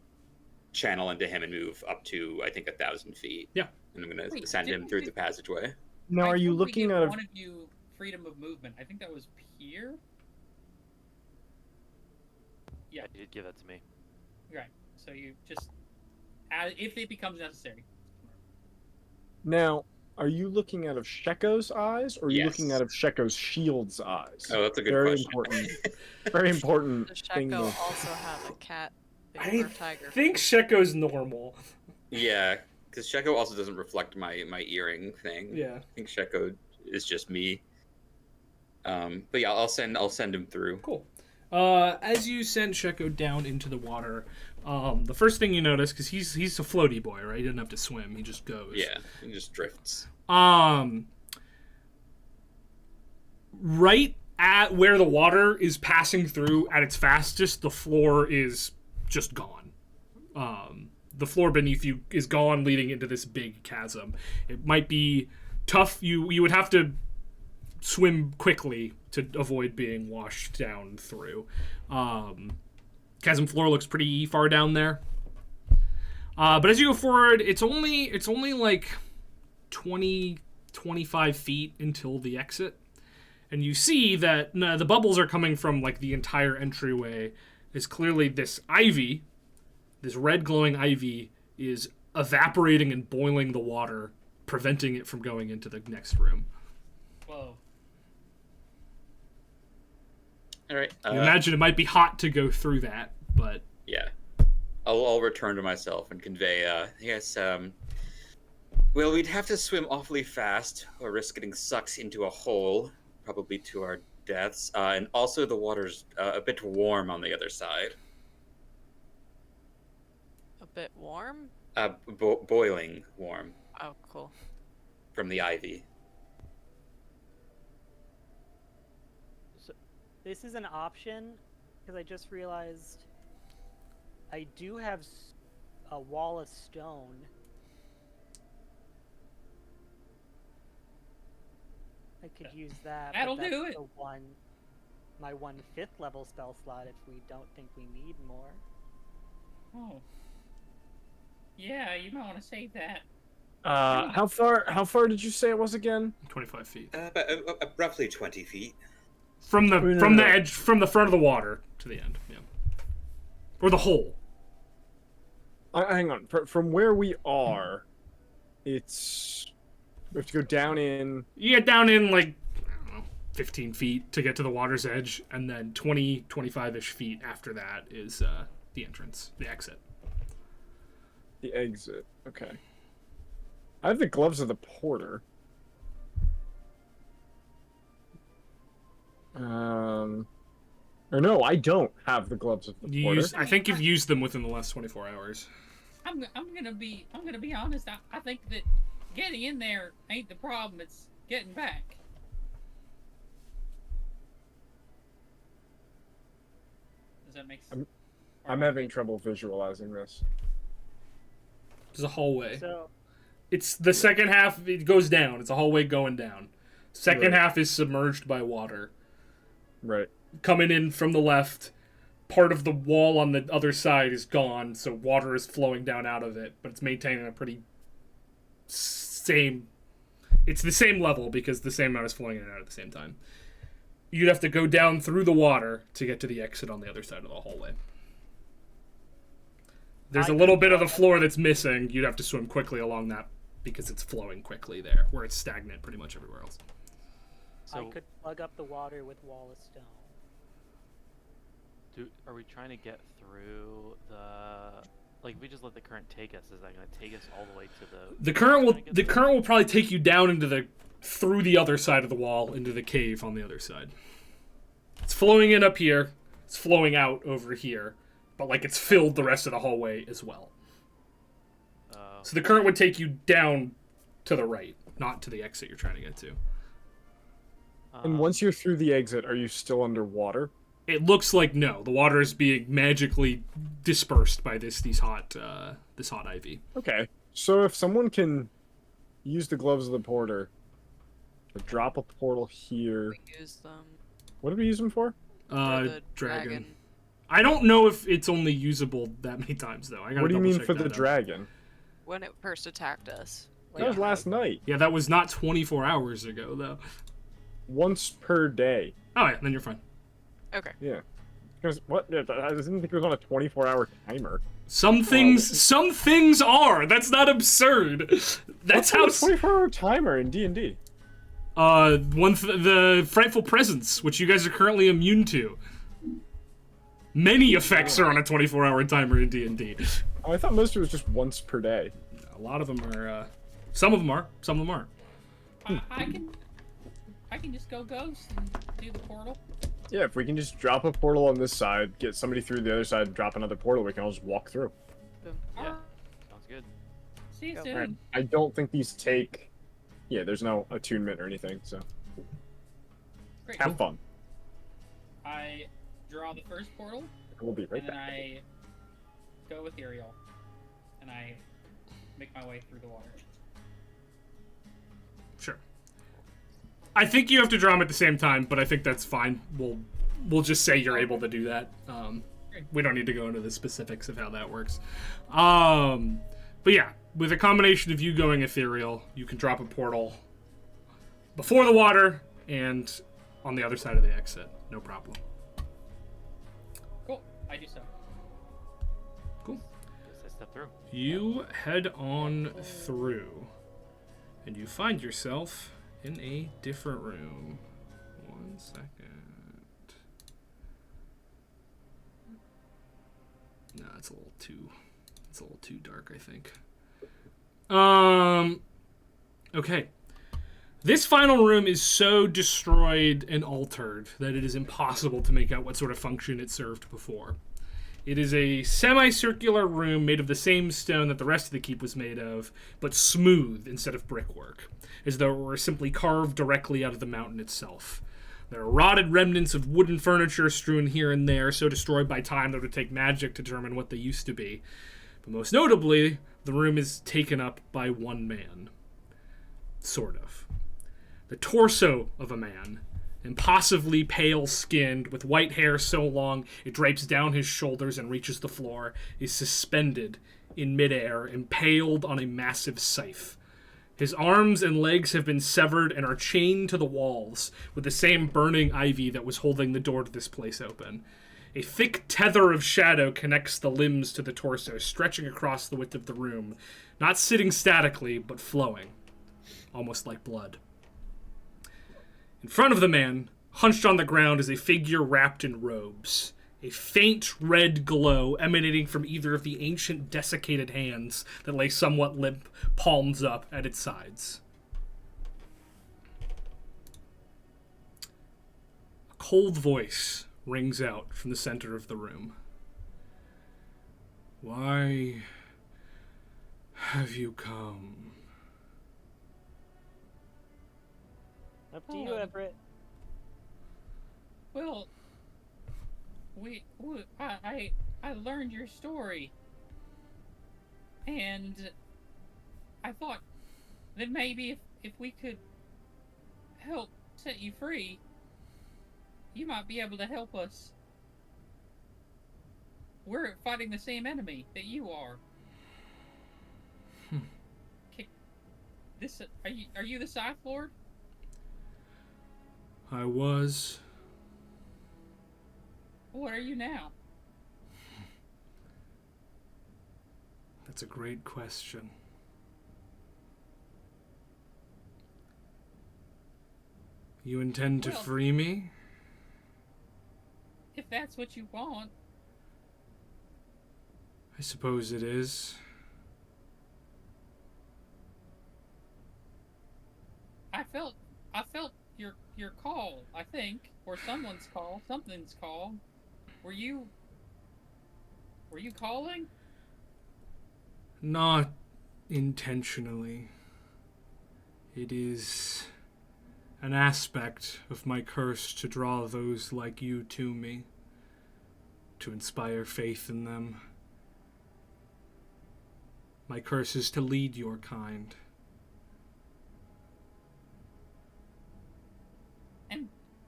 channel into him and move up to, I think, 1,000 feet. Yeah. And I'm going to Wait, send him didn't through we- the passageway. Now, I are you thought we looking gave out of? one of you freedom of movement? I think that was Pierre. Yeah, you did give that to me. Right. So you just, if it becomes necessary. Now, are you looking out of Sheko's eyes, or are you looking Yes. out of Sheko's shield's eyes? Oh, that's a good Very question. important. Very important Does thing. Shako to- also have a cat I or tiger? think Sheko's normal. Yeah, because Sheko also doesn't reflect my earring thing. Yeah. I think Sheko is just me. But yeah, I'll send him through. Cool. As you send Sheko down into the water, the first thing you notice, because he's a floaty boy, right? He doesn't have to swim. He just goes. Yeah, he just drifts. Right at where the water is passing through at its fastest, the floor is just gone. The floor beneath you is gone, leading into this big chasm. It might be tough. You would have to swim quickly to avoid being washed down through. Chasm floor looks pretty far down there. But as you go forward, it's only like 20, 25 feet until the exit. And you see that the bubbles are coming from like the entire entryway. Is clearly this ivy, this red glowing ivy, is evaporating and boiling the water, preventing it from going into the next room. Whoa. All right. You imagine it might be hot to go through that, but Yeah. I'll return to myself and convey, yes, well, we'd have to swim awfully fast or risk getting sucked into a hole, probably to our deaths. And also the water's a bit warm on the other side. A bit warm? Boiling warm Oh, cool. from the ivy. This is an option, because I just realized I do have a wall of stone. I could use that. That'll but that's do it. my 1/5 level spell slot if we don't think we need more. Oh. Yeah, you might want to save that. How far did you say it was again? 25 feet. About, roughly 20 feet. From the No, from no, the no. edge, from the front of the water to the end, yeah. Or the hole. Hang on. From where we are, it's we have to go down in. You get down in like, I don't know, 15 feet to get to the water's edge, and then 20, 25-ish feet after that is the entrance, the exit. The exit. Okay. I have the gloves of the porter. Or no, I don't have the gloves of the porter. I think you've used them within the last 24 hours. I'm gonna be honest. I think that getting in there ain't the problem. It's getting back. Does that make sense? I'm having trouble visualizing this. There's a hallway. So It's the second half, it goes down. It's a hallway going down. Second Right. half is submerged by water. Right. Coming in from the left, part of the wall on the other side is gone, so water is flowing down out of it, but it's maintaining a pretty same... It's the same level because the same amount is flowing in and out at the same time. You'd have to go down through the water to get to the exit on the other side of the hallway. There's a little bit of the floor that's missing. You'd have to swim quickly along that because it's flowing quickly there, where it's stagnant pretty much everywhere else. I So, could plug up the water with wall of stone. are we trying to get through the... Like, if we just let the current take us, is that going to take us all the way to the... The current will probably take you down into through the other side of the wall into the cave on the other side. It's flowing in up here. It's flowing out over here, but like it's filled the rest of the hallway as well. So the current would take you down to the right, not to the exit you're trying to get to. And once you're through the exit, are you still underwater? It looks like no. The water is being magically dispersed by this hot ivy. Okay. So if someone can use the gloves of the porter to drop a portal here. Use them. What did we use them for? The Dragon. I don't know if it's only usable that many times though. What do you mean for the dragon? When it first attacked us. That was last night. Yeah, that was not 24 hours ago though. Once per day. Oh yeah, then you're fine. Okay. Yeah. Because what? I didn't think it was on a 24-hour timer. Some things are. That's not absurd. That's how. What's a 24-hour timer in D&D? The frightful presence, which you guys are currently immune to. Many effects are on a 24-hour timer in D&D. Oh, I thought most of it was just once per day. A lot of them are. Some of them are. Some of them aren't. I can just go ghost and do the portal. Yeah, if we can just drop a portal on this side, get somebody through the other side, and drop another portal, we can all just walk through. Yeah, sounds good. See you Go. soon. Right. I don't think these take... Yeah, there's no attunement or anything, so... Great. Have fun. I draw the first portal, We'll be right and then back. I go ethereal, and I make my way through the water. Sure. I think you have to draw them at the same time, but I think that's fine. We'll just say you're able to do that. We don't need to go into the specifics of how that works. But yeah, with a combination of you going ethereal, you can drop a portal before the water and on the other side of the exit. No problem. Cool. I do so. Cool. Guess I step through. You head on through, and you find yourself in a different room. 1 second. No, it's a little too dark, I think. Okay. This final room is so destroyed and altered that it is impossible to make out what sort of function it served before. It is a semicircular room made of the same stone that the rest of the keep was made of, but smooth instead of brickwork, as though it were simply carved directly out of the mountain itself. There are rotted remnants of wooden furniture strewn here and there, so destroyed by time that it would take magic to determine what they used to be. But most notably, the room is taken up by one man. Sort of. The torso of a man, impossibly pale-skinned, with white hair so long it drapes down his shoulders and reaches the floor, is suspended in midair, impaled on a massive scythe. His arms and legs have been severed and are chained to the walls, with the same burning ivy that was holding the door to this place open. A thick tether of shadow connects the limbs to the torso, stretching across the width of the room, not sitting statically, but flowing, almost like blood. In front of the man, hunched on the ground, is a figure wrapped in robes. A faint red glow emanating from either of the ancient desiccated hands that lay somewhat limp, palms up at its sides. A cold voice rings out from the center of the room. Why have you come? Up to you, Everett. Well, I learned your story, and I thought that maybe if we could help set you free, you might be able to help us. We're fighting the same enemy that you are. Are you the Scythe Lord? I was. What are you now? That's a great question. You intend to free me? If that's what you want. I suppose it is. I felt your call, I think, or something's call. Were you calling? Not intentionally. It is an aspect of my curse to draw those like you to me, to inspire faith in them. My curse is to lead your kind.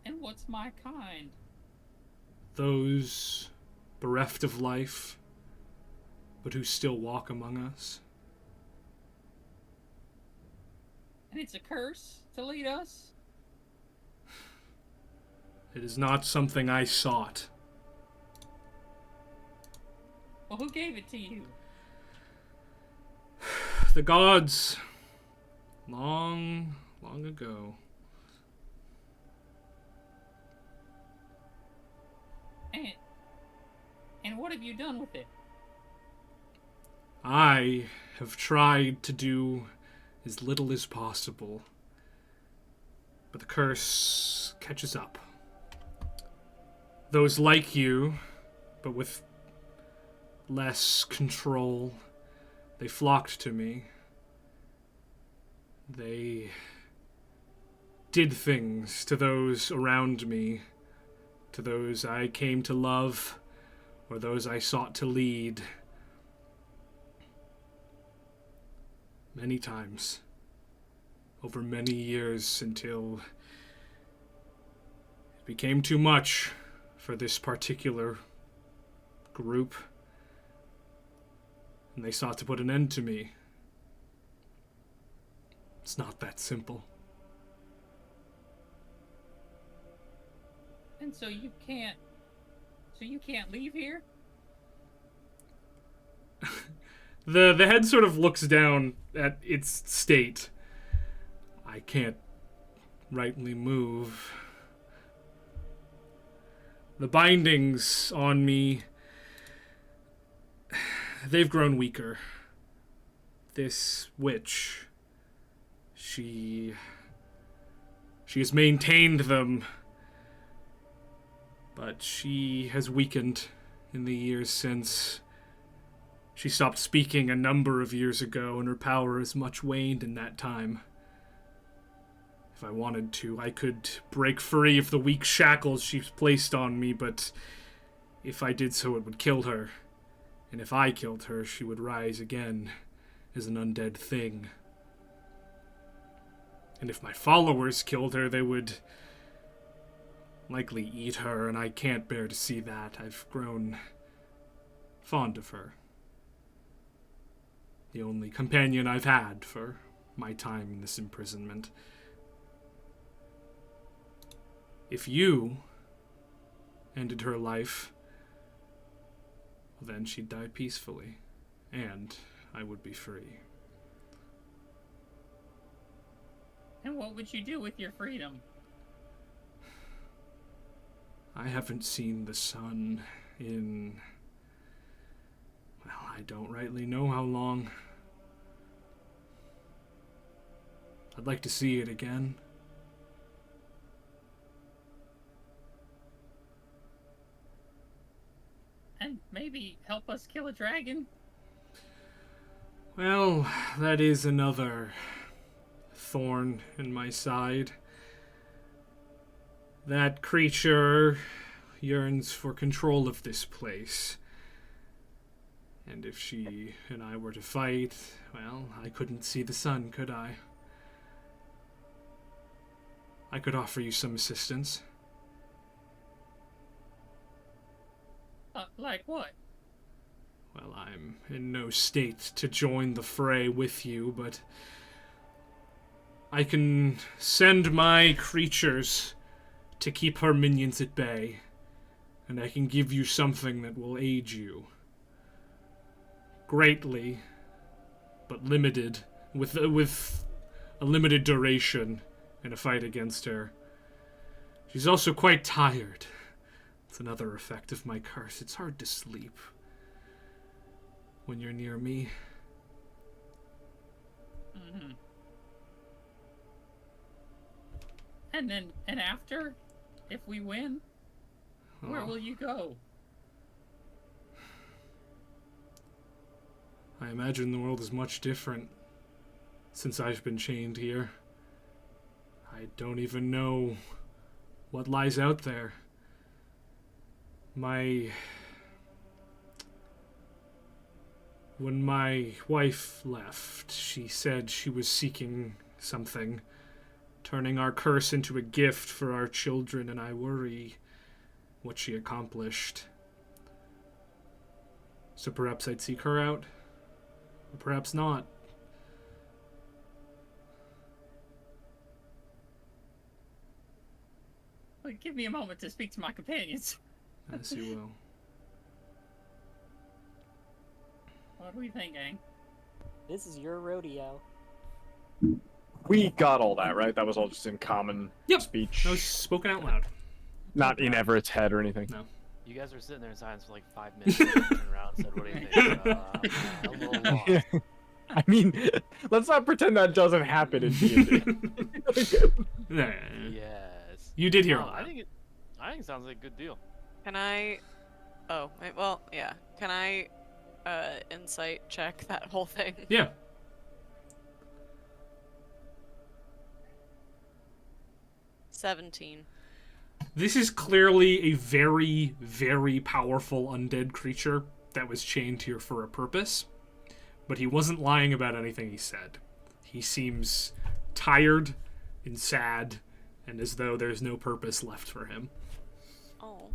And what's my kind? Those bereft of life, but who still walk among us. And it's a curse to lead us? It is not something I sought. Well, who gave it to you? The gods, long, long ago. And what have you done with it? I have tried to do as little as possible, but the curse catches up. Those like you, but with less control, they flocked to me. They did things to those around me, to those I came to love, or those I sought to lead. Many times, over many years, until it became too much for this particular group, and they sought to put an end to me. It's not that simple. And so you can't leave here? The head sort of looks down at its state. I can't rightly move. The bindings on me, they've grown weaker. This witch, she has maintained them, but she has weakened in the years since. She stopped speaking a number of years ago, and her power has much waned in that time. If I wanted to, I could break free of the weak shackles she's placed on me, but if I did so, it would kill her. And if I killed her, she would rise again as an undead thing. And if my followers killed her, they would likely eat her, and I can't bear to see that. I've grown fond of her. The only companion I've had for my time in this imprisonment. If you ended her life, then she'd die peacefully, and I would be free. And what would you do with your freedom? I haven't seen the sun in... well, I don't rightly know how long. I'd like to see it again. And maybe help us kill a dragon? Well, that is another thorn in my side. That creature yearns for control of this place. And if she and I were to fight, well, I couldn't see the sun, could I? I could offer you some assistance. Like what? Well, I'm in no state to join the fray with you, but I can send my creatures to keep her minions at bay, and I can give you something that will aid you. Greatly, but limited, with a limited duration in a fight against her. She's also quite tired. It's another effect of my curse. It's hard to sleep when you're near me. Mm-hmm. And after, if we win, where will you go? I imagine the world is much different since I've been chained here. I don't even know what lies out there. When my wife left, she said she was seeking something, turning our curse into a gift for our children, and I worry what she accomplished. So perhaps I'd seek her out, or perhaps not. Well, give me a moment to speak to my companions. As you will. What do we think, gang? This is your rodeo. We got all that, right? That was all just in common speech. That was spoken out loud. Not in Everett's head or anything. No. You guys were sitting there in silence for like 5 minutes. And then turned around and said, "What do you think?" A little lost. I mean, let's not pretend that doesn't happen in D&D. Yeah. Yes. You did hear No, all that. I think it sounds like a good deal. Can I? Oh, well, yeah. Can I insight check that whole thing? Yeah. $17. This is clearly a very, very powerful undead creature that was chained here for a purpose. But he wasn't lying about anything he said. He seems tired and sad, and as though there's no purpose left for him. Oh.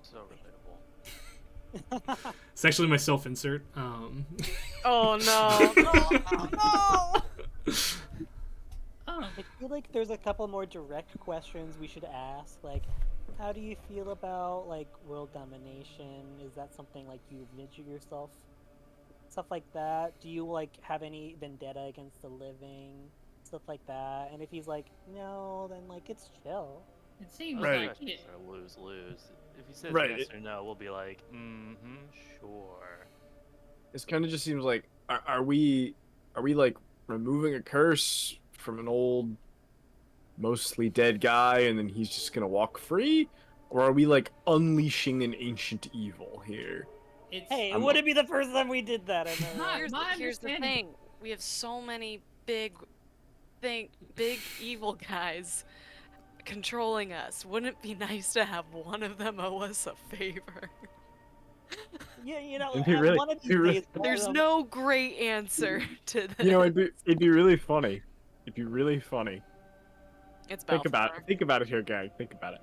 So relatable. It's actually my self-insert. Oh no! No! Oh, I feel like there's a couple more direct questions we should ask, like, how do you feel about, like, world domination? Is that something, like, you admit yourself? Stuff like that. Do you, like, have any vendetta against the living? Stuff like that. And if he's like, no, then, like, it's chill. it seems Right. like it. Or lose. If he says Right, yes or no, we'll be like, sure. This kind of just seems like, are we like removing a curse from an old, mostly dead guy, and then he's just gonna walk free, or are we like unleashing an ancient evil here? It's, Hey, it I'm- wouldn't be the first time we did that. I know. Not- Here's, my here's the understanding- thing. We have so many big evil guys controlling us. Wouldn't it be nice to have one of them owe us a favor? Yeah, you know, It'd be on really- one of these it'd be really- days, one of There's them- no great answer to this. You know, it'd be really funny. It'd be really funny. It's Think about Balthazar. it. Think about it here, gang. Think about it.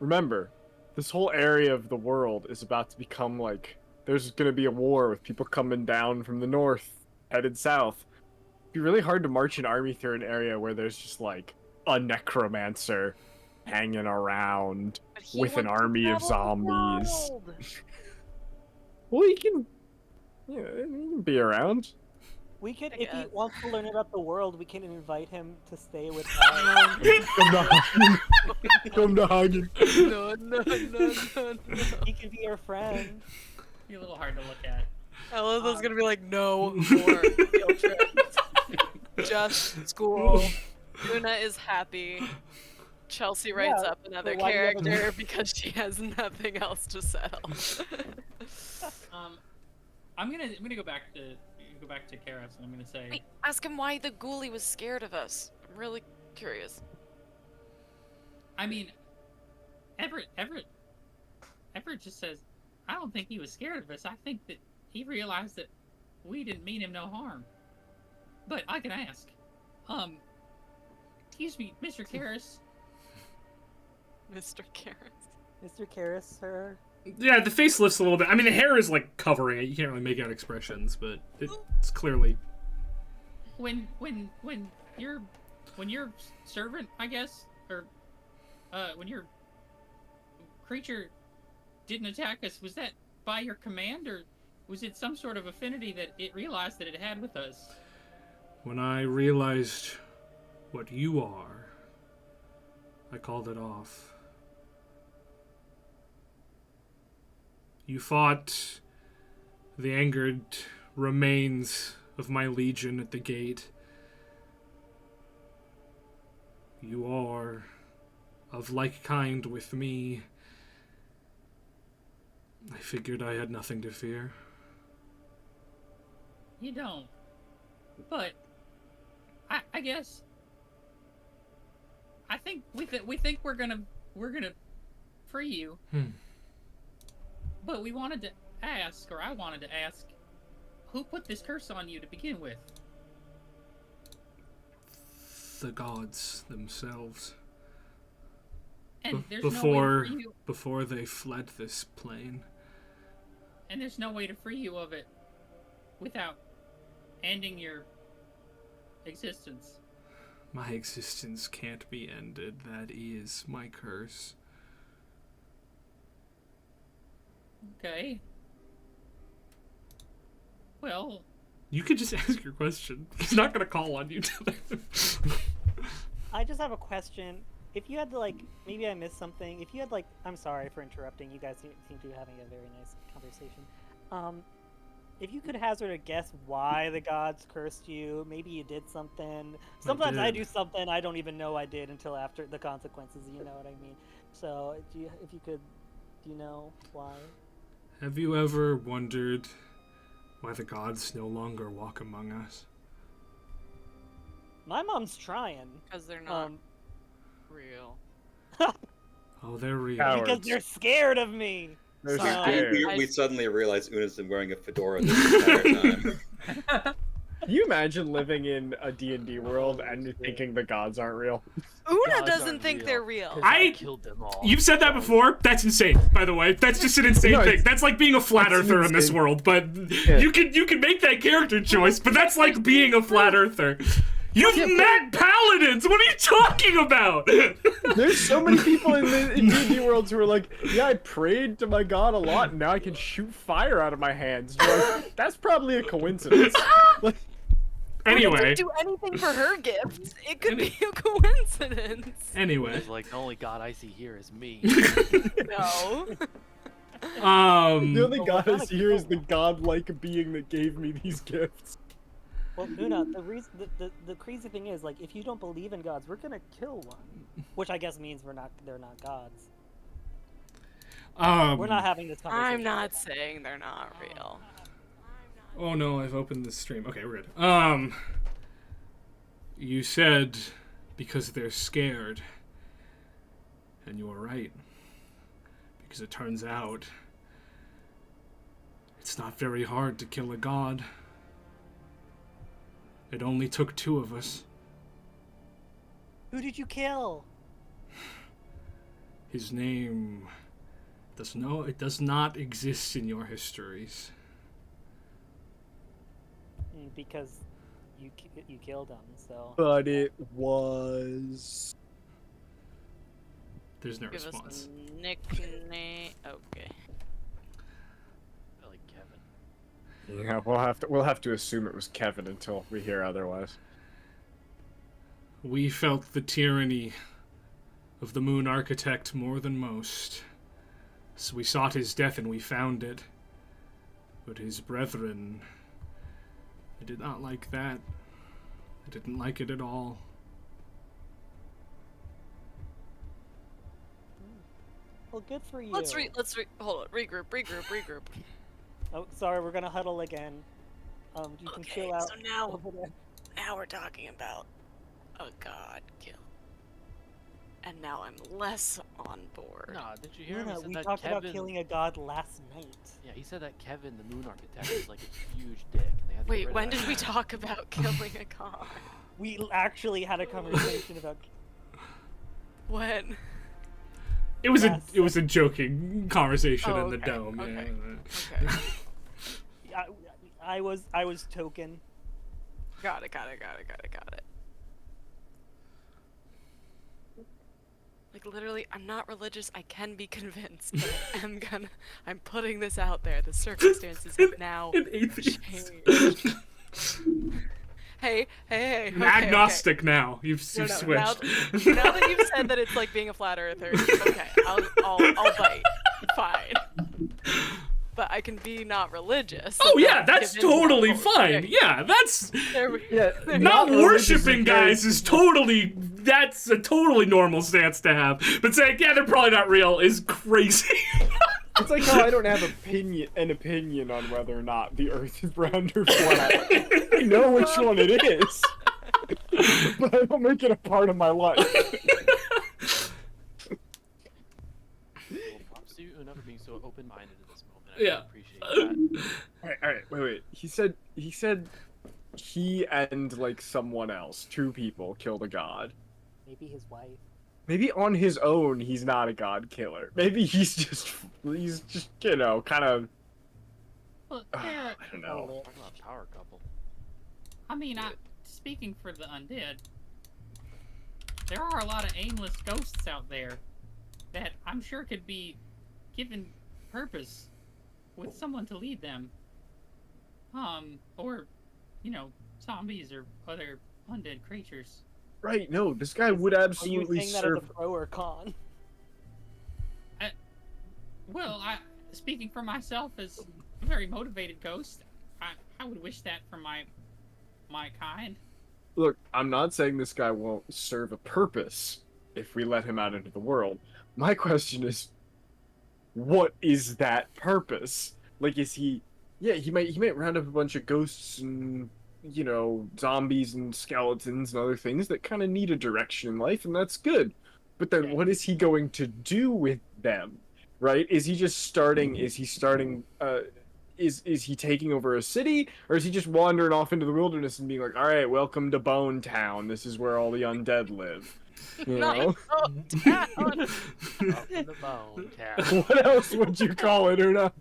Remember, this whole area of the world is about to become like, there's gonna be a war with people coming down from the north, headed south. It'd be really hard to march an army through an area where there's just like a necromancer hanging around But he with an wants to army of travel the zombies. world. Well, he can be around. We could, I if he guess. wants to learn about the world, we can invite him to stay with us. Come to Hagen. Come to Hagen. No. He can be our friend. be a little hard to look at. Elizabeth's gonna be like, no more field trips. Just school. Luna is happy. Chelsea writes Yeah, up another but why do you have a- character because she has nothing else to settle. I'm gonna go back to Karas, and I'm gonna say, Wait, ask him why the ghoulie was scared of us. I'm really curious. I mean, Everett just says, I don't think he was scared of us. I think that he realized that we didn't mean him no harm. But I can ask. Excuse me, Mr. Karas. Mr. Karras. Mr. Karras, sir. Yeah, the face lifts a little bit. I mean, the hair is like covering it. You can't really make out expressions, but it's clearly. When your servant, I guess, or when your creature didn't attack us, was that by your command, or was it some sort of affinity that it realized that it had with us? When I realized what you are, I called it off. You fought the angered remains of my legion at the gate. You are of like kind with me. I figured I had nothing to fear. You don't. But I guess. I think we think we're gonna free you. But we wanted to ask, or I wanted to ask, who put this curse on you to begin with? The gods themselves. And there's no way to free you. Before they fled this plane. And there's no way to free you of it without ending your existence. My existence can't be ended. That is my curse. Okay. Well... You could just ask your question. He's not gonna call on you today. I just have a question. If you had to, like, maybe I missed something. If you had, like, I'm sorry for interrupting. You guys seem to be having a very nice conversation. If you could hazard a guess why the gods cursed you, maybe you did something. Sometimes I do something I don't even know I did until after the consequences. You know what I mean? So, do you know why? Have you ever wondered why the gods no longer walk among us? My mom's trying. Because they're not real. Oh, they're real. Cowards. Because they're scared of me. They're Sorry. scared. We suddenly realized Una's been wearing a fedora this entire time. Can you imagine living in a D&D world and thinking the gods aren't real? Una Gods doesn't aren't think real. they're real. 'Cause I killed them all. You've said that before. That's insane, by the way. That's just an insane No, thing. it's- That's like being a flat it's earther in this insane. world. But Yeah. you can make that character choice. But that's like being a flat earther. You've met paladins. What are you talking about? There's so many people in D&D worlds who are like, yeah, I prayed to my god a lot, and now I can shoot fire out of my hands. You're like, that's probably a coincidence. Like, Una Anyway, didn't do anything for her gifts. It could be a coincidence. anyway. It's like, the only god I see here is me. No. the Oh, only Well, god we're I gonna see here is kill the one. godlike being that gave me these gifts. Well, Una, the crazy thing is, like, if you don't believe in gods, we're gonna kill one, which I guess means they're not gods. We're not having this conversation. I'm not saying they're not real. Oh no, I've opened the stream. Okay, we're good. You said because they're scared. And you were right. Because it turns out it's not very hard to kill a god. It only took 2 of us. Who did you kill? His name does not exist in your histories. Because you killed him. So. But it was... There's no Give response. us a nickname. Okay. I like Kevin. Yeah, we'll have to assume it was Kevin until we hear otherwise. We felt the tyranny of the Moon Architect more than most. So we sought his death and we found it. But his brethren, they did not like that. They didn't like it at all. Well, good for you. Hold on. Regroup. Oh, sorry, we're gonna huddle again. You can Okay, chill out. so now over there. we're talking about a god kill. And now I'm less on board. Nah, did you hear him? Luna, He said we that talked Kevin... about killing a god last night. Yeah, he said that Kevin, the Moon Architect, is like a huge dick, and they had to get Wait, rid of when that did we guy. talk about killing a god? We actually had a conversation about. When? It was Yes. it was a joking conversation Oh, in the okay, dome. okay. Yeah. Okay. I was token. Got it. Like, literally, I'm not religious. I can be convinced, but I'm putting this out there. The circumstances have now An atheist. changed. Hey. An okay, agnostic now. You've No, switched. now that you've said that it's like being a flat earther, okay, I'll bite. Fine. But I can be not religious. Oh and yeah, not that's give in to totally that bullshit. fine. Yeah, that's There we Yeah, not religious worshiping is very- guys is that's a totally normal stance to have. But saying, yeah, they're probably not real is crazy. It's like how I don't have an opinion on whether or not the Earth is round or flat. I know which one it is. but I don't make it a part of my life. Well, props to you, Una, for being so open-minded at this moment. I Yeah. appreciate that. All right, wait. He said he and like someone else, two people, killed a god. Maybe his wife. Maybe on his own he's not a god killer. Maybe he's just you know kind of. Well, I don't know. Talking about power couple. I mean, speaking for the undead, there are a lot of aimless ghosts out there that I'm sure could be given purpose with someone to lead them. Or, you know, zombies or other undead creatures. Right? No, this guy would absolutely Are you saying that as serve. a pro or con? Well, speaking for myself as a very motivated ghost, I would wish that for my kind. Look, I'm not saying this guy won't serve a purpose if we let him out into the world. My question is, what is that purpose? Like, is he? Yeah, he might round up a bunch of ghosts and you know zombies and skeletons and other things that kind of need a direction in life, and that's good. But then, what is he going to do with them? Right? Is he just starting? Is he starting? Is he taking over a city, or is he just wandering off into the wilderness and being like, "All right, welcome to Bone Town. This is where all the undead live." You know? Up in the bone town. What else would you call it, or not?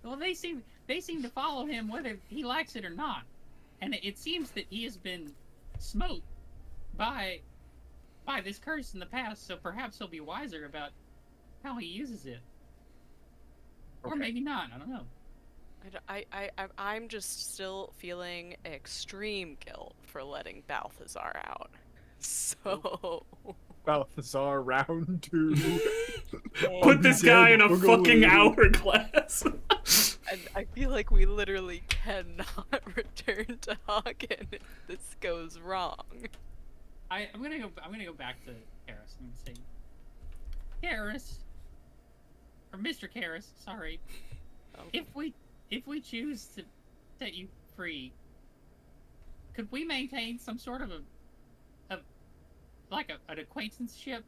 Well, they seem to follow him whether he likes it or not, and it seems that he has been smote by this curse in the past. So perhaps he'll be wiser about how he uses it, or Okay. maybe not. I don't know. I'm just still feeling extreme guilt for letting Balthazar out. So Balthazar round two. Put this guy in a Undead fucking boogaloo. hourglass. and I feel like we literally cannot return to Hagen if this goes wrong. I'm gonna go back to Karis. I'm gonna say, Karis, or Mr. Karis, sorry. If we choose to set you free, could we maintain some sort of an acquaintanceship,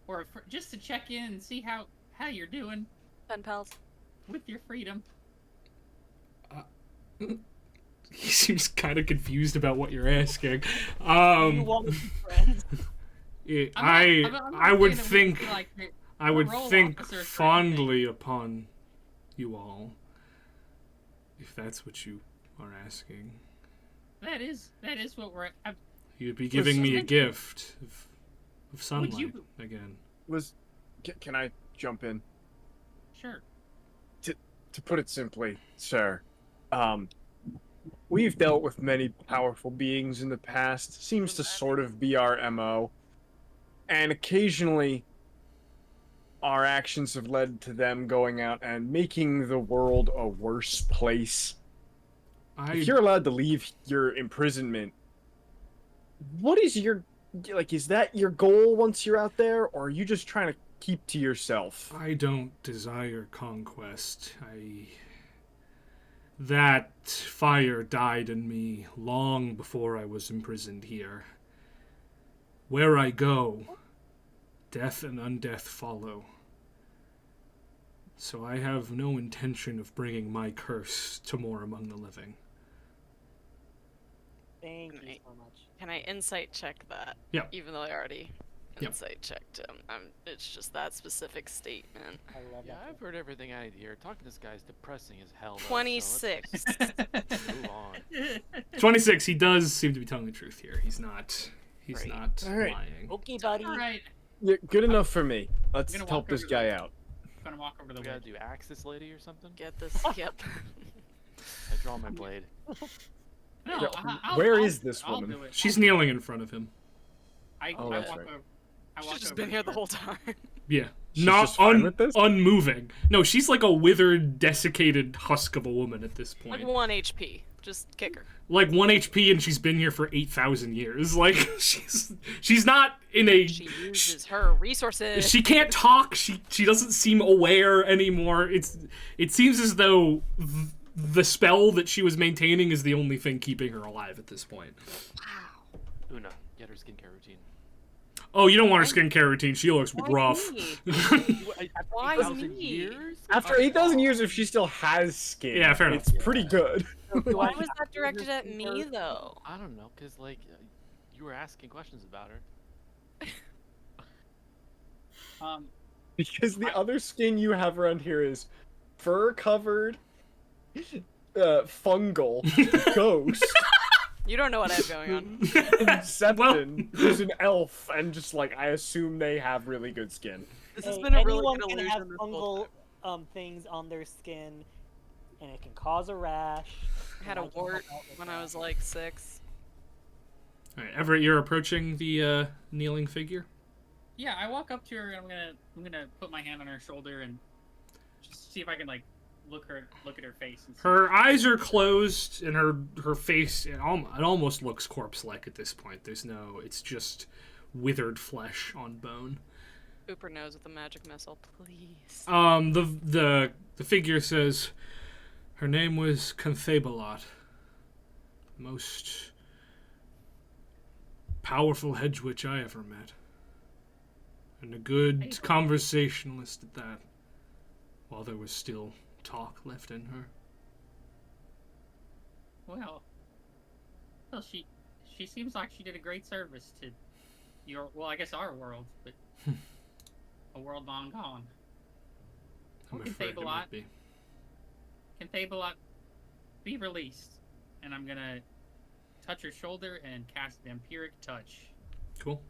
or just to check in and see how you're doing Pen pals. with your freedom? He seems kind of confused about what you're asking. You want to be friends? I would think I would parole think officers or fondly upon you all, if that's what you are asking. That is what we're. You'd be giving me a Listen. gift of sunlight you- again. Can I jump in? Sure. To put it simply, sir, we've dealt with many powerful beings in the past. Seems to sort of be our MO. And occasionally, our actions have led to them going out and making the world a worse place. If you're allowed to leave your imprisonment, what is your... Like, is that your goal once you're out there, or are you just trying to keep to yourself? I don't desire conquest. That fire died in me long before I was imprisoned here. Where I go, death and undeath follow. So I have no intention of bringing my curse to more among the living. Thank you Right. so much. Can I insight check that? Yep. Even though I already Yep. insight checked him. It's just that specific statement. I love Yeah, that. I've heard everything I need to hear. Talking to this guy is depressing as hell. though, so 26. let's move on. 26, he does seem to be telling the truth here. He's not Right. not All right. lying. Okay, buddy. All right. Yeah, good enough for me. Let's gonna help walk this over guy there. out. Gonna walk over the We gotta way. do axe this lady or something? Get this. Yep. I draw my blade. No, Yeah, I'll, where I'll- is this I'll woman? do it. She's kneeling in front of him. I Oh, walk that's right. over. I walk She's just over been here to the her. whole time. Yeah. She's Not just fine with this? unmoving. No, she's like a withered, desiccated husk of a woman at this point. Like 1 HP. Just kick her. Like 1 HP, and she's been here for 8,000 years. Like she's not in a. She uses her resources. She can't talk. She doesn't seem aware anymore. It seems as though the spell that she was maintaining is the only thing keeping her alive at this point. Wow. Una, get her skincare routine. Oh, you don't want her skincare routine. She looks Why rough. me? After Why 8,000 me? years? After 8,000 years, if she still has skin, Yeah, fair enough. it's pretty good. Why was that directed at me though? I don't know, cause like you were asking questions about her. Because the other skin you have around here is fur-covered, fungal, ghost, You don't know what I have going on. Septon, who's an elf, and just like, I assume they have really good skin. This has Hey, been a really anyone good can illusion have this whole fungal time. things on their skin, and it can cause a rash. I had and a can help wart out with when that. I was like 6. All right, Everett, you're approaching the kneeling figure. Yeah, I walk up to her and I'm gonna put my hand on her shoulder and just see if I can like look at her face. And see. Her eyes are closed, and her face it almost looks corpse-like at this point. It's just withered flesh on bone. Hooper knows with a magic missile, please. The figure says, her name was Canthabalot, most powerful hedge witch I ever met, and a good conversationalist at that. While there was still talk left in her. Well, she seems like she did a great service to I guess our world, but a world long gone. I'm Can afraid it Thabalot- would be. Can Thabalot be released? And I'm gonna touch her shoulder and cast Vampiric Touch Cool.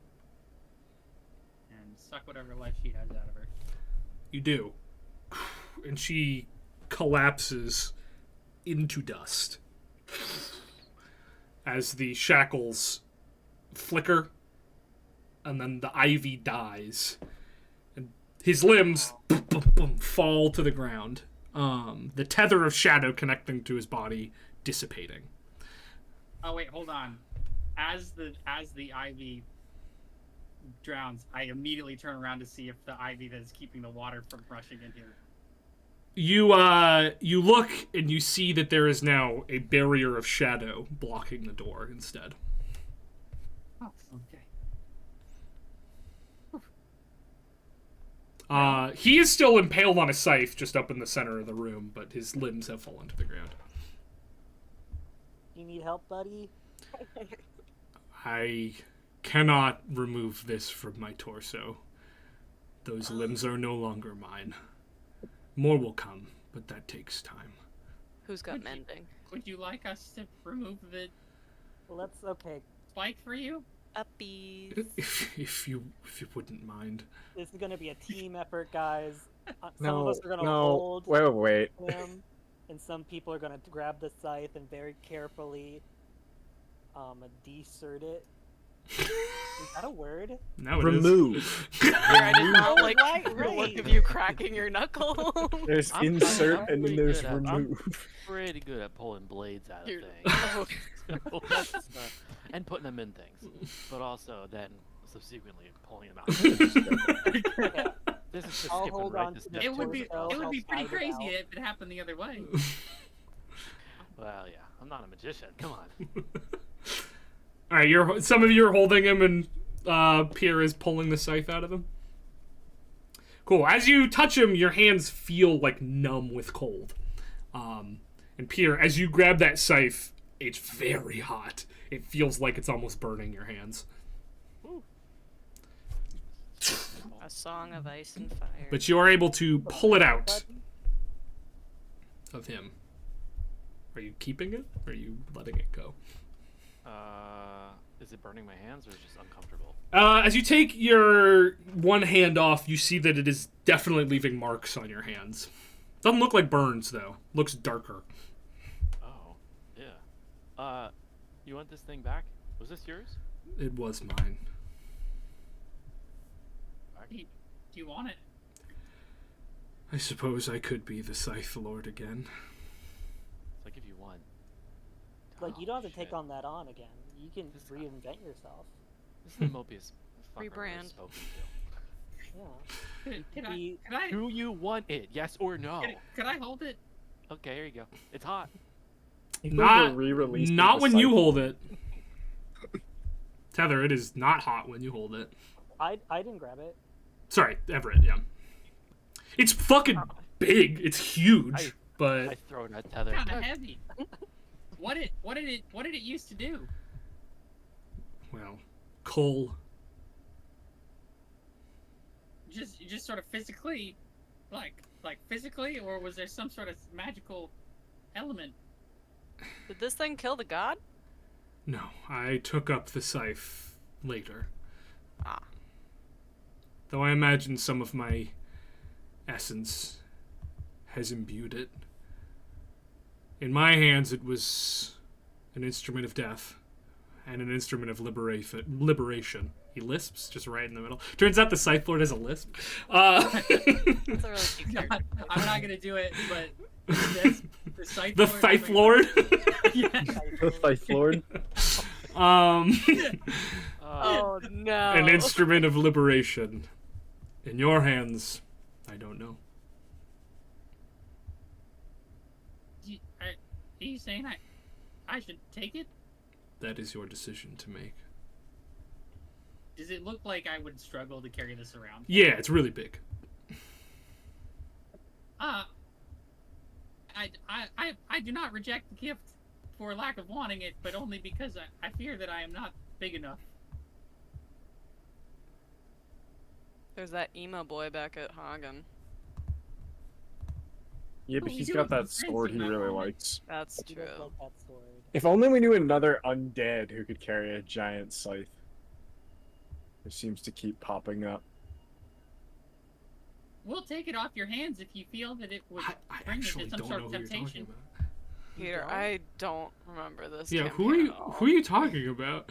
and suck whatever life she has out of her. You do. And she collapses into dust as the shackles flicker, and then the ivy dies, and his limbs boom, boom, boom, fall to the ground. The tether of shadow connecting to his body dissipating. Oh wait, hold on. As the ivy drowns, I immediately turn around to see if the ivy that is keeping the water from rushing in here. You look and you see that there is now a barrier of shadow blocking the door instead. Oh, okay. He is still impaled on a scythe just up in the center of the room, but his limbs have fallen to the ground. You need help, buddy? I cannot remove this from my torso. Those limbs are no longer mine. More will come, but that takes time. Who's got Would you- mending? Would you like us to remove the Well, okay. spike for you? Uppies. If you wouldn't mind. This is gonna be a team effort, guys. Some No, of us are gonna no, hold wait. him, and some people are gonna grab the scythe and very carefully desert it. Is that a word? Now it is. Remove. I did not like Right, the look right. of you cracking your knuckle. There's I'm insert and then pretty there's good at- remove. Pretty good at pulling blades out of You're- things. oh. So that's, and putting them in things, but also then subsequently pulling them out. This is just I'll skipping hold right on to to step the It would be torso, it would I'll be pretty slide it crazy out. if it happened the other way. Well, yeah, I'm not a magician. Come on. All right, some of you are holding him, and Pierre is pulling the scythe out of him. Cool. As you touch him, your hands feel like numb with cold. And Pierre, as you grab that scythe, it's very hot. It feels like it's almost burning your hands. A song of ice and fire. But you are able to pull it out of him. Are you keeping it, or are you letting it go? Is it burning my hands or is it just uncomfortable? As you take your one hand off, you see that it is definitely leaving marks on your hands. Doesn't look like burns, though. Looks darker. Oh, yeah. You want this thing back? Was this yours? It was mine. Do you want it? I suppose I could be the Scythe Lord again. So I give you one. Like, you don't have to take shit. on that on again. You can This- reinvent yourself. This is the Mobius fucker I've Rebrand. spoken Yeah. Can The- I to. Do you want it? Yes or no? can I hold it? Okay, here you go. It's hot. Not when you hold it. Tether, it is not hot when you hold it. I didn't grab it. Sorry, Everett, yeah. It's fucking big. It's huge, but I throw it at Tether. Kind of heavy. What did it used to do? well, coal. Just sort of physically, like physically, or was there some sort of magical element? Did this thing kill the god? No, I took up the scythe later. Ah. Though I imagine some of my essence has imbued it. In my hands, it was an instrument of death and an instrument of liberation. He lisps just right in the middle. Turns out the Scythe Lord has a lisp. That's a really cute character. I'm not gonna do it, but the Scythe The Lord Scythe has, like, Lord. Yeah. The Scythe Lord. Oh no. An instrument of liberation. In your hands, I don't know. Are you saying I should take it? That is your decision to make. Does it look like I would struggle to carry this around? Yeah, it's really big. I do not reject the gift for lack of wanting it, but only because I fear that I am not big enough. There's that emo boy back at Hagen. Yeah, but Oh, he's you got have that friends sword in he that really moment. likes. That's He true. does like that sword. If only we knew another undead who could carry a giant scythe. It seems to keep popping up. We'll take it off your hands if you feel that it would I bring you actually to some don't sort know of who you're talking temptation. about. Peter, I don't remember this. Yeah, campaign who are you? at all. Who are you talking about?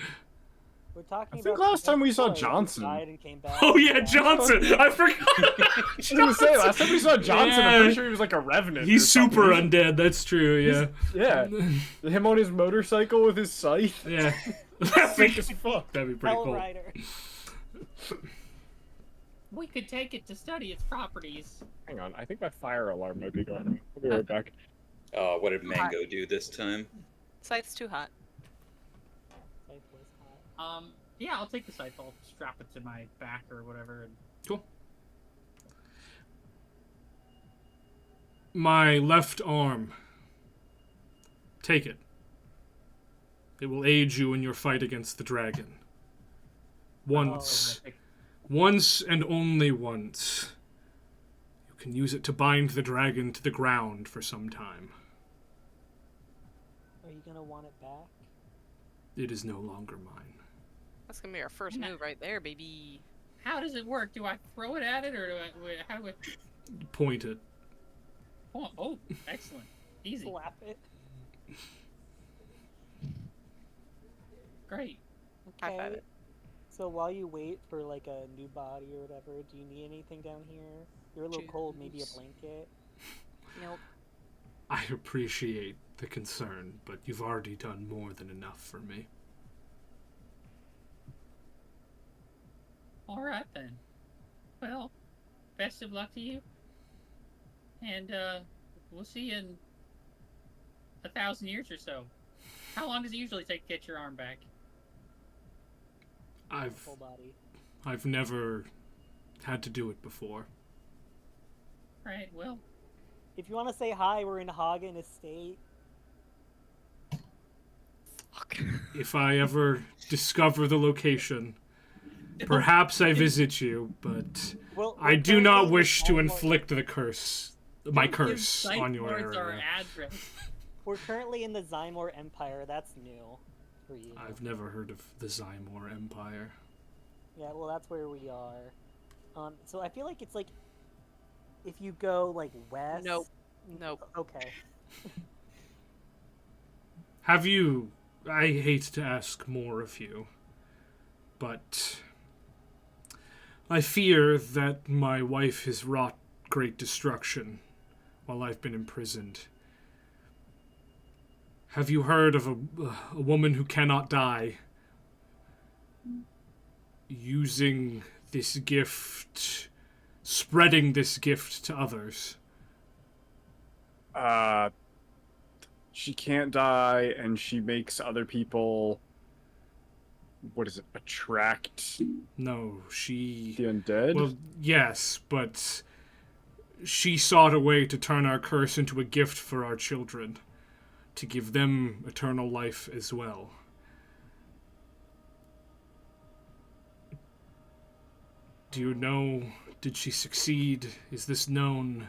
We're talking I think about last the time we saw boy who Johnson. died and came back. Oh yeah, Johnson. I forgot. I was gonna say, last time we saw Johnson, I'm Yeah. pretty sure he was like a revenant. He's or something. super undead. That's true. Yeah. Yeah. Him on his motorcycle with his scythe. Yeah. That'd Sick be, as fuck. that'd be pretty Hell cool. Rider. We could take it to study its properties. Hang on, I think my fire alarm might be going. I'll be right back. What did Mango do this time? Scythe's too hot. Scythe was hot. Yeah, I'll take the scythe. I'll strap it to my back or whatever. And Cool. My left arm. Take it. It will aid you in your fight against the dragon. Once. Once and only once. You can use it to bind the dragon to the ground for some time. Are you gonna want it back? It is no longer mine. That's gonna be our first move right there, baby. How does it work? Do I throw it at it, or how do I? Point it. Oh, excellent, easy, Slap it. great. High five Okay. it. So while you wait for like a new body or whatever, do you need anything down here? You're a little cold, maybe a Juice. blanket. Nope. I appreciate the concern, but you've already done more than enough for me. All right then. Well, best of luck to you, and we'll see you in 1,000 years or so. How long does it usually take to get your arm back? Full body. I've never had to do it before. Right. Well, If you want to say hi, we're in Hagen Estate. Fuck. If I ever discover the location, perhaps I visit you, but Well, I we're do not currently in wish to Skyfall- inflict the curse, my don't give curse, Scythe on your Lords our area. address. We're currently in the Zymor Empire. That's new for you. I've never heard of the Zymor Empire. Yeah, well, that's where we are. So I feel like it's like if you go like west. Nope. Nope. Okay. Have you... I hate to ask more of you, but I fear that my wife has wrought great destruction while I've been imprisoned. Have you heard of a woman who cannot die using this gift, spreading this gift to others? She can't die, and she makes other people what is it? Attract No, she. the undead? Well, yes, but she sought a way to turn our curse into a gift for our children, to give them eternal life as well. Do you know? Did she succeed? Is this known?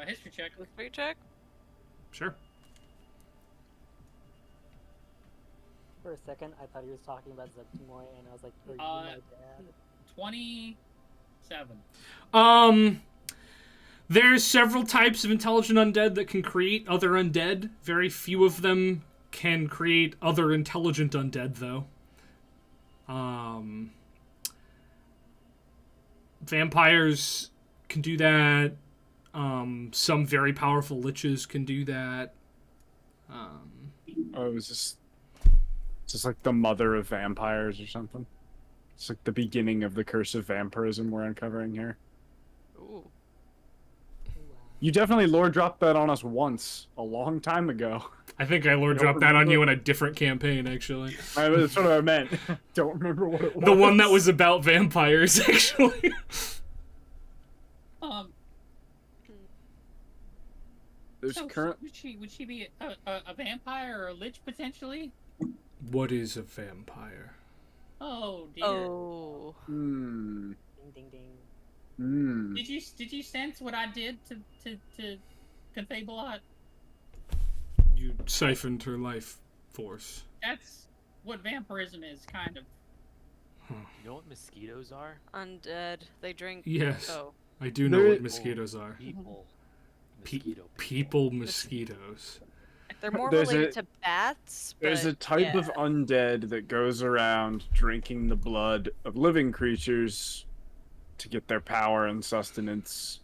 History check. History check. Sure. For a second, I thought he was talking about Zeptimoy, and I was like, "Are you my dad?" 27. There's several types of intelligent undead that can create other undead. Very few of them can create other intelligent undead, though. Vampires can do that. Some very powerful liches can do that. Oh, it was just like the mother of vampires or something. It's like the beginning of the curse of vampirism we're uncovering here. Ooh. You definitely lore dropped that on us once, a long time ago. I think I lord dropped that on you in a different campaign, actually. That's what I meant. Don't remember what it was. The one that was about vampires, actually. There's So current. would she be a vampire or a lich potentially? What is a vampire? Oh dear. Oh. Hmm. Ding ding ding. Hmm. Did you sense what I did to Confabulot? You siphoned her life force. That's what vampirism is, kind of. You know what mosquitoes are? Undead. They drink. Yes, Oh. I do know There- what mosquitoes are. People. Pe- Mosquito. people mosquitoes. They're more There's related a- to bats. There's a but type yeah. of undead that goes around drinking the blood of living creatures to get their power and sustenance.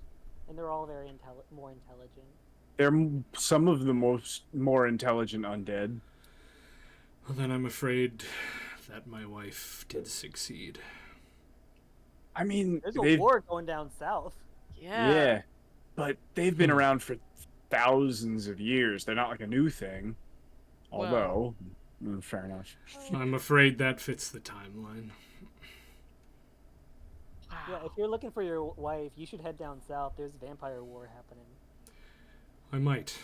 And they're all very more intelligent. They're some of the more intelligent undead. Well, then I'm afraid that my wife did succeed. I mean, There's a they've- war going down south. yeah, but they've been around for thousands of years. They're not like a new thing. Although, fair enough. I'm afraid that fits the timeline. Yeah, if you're looking for your wife, you should head down south. There's vampire war happening. I might.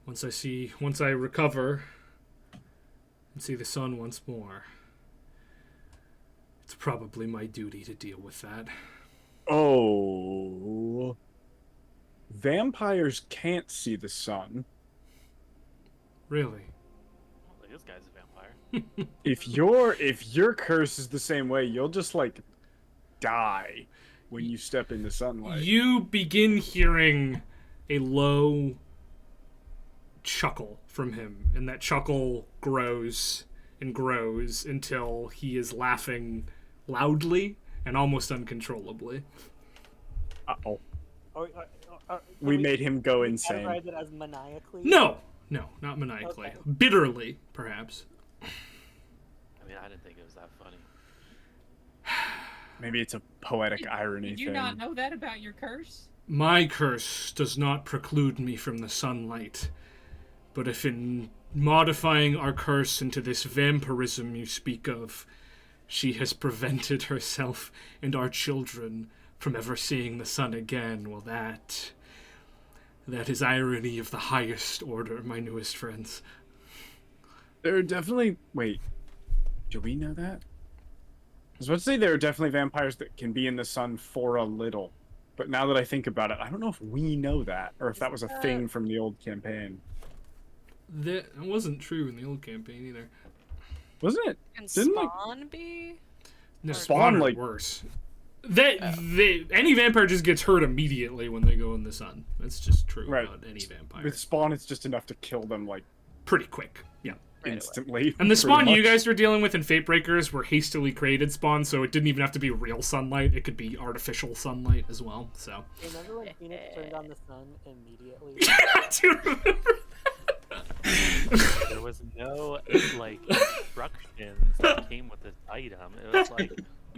Once I recover and see the sun once more, it's probably my duty to deal with that. Oh, vampires can't see the sun. Really? Like, this guy's a vampire. If your curse is the same way, you'll just like die when you step into sunlight. You begin hearing a low chuckle from him, and that chuckle grows and grows until he is laughing loudly and almost uncontrollably. Uh-oh. Can We made him go categorize insane. it as maniacally? No, not maniacally. Okay. Bitterly, perhaps. I mean, I didn't think it was that funny. Maybe it's a poetic irony Did thing. you not know that about your curse? My curse does not preclude me from the sunlight, but if in modifying our curse into this vampirism you speak of, she has prevented herself and our children from ever seeing the sun again, well, that is irony of the highest order, my newest friends. There are definitely... Wait. Do we know that? I was about to say there are definitely vampires that can be in the sun for a little. But now that I think about it, I don't know if we know that, or if that was a thing from the old campaign. That wasn't true in the old campaign either. Wasn't it? Can Didn't, like- Spawn be? No, Spawn, Spawn like- worse. Any vampire just gets hurt immediately when they go in the sun. That's just true Right. about any vampire. With Spawn, it's just enough to kill them, like, Pretty quick, yeah. Right away. instantly. And the pretty spawn you much. guys were dealing with in Fatebreakers were hastily created spawns, so it didn't even have to be real sunlight. It could be artificial sunlight as well. So Remember when Phoenix turned on the sun immediately? I do remember There was no like instructions that came with this item. It was like,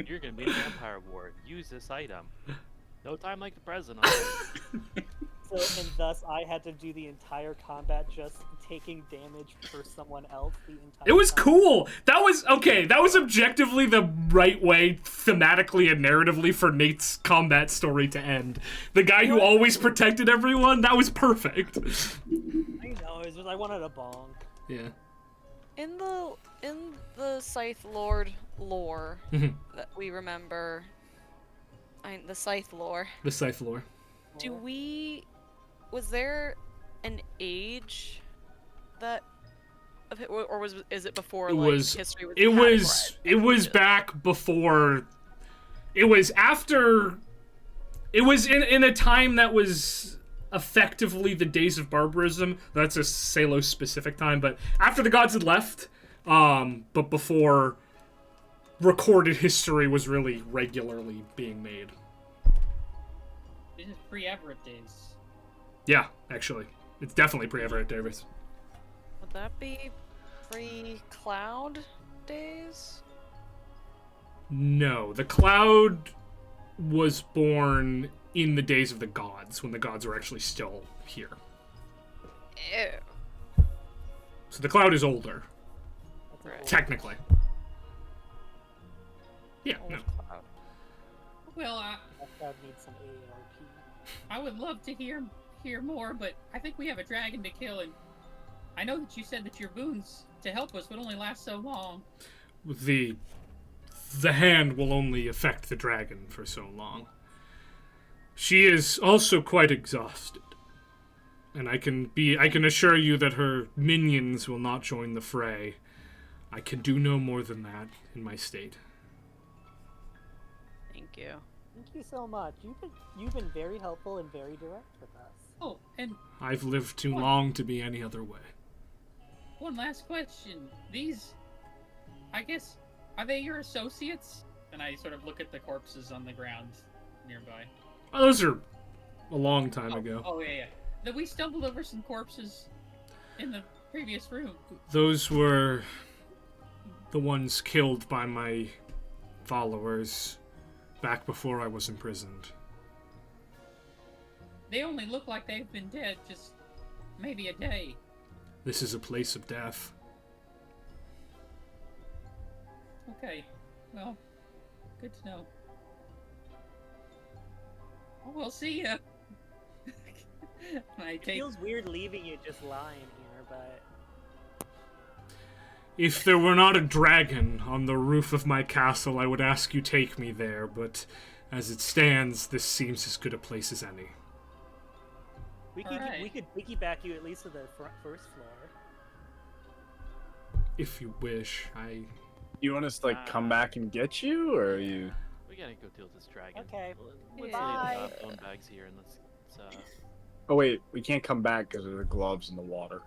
you're gonna be in a vampire war. Use this item. No time like the present. and thus I had to do the entire combat just taking damage for someone else the entire It was time. cool. That was okay. That was objectively the right way, thematically and narratively, for Nate's combat story to end. The guy who always protected everyone. That was perfect. I know, it's just I wanted a bong. Yeah. In the Scythe Lord lore Mhm. that we remember, the Scythe lore. The Scythe lore. Was there an age that of it, or is it before It like was. history was It was. categorized? It was back before. It was after. It was in a time that was effectively the days of barbarism. That's a Salos specific time, but after the gods had left, but before recorded history was really regularly being made. This is pre-Everett days. Yeah, actually, it's definitely pre-Everett Davis. Would that be pre-Cloud days? No, the cloud was born in the days of the gods, when the gods were actually still here. Ew. So the cloud is older, Right. technically. Yeah, no. Old Cloud. Well, That needs some AARP. I would love to hear more, but I think we have a dragon to kill, and I know that you said that your boons to help us would only last so long. The hand will only affect the dragon for so long. She is also quite exhausted. And I can assure you that her minions will not join the fray. I can do no more than that in my state. Thank you. Thank you so much. You've been very helpful and very direct with us. Oh, and I've lived too long to be any other way. one last question. These, I guess, are they your associates? And I sort of look at the corpses on the ground nearby. Oh, those are a long time ago. Oh, yeah. That we stumbled over some corpses in the previous room. Those were the ones killed by my followers back before I was imprisoned. They only look like they've been dead just maybe a day. This is a place of death. Okay, well, good to know. Well, we'll see ya. I It take... feels weird leaving you just lying here, but If there were not a dragon on the roof of my castle, I would ask you take me there, but as it stands, this seems as good a place as any. we Alright. could piggyback you at least to the first floor. If you wish, You want us to like come back and get you, or are you? We gotta go deal with this dragon. Okay. Let's Bye. leave the bone bags here and let's Oh wait, we can't come back because of the gloves in the water.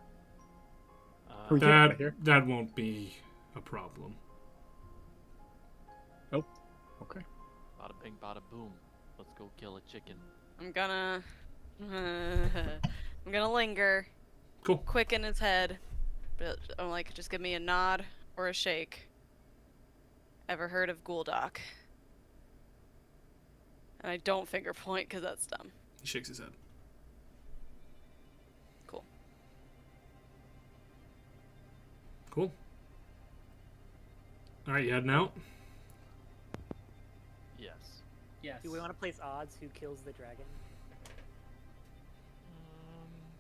We get out of here. that won't be a problem. Okay. bada bing, bada boom. Let's go kill a chicken. I'm gonna linger. Cool. Quick in his head. But I'm like, just give me a nod or a shake. Ever heard of Gul'dak? And I don't finger point because that's dumb. He shakes his head. Cool. Cool. Alright, you heading out? Yes. Yes. Do we want to place odds who kills the dragon?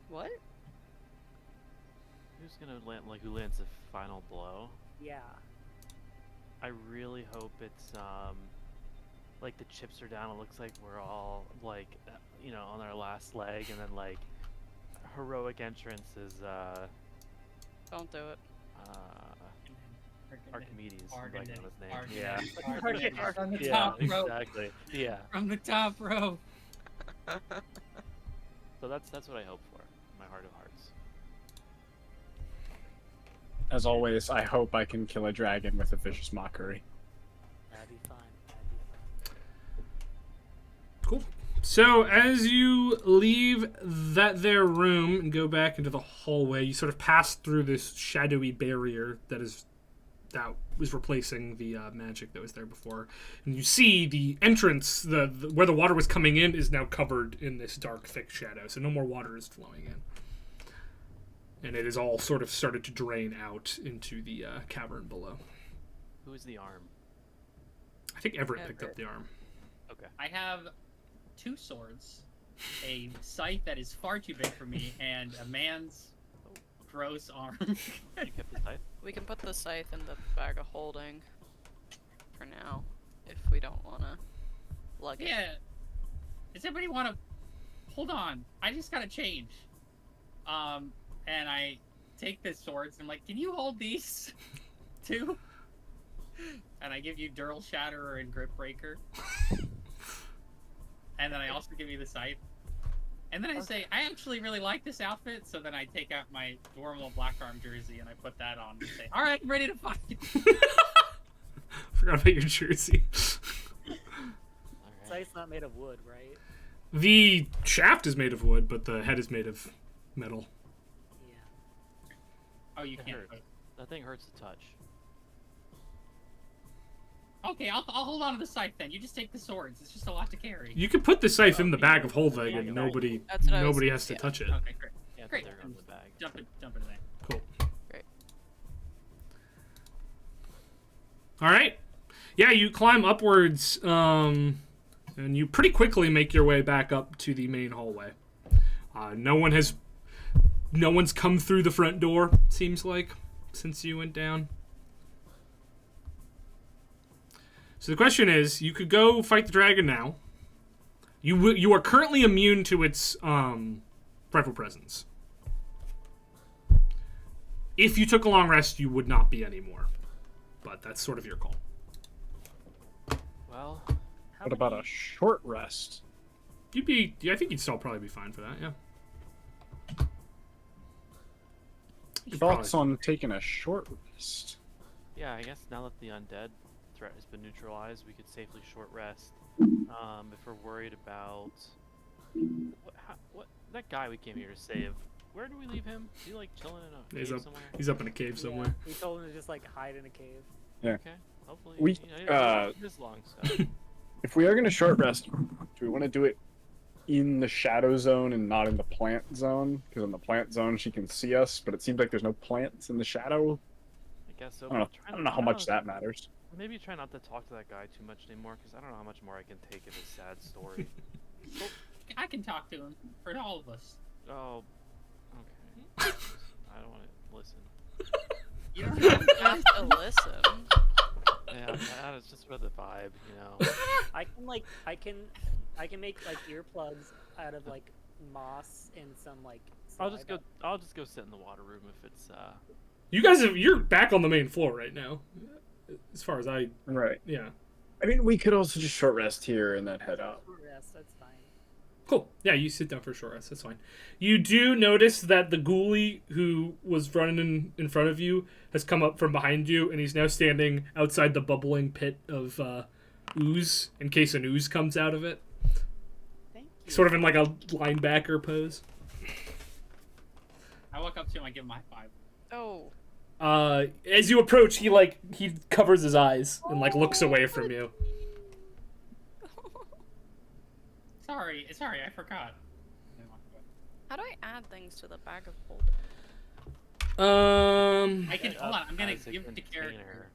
What? Who's gonna land? Like, who lands the final blow? Yeah. I really hope it's like the chips are down. It looks like we're all like, on our last leg, and then like heroic entrance is Don't do it. Archimedes. I'm Argon- blanking on his name. Argon- Yeah. Argon- From the Yeah, top row. exactly. Yeah. From the top row. So that's what I hope for. In my heart of hearts. As always, I hope I can kill a dragon with a vicious mockery. That'd be fine. That'd be fine. Cool. So as you leave that there room and go back into the hallway, you sort of pass through this shadowy barrier that is that was replacing the magic that was there before. And you see the entrance, the where the water was coming in, is now covered in this dark, thick shadow. So no more water is flowing in. And it is all sort of started to drain out into the cavern below. Who is the arm? I think Everett picked up the arm. Okay. I have 2 swords, a scythe that is far too big for me, and a man's gross arm. You kept the scythe? We can put the scythe in the bag of holding for now, if we don't want to lug it. Yeah. Does anybody want to... Hold on. I just gotta change. And I take the swords and I'm like, can you hold these 2? And I give you Dural Shatterer and Grip Breaker. And then I also give you the scythe. And then I say, I actually really like this outfit, so then I take out my Dwarmal Blackarm jersey and I put that on and say, alright, I'm ready to fight. Forgot about your jersey. Alright. Scythe's not made of wood, right? The shaft is made of wood, but the head is made of metal. Yeah. Oh, you It can't. hurts. That thing hurts to touch. Okay, I'll hold on to the scythe then. You just take the swords. It's just a lot to carry. You could put the scythe in the bag of holding, and Yeah, nobody That's what I was- nobody has to yeah. touch it. Okay, great. Yeah, Great. they're in the bag. Jump it in there. Cool. Great. All right. Yeah, you climb upwards, and you pretty quickly make your way back up to the main hallway. No one's come through the front door. Seems like since you went down. So the question is, you could go fight the dragon now. You are currently immune to its frightful presence. If you took a long rest, you would not be anymore. But that's sort of your call. Well, What about a short rest? I think you'd still probably be fine for that, yeah. You'd Thoughts probably- on taking a short rest? yeah, I guess now that the undead threat has been neutralized, we could safely short rest. If we're worried about what that guy we came here to save, where do we leave him? Is he like chilling in a He's cave up. somewhere? He's up in a cave somewhere. Yeah, we told him to just like hide in a cave. Okay, hopefully. We, you know, he doesn't live this long, so. If we are going to short rest, do we want to do it in the shadow zone and not in the plant zone? Because in the plant zone, she can see us, but it seems like there's no plants in the shadow. I guess so. I don't know, but I don't know how much that matters. Maybe try not to talk to that guy too much anymore, because I don't know how much more I can take of his sad story. I can talk to him for all of us. Oh, okay. I don't want to listen. You don't have have to listen. Yeah, it's just about the vibe, you know. I can make like earplugs out of like moss and some like. I'll just saliva. go sit in the water room if it's You're back on the main floor right now. As far as Right. yeah. I mean, we could also just short rest here and then head up. Yes, that's fine. Cool. Yeah, you sit down for a short rest. That's fine. You do notice that the ghoulie who was running in front of you has come up from behind you, and he's now standing outside the bubbling pit of ooze in case an ooze comes out of it. Thank you. Sort of in like a linebacker pose. I walk up to him, I give him a high five. Oh. As you approach, he covers his eyes and like looks away from you. Sorry, I forgot. And I walk away. How do I add things to the bag of holding? I can hold on. I'm gonna as a give the character.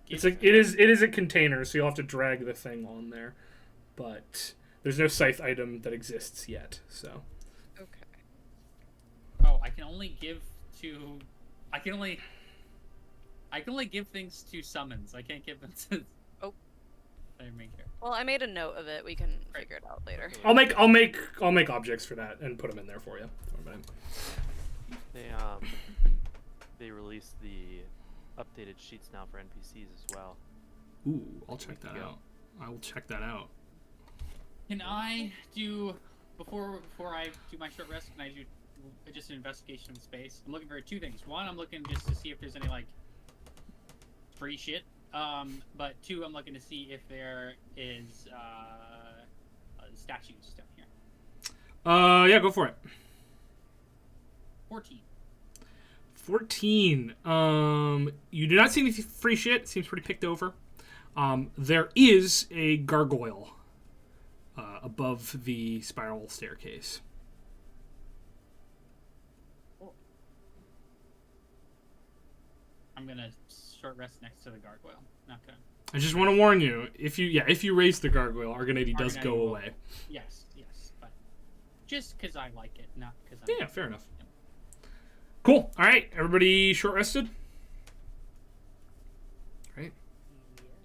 container. It is a container, so you'll have to drag the thing on there. But there's no scythe item that exists yet, so. Okay. Oh, I can only give to. I can only give things to summons. I can't give them to. Oh. Their main character. Well, I made a note of it. We can figure it out later. I'll make objects for that and put them in there for you. They released the updated sheets now for NPCs as well. Ooh, I'll check that out. I will check that out. Can I do before I do my short rest? Can I do just an investigation of space? I'm looking for 2 things. One, I'm looking just to see if there's any like free shit. But 2, I'm looking to see if there is statues down here. Yeah, go for it. 14. 14. You do not see any free shit. It seems pretty picked over. There is a gargoyle above the spiral staircase. I'm gonna short rest next to the gargoyle. Not gonna. I just want to warn you, if you raise the gargoyle, Argonady does go will. away. Yes, but just because I like it, not because I. Yeah, fair enough. Cool. All right, everybody short rested. Right.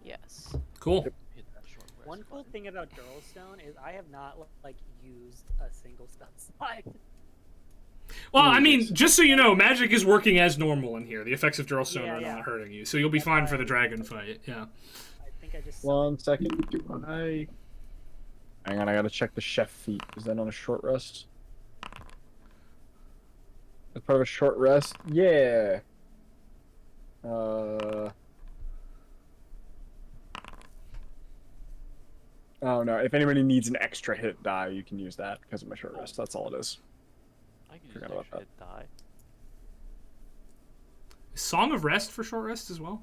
Yes. Cool. Hit that short rest One cool button. thing about Durlstone is I have not like used a single spell slot. Well, I mean, just so you know, magic is working as normal in here. The effects of Durlstone Yeah, are yeah. not hurting you, so you'll be fine for the dragon fight. Yeah. I think I just. 1 second. Do I? Hang on, I gotta check the chef feat. Is that on a short rest? As part of a short rest? Yeah. Oh no, if anybody needs an extra hit die, you can use that because of my short rest. That's all it is. I can use Forgot an about extra hit die. Song of Rest for short rest as well.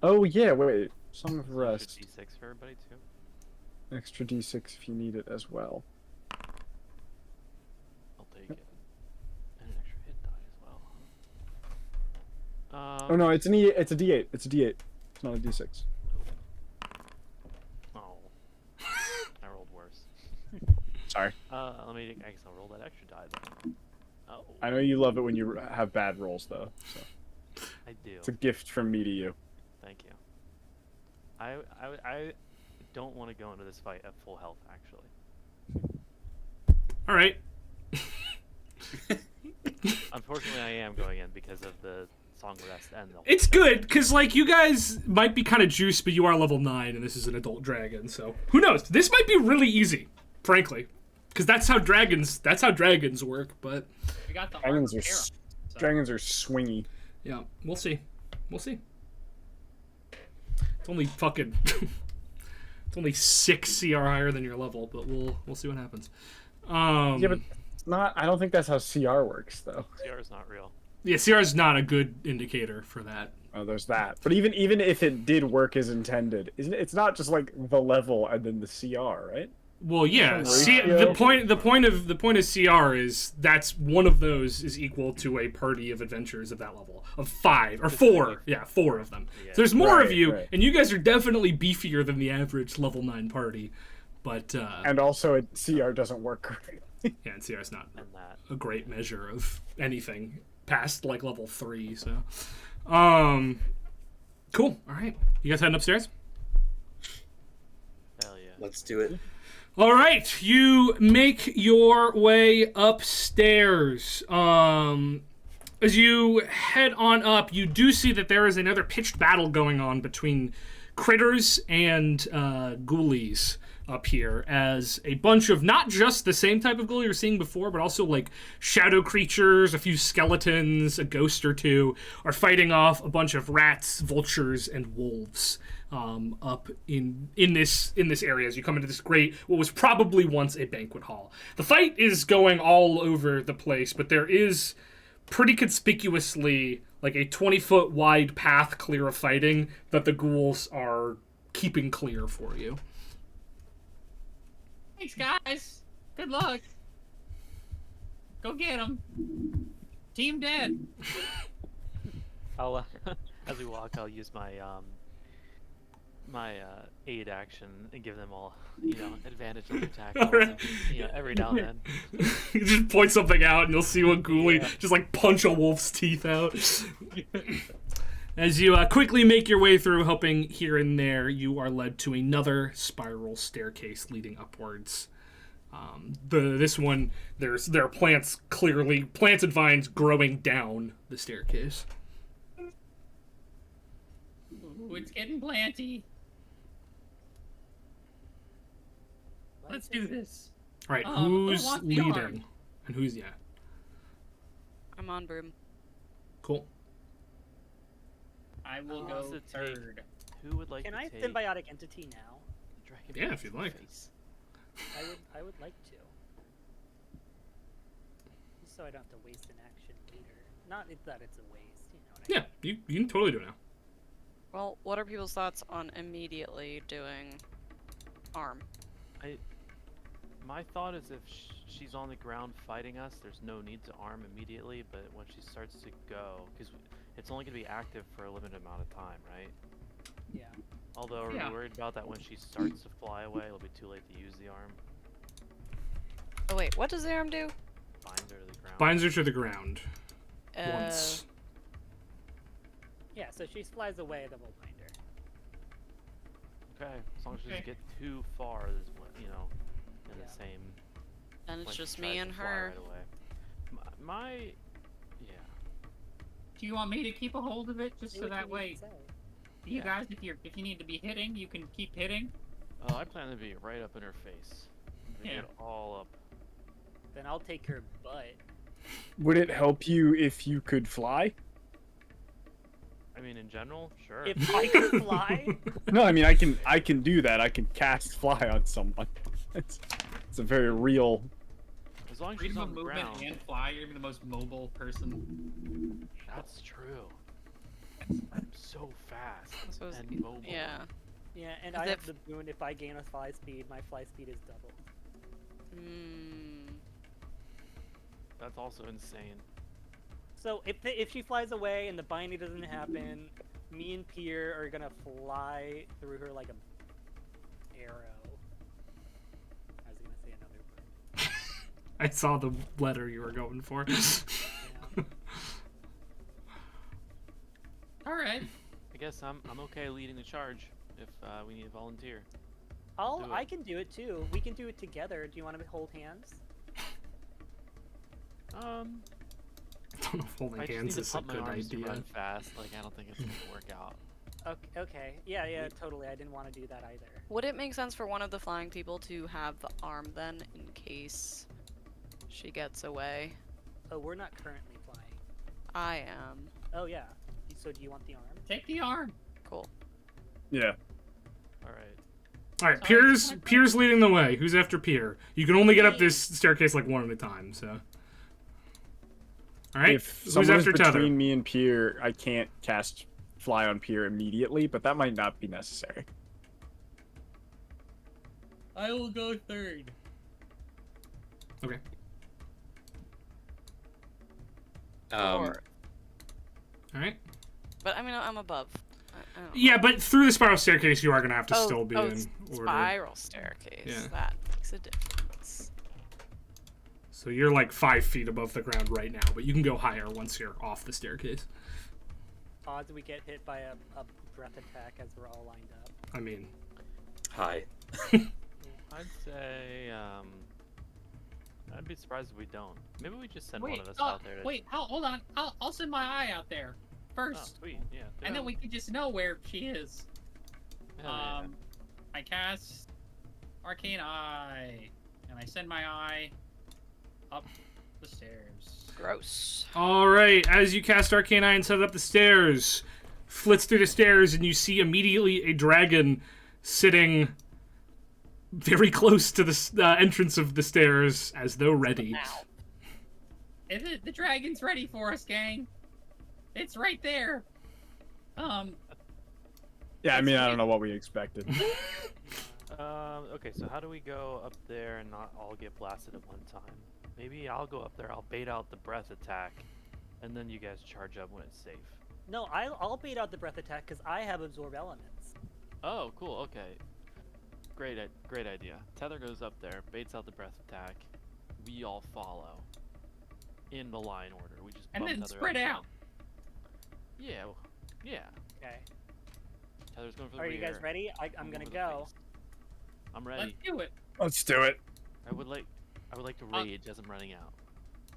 Oh yeah, wait. Song of Extra Rest. D6 for everybody too. Extra d6 if you need it as well. I'll take it. And an extra hit die as well. Oh no, it's a d8. It's a d8. It's not a d6. Oh. I rolled worse. Sorry. Let me. I guess I'll roll that extra die then. Oh. I know you love it when you have bad rolls though. So I do. it's a gift from me to you. Thank you. I don't want to go into this fight at full health, actually. All right. Unfortunately, I am going in because of the song rest and the. It's good because like you guys might be kind of juiced, but you are level 9, and this is an adult dragon, so who knows? This might be really easy, frankly, because that's how dragons work. But We got the Dragons are armor s- pair, so- Dragons are swingy. yeah, we'll see. It's only fucking. It's only 6 CR higher than your level, but we'll see what happens. Yeah, but it's not. I don't think that's how CR works though. CR is not real. Yeah, CR is not a good indicator for that. Oh, there's that. But even if it did work as intended, isn't it? It's not just like the level and then the CR, right? Well, yeah. Some The ratio? point of CR is that's one of those is equal to a party of adventurers of that level of 5 or 4. Yeah, 4 of them. Yeah. So there's more of Right, you, right. and you guys are definitely beefier than the average level 9 party. But And also, CR doesn't work correctly. yeah, and CR is not And that. a great measure of anything past like level 3. So, cool. All right, you guys heading upstairs? Hell yeah. Let's do it. All right, you make your way upstairs. As you head on up, you do see that there is another pitched battle going on between critters and ghoulies up here, as a bunch of not just the same type of ghoul you're seeing before, but also like shadow creatures, a few skeletons, a ghost or two, are fighting off a bunch of rats, vultures, and wolves. Up in this area as you come into this great, what was probably once a banquet hall. The fight is going all over the place, but there is pretty conspicuously like a 20-foot wide path clear of fighting that the ghouls are keeping clear for you. Thanks, guys. Good luck. Go get him. Team dead. I'll as we walk, I'll use my aid action and give them all, advantage on attack rolls, Alright. every now and then. You just point something out and you'll see one ghoulie just like punch a wolf's teeth out. As you quickly make your way through, helping here and there, you are led to another spiral staircase leading upwards. This one, there are plants and vines growing down the staircase. Ooh, it's getting planty. Let's do this. All right, who who's wants the leading? arm? And who's I'm on broom. cool. I will Who go wants to take- third. Who would like Can to I take symbiotic entity now? the dragon Yeah, punch if you'd in the like. face? I would like to. Just so I don't have to waste an action later. not that it's a waste. You know what I Yeah, you can totally do it now. Well, what are people's thoughts on immediately doing arm? My thought is if she's on the ground fighting us, there's no need to arm immediately, but when she starts to go, because it's only going to be active for a limited amount of time, right? Yeah. Although, are Yeah. we worried about that when she starts to fly away, it'll be too late to use the arm? Oh wait, what does the arm do? Binds her to the ground. Binds her to the ground once. Yeah, so she flies away, then we'll bind her. Okay, as long as she doesn't Okay. get too far, there's, in Yeah. the same... And it's when she just tries me to and fly her. Right away. My... Yeah. Do you want me to keep a hold of it just See so what that you way, need to say. you Yeah. guys, if you need to be hitting, you can keep hitting? Oh, I plan to be right up in her face. To Yeah. get all up. Then I'll take her butt. Would it help you if you could fly? I mean, in general, sure. If I could fly? No, I mean I can do that. I can cast fly on someone. It's a very real. As long as she's Freedom on of the movement ground. and fly, you're gonna be the most mobile person. That's true. I'm so fast So is- and mobile. Yeah. Yeah, and As I have if- the boon if I gain a fly speed, my fly speed is doubled. Hmm. That's also insane. So if she flies away and the binding doesn't happen, me and Pierre are gonna fly through her like a arrow. I was gonna say another word. I saw the letter you were going for. Yeah. All right. I guess I'm okay leading the charge if we need a volunteer. Do it. I can do it too. We can do it together. Do you want to hold hands? I don't know if holding I just hands need is to a pump my good arms to idea. run fast. Like I don't think it's gonna work out. Okay. Yeah, totally. I didn't want to do that either. Would it make sense for one of the flying people to have the arm then, in case she gets away? Oh, we're not currently flying. I am. Oh yeah. So do you want the arm? Take the arm. Cool. Yeah. All right. All right, Sorry, Pierre's leading the way. Who's after Pierre? You can only get up this staircase like one at a time. So, all right. If Who's someone is after Tether? between me and Pierre, I can't cast fly on Pierre immediately, but that might not be necessary. I will go third. Okay. Or- All right. But I mean, I'm above. I don't Yeah, know. but through the spiral staircase, you are gonna have to still be it's in order. spiral staircase. Yeah. That makes a difference. So you're like 5 feet above the ground right now, but you can go higher once you're off the staircase. Odds we get hit by a breath attack as we're all lined up. I mean, Hi. I'd say I'd be surprised if we don't. Maybe we just send one Wait, of us out there. To... hold on. I'll send my eye out there Oh, first, sweet. Yeah. and then we can just know where she is. Hell yeah. I cast Arcane Eye, and I send my eye up the stairs. Gross. all right. As you cast Arcane Eye and set up the stairs, flits through the stairs, and you see immediately a dragon sitting very close to the entrance of the stairs, as though ready. The dragon's ready for us, gang. It's right there. Yeah, I mean I don't know what we expected. Okay, so how do we go up there and not all get blasted at one time? Maybe I'll go up there. I'll bait out the breath attack, and then you guys charge up when it's safe. No, I'll bait out the breath attack because I have absorb elements. Oh, cool. Okay. Great idea. Tether goes up there, baits out the breath attack. We all follow in the line order. We just And bump then Tether spread up out. Yeah. Yeah. Okay. Tether's going for the Are rear. you guys ready? I'm going gonna for the go. face. I'm Let's ready. do it. Let's do it. I would like to rage as I'm running out.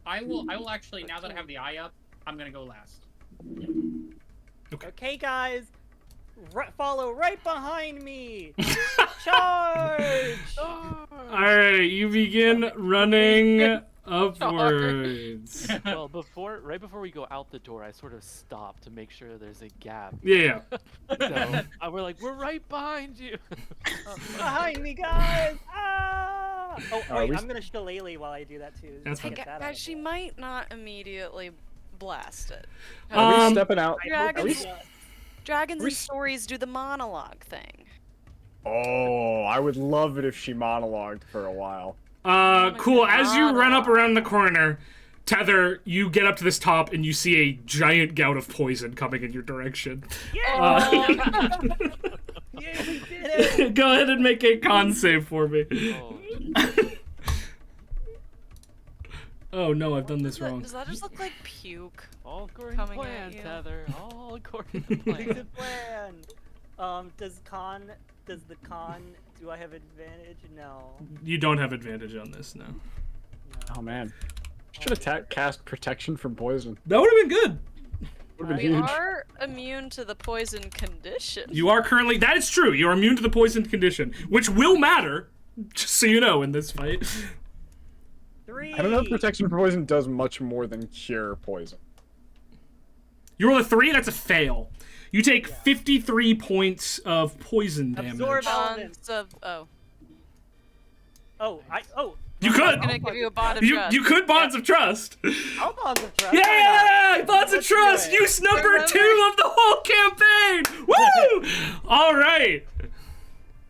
I will actually, now that I have the eye up, I'm gonna go last. Okay, guys, follow right behind me. Charge! All right, you begin running upwards. Well, right before we go out the door, I sort of stop to make sure there's a gap. Yeah. So we're like, we're right behind you. Behind me, guys! Ah! Oh, wait, we- I'm gonna shillelagh while I do that too. That's Hey, fine. Get that out guys, of she the way. might not immediately blast it. Are we stepping out? Dragons, Yeah. dragons and stories do the monologue thing. Oh, I would love it if she monologued for a while. Cool. As you run up around the corner, Tether, you get up to this top and you see a giant gout of poison coming in your direction. Yeah, we did it! Go ahead and make a con save for me. Oh, Oh no, I've done this Does that- wrong. Does that just look like puke? all according Coming to at plan, you. Tether. All according to It's plan. a plan. Does the con, do I have advantage? No. You don't have advantage on this, no. Oh man, should have cast protection from poison. That would have been good. Would have We been huge. are immune to the poison condition. You are currently, that is true, you are immune to the poisoned condition, which will matter, just so you know, in this fight. 3. I don't know if protection from poison does much more than cure poison. You roll a 3, that's a fail. You take 53 points of poison damage. Absorb elements. Oh. You could! I'm gonna give you a bond of trust. You could Bonds of Trust. I'll bonds of trust. Yeah! Bonds of Let's do Trust! it. Use number Remember? 2 of the whole campaign! Woo! Alright.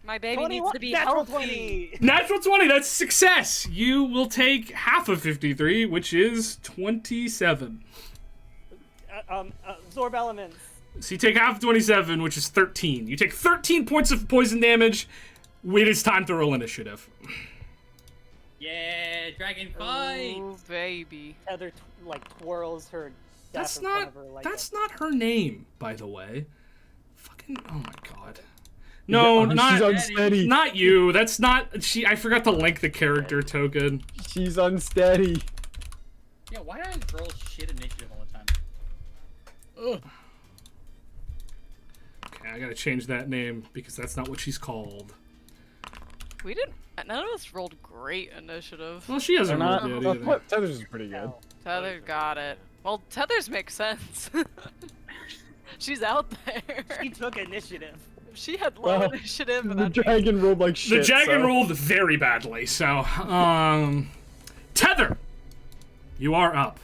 My baby needs to be Natural healthy. 20. Natural 20, that's success. You will take half of 53, which is 27. Absorb elements. So you take half of 27, which is 13. You take 13 points of poison damage. It is time to roll initiative. Yeah, dragon fight. Oh, baby. Heather twirls her. That's staff in front not. of her like That's not her name, by the way. Fucking. Oh my god. No, She's not. unsteady. Not you. That's not. She. I forgot to link the character token. She's unsteady. Yeah, why do I roll shit initiative all the time? Okay, I gotta change that name because that's not what she's called. We didn't. None of us rolled great initiative. Well, she hasn't They're not. rolled yet either. What? Tether's is pretty good. No. Tether got it. Well, Tether's makes sense. She's out there. She took initiative. If she had low Well, initiative, The and that dragon rolled like The shit. dragon so. rolled very badly, so Tether, you are up.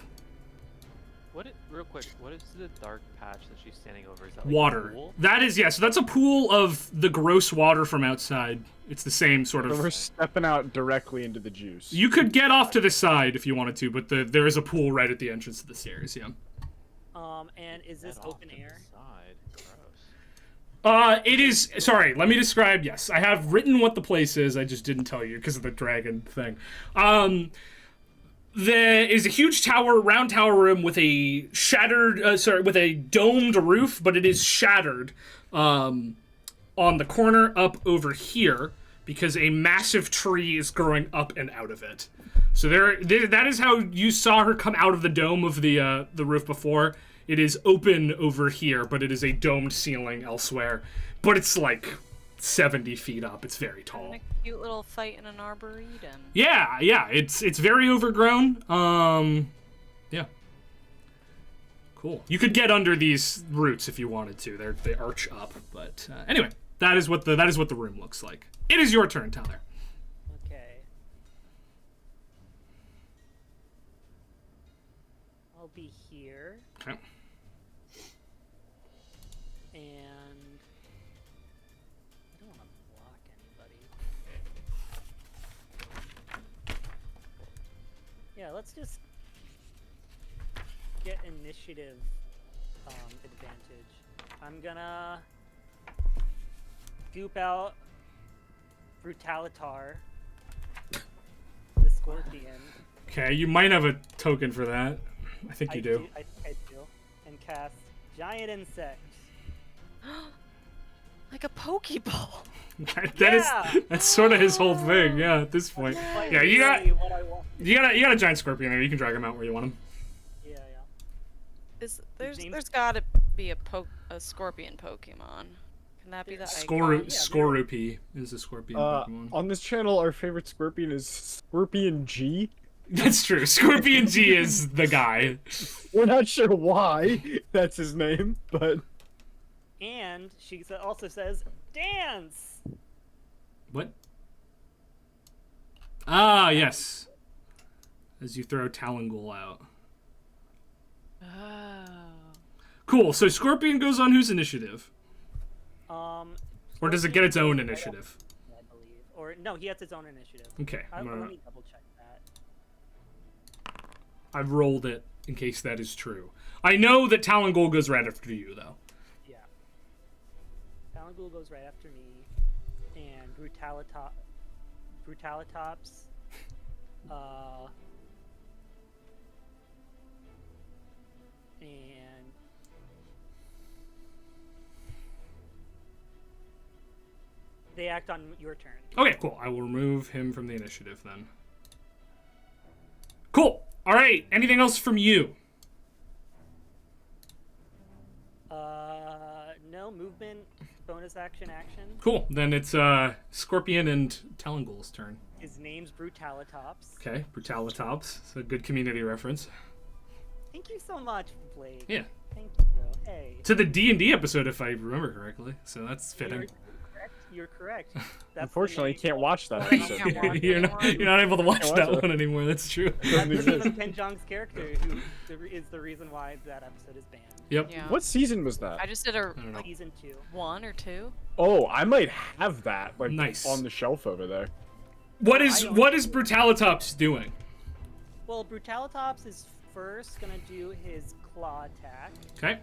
Real quick, what is the dark patch that she's standing over? Is that like Water. A pool? That is, yeah, so that's a pool of the gross water from outside. It's the same sort So we're of. stepping out directly into the juice. You could get off to the side if you wanted to, but there is a pool right at the entrance to the stairs, yeah. And is this Head off open to the air? side. Gross. It is, sorry, let me describe, yes. I have written what the place is, I just didn't tell you because of the dragon thing. There is a huge tower, round tower room with a shattered, with a domed roof, but it is shattered on the corner up over here because a massive tree is growing up and out of it. So that is how you saw her come out of the dome of the roof before. It is open over here, but it is a domed ceiling elsewhere. But it's like 70 feet up. It's very tall. a cute little fight in an arboretum. Yeah, it's very overgrown. Yeah. Cool. You could get under these roots if you wanted to. They arch up, but anyway, that is what the room looks like. It is your turn, Tyler. Okay. I'll be here. Okay. And I don't want to block anybody. Yeah, let's just get initiative advantage. I'm gonna goop out Brutalitar, the scorpion. Okay, you might have a token for that. I think you do. I do. And cast Giant Insect. Like a Pokeball. That's sort of his whole thing. Yeah, at this point. Like Yeah, you got really what I want. you got a giant scorpion there. You can drag him out where you want him. Yeah. There's gotta be a scorpion Pokemon. Can that be the Skoru- icon? Scorupy is a scorpion Pokemon. On this channel, our favorite scorpion is Scorpion G. That's true. Scorpion G is the guy. We're not sure why that's his name, but And she also says, dance! What? Ah, yes. As you throw Talongool out. Oh. Cool. So Scorpion goes on whose initiative? Or does it get its own initiative? I believe. Or no, he has his own initiative. Okay. Let me double check that. I've rolled it in case that is true. I know that Talongul goes right after you, though. Yeah. Talongul goes right after me, and Brutalitops. And they act on your turn. Okay, cool. I will remove him from the initiative then. Cool. All right. Anything else from you? No movement, bonus action. Cool. Then it's Scorpion and Talongul's turn. His name's Brutalitops. Okay, Brutalitops. It's a good community reference. Thank you so much, Blake. Yeah. Thank you, bro. Hey. To the D&D episode, if I remember correctly. So that's fitting. You're correct. That's Unfortunately, you can't watch that Well, then you episode. can't watch you're not able to watch Can't watch that it. one anymore. That's true. Doesn't That's exist. even Ken Jeong's character who is the reason why that episode is banned. Yep. Yeah. What season was that? I just did a I don't know. Season 2. 1 or 2. Oh, I might have that like Nice. on the shelf over there. What is Brutalitops doing? Well, Brutalitops is first gonna do his claw attack. Okay.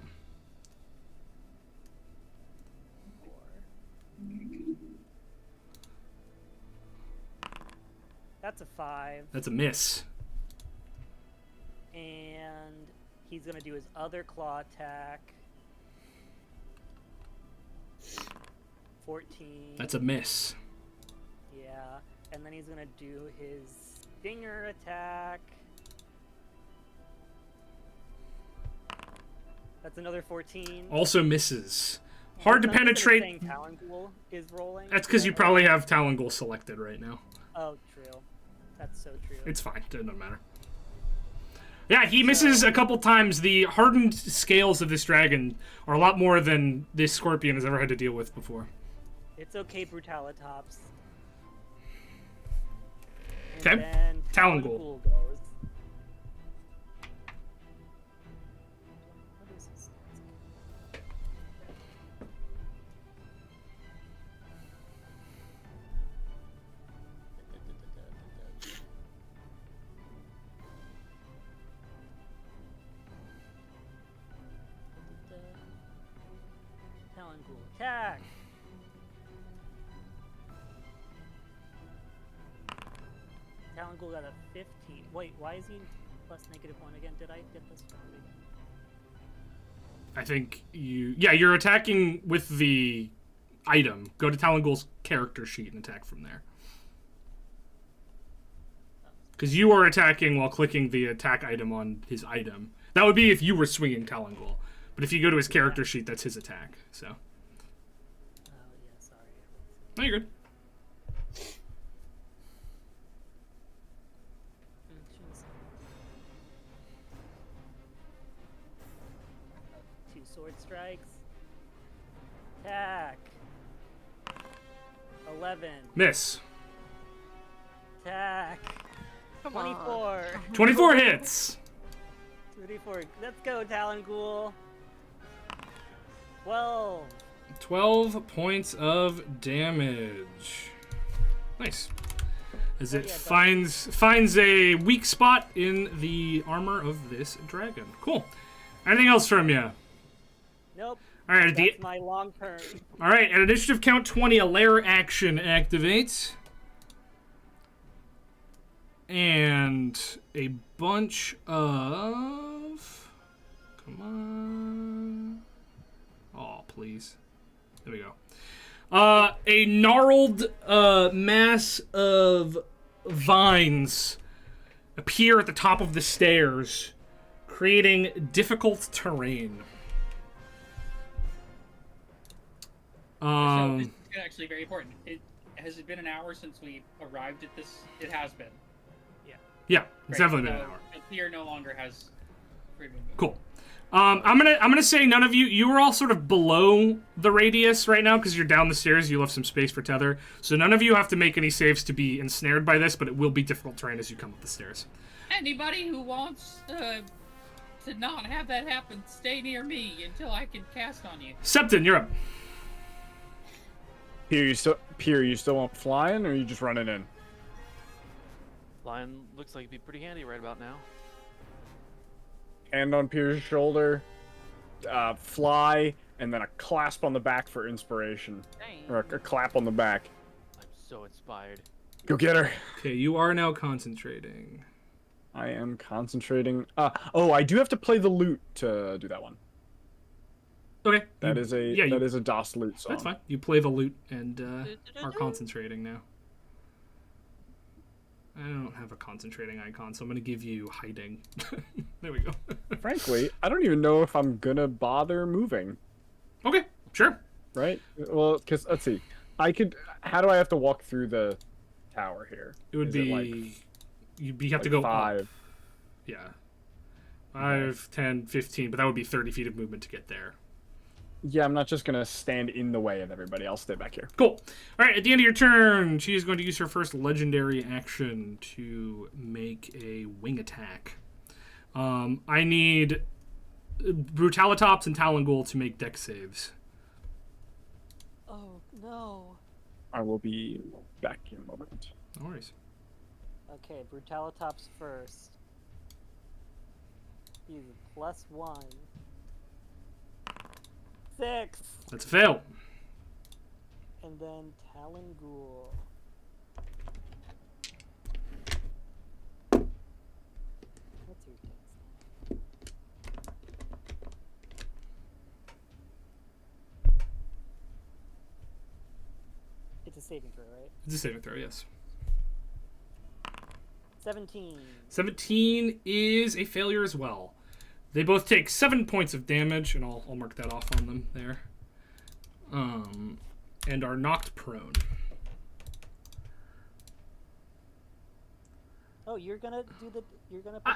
That's a 5. That's a miss. And he's gonna do his other claw attack. 14. That's a miss. Yeah. And then he's gonna do his stinger attack. That's another 14. Also misses. Hard to I'm just gonna penetrate. say Talongul is rolling. That's because you probably have Talongul selected right now. Oh, true. That's so true. It's fine. It doesn't matter. Yeah, he misses a couple times. The hardened scales of this dragon are a lot more than this Scorpion has ever had to deal with before. It's okay, Brutalitops. And Okay. then Talongul. goes. What is his Talongul attack. Talongul got a 15. Wait, why is he plus -1 again? Did I get this wrong? I think you're attacking with the item. Go to Talongul's character sheet and attack from there. Because you are attacking while clicking the attack item on his item. That would be if you were swinging Talongul. But if you go to his character sheet, that's his attack. So. Oh, yeah, sorry. No, you're good. Jeez. 2 sword strikes. Attack. 11. Miss. Attack. Come on. 24. 24 hits. 24. Let's go, Talongul. 12. 12 points of damage. Nice. As it finds a weak spot in the armor of this dragon. Cool. Anything else from you? Nope. All right. That's my long turn. All right. At initiative count 20, a lair action activates. And a bunch of... Come on. Oh, please. There we go. A gnarled mass of vines appear at the top of the stairs, creating difficult terrain. So this is actually very important. Has it been an hour since we arrived at this? It has been. Yeah, it's Great. definitely been an So hour. the pier no longer has free movement. Cool. I'm gonna say none of you were all sort of below the radius right now because you're down the stairs. You left some space for tether, so none of you have to make any saves to be ensnared by this. But it will be difficult terrain as you come up the stairs. Anybody who wants to not have that happen. Stay near me until I can cast on you. Septon, you're up. Pierre, you still want flying, or are you just running in? Lion looks like it'd be pretty handy right about now. Hand on Pierre's shoulder, fly, and then a clasp on the back for inspiration. Dang. Or a clap on the back. I'm so inspired. Go get her. Okay, you are now concentrating. I am concentrating. Oh, I do have to play the lute to do that one. Okay. That is a yeah, that is a DOS lute song. That's fine. You play the lute and are concentrating now. I don't have a concentrating icon, so I'm going to give you hiding. There we go. Frankly, I don't even know if I'm gonna bother moving. Okay, sure. Right? Well, because let's see. How do I have to walk through the tower here? It would Is be... You'd have to like go 5? up. Yeah. 5, 10, 15, but that would be 30 feet of movement to get there. Yeah, I'm not just gonna stand in the way of everybody. I'll stay back here. Cool. All right, at the end of your turn, she is going to use her first legendary action to make a wing attack. I need Brutalitops and Talongul to make dex saves. Oh no. I will be back in a moment. No worries. Okay, Brutalitops first. He's +1. 6. That's a fail. And then Talongul. What's your dex? It's a saving throw, right? It's a saving throw, yes. 17. 17 is a failure as well. They both take 7 points of damage, and I'll mark that off on them there. And are knocked prone. Oh, you're gonna put the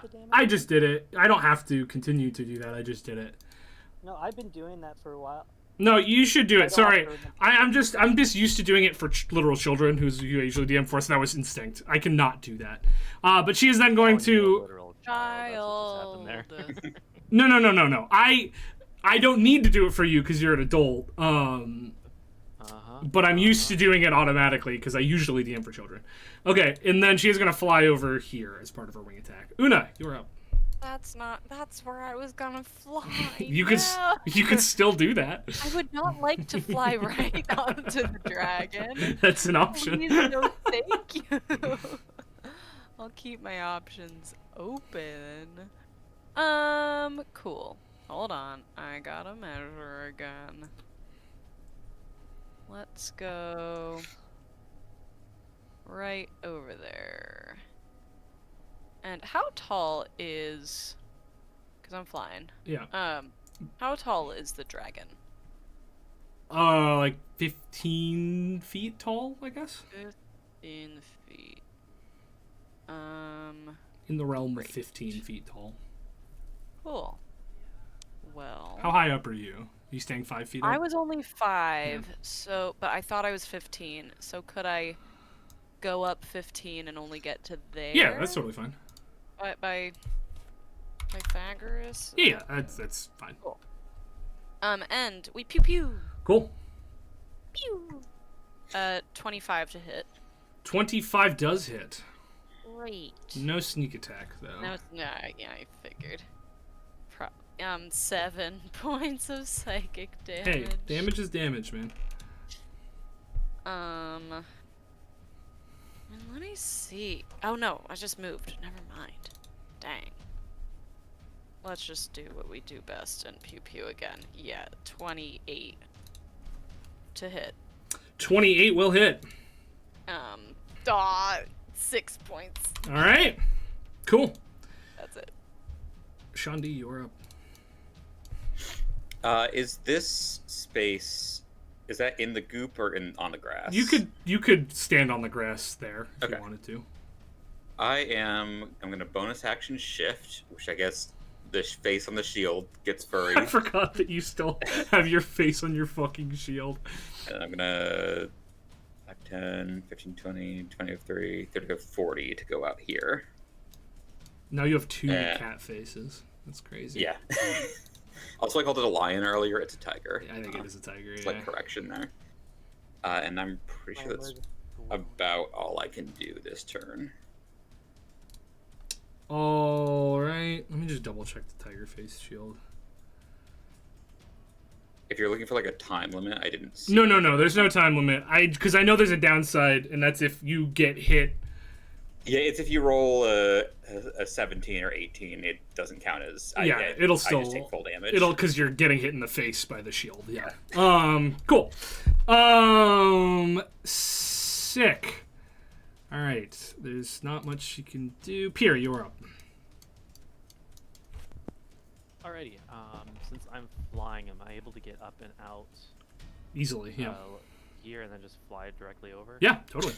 damage? I just did it. I don't have to continue to do that. I just did it. No, I've been doing that for a while. No, you should do I it. don't Sorry, have to I'm just used to doing it for literal children, who I usually DM for, so that was instinct. I cannot do that. But she is then going Oh, you're a to. literal child. That's what just happened there. No. I don't need to do it for you because you're an adult. But I'm used to doing it automatically because I usually DM for children. Okay, and then she is gonna fly over here as part of her wing attack. Una, you're up. That's where I was gonna fly. You could still do that. I would not like to fly right onto the dragon. That's an option. Please, no, thank you. I'll keep my options open. Cool. Hold on. I gotta measure again. Let's go right over there. And how tall is... Because I'm flying. Yeah. How tall is the dragon? Like 15 feet tall, I guess. 15 feet. In the realm of 15 feet tall. Cool. Well... How high up are you? Are you staying 5 feet up? I was only 5, so... But I thought I was 15, so could I go up 15 and only get to there? Yeah, that's totally fine. By Pythagoras? Yeah, that's fine. Cool. And we pew pew. Cool. Pew. 25 to hit. 25 does hit. Great. No sneak attack though. No, yeah, I figured. 7 points of psychic damage. Hey, damage is damage, man. And let me see. Oh no, I just moved. Never mind. Dang. Let's just do what we do best and pew pew again. Yeah, 28 to hit. 28 will hit. 6 points. All right. Cool. That's it. Shandi, you're up. Is this space, is that in the goop or on the grass? You could stand on the grass there if Okay. you wanted to. I'm gonna bonus action shift, which I guess the face on the shield gets furry. I forgot that you still have your face on your fucking shield. And I'm gonna 5, 10, 15, 20, 23, 30, 40 to go out here. Now you have 2 Yeah. cat faces. That's crazy. Yeah. Also, I called it a lion earlier. It's a tiger. I think it is a tiger. It's Yeah. like correction there. And I'm pretty sure that's about all I can do this turn. All right. Let me just double check the tiger face shield. If you're looking for like a time limit, I didn't see. No. There's no time limit. Because I know there's a downside, and that's if you get hit. Yeah, it's if you roll a 17 or 18, it doesn't count as. It'll I still. just take full damage. It'll because you're getting hit in the face by the shield. Yeah. Cool. Sick. All right. There's not much you can do. Pierre, you're up. Alrighty. Since I'm flying, am I able to get up and out Easily. Yeah. here and then just fly directly over? Yeah. Totally.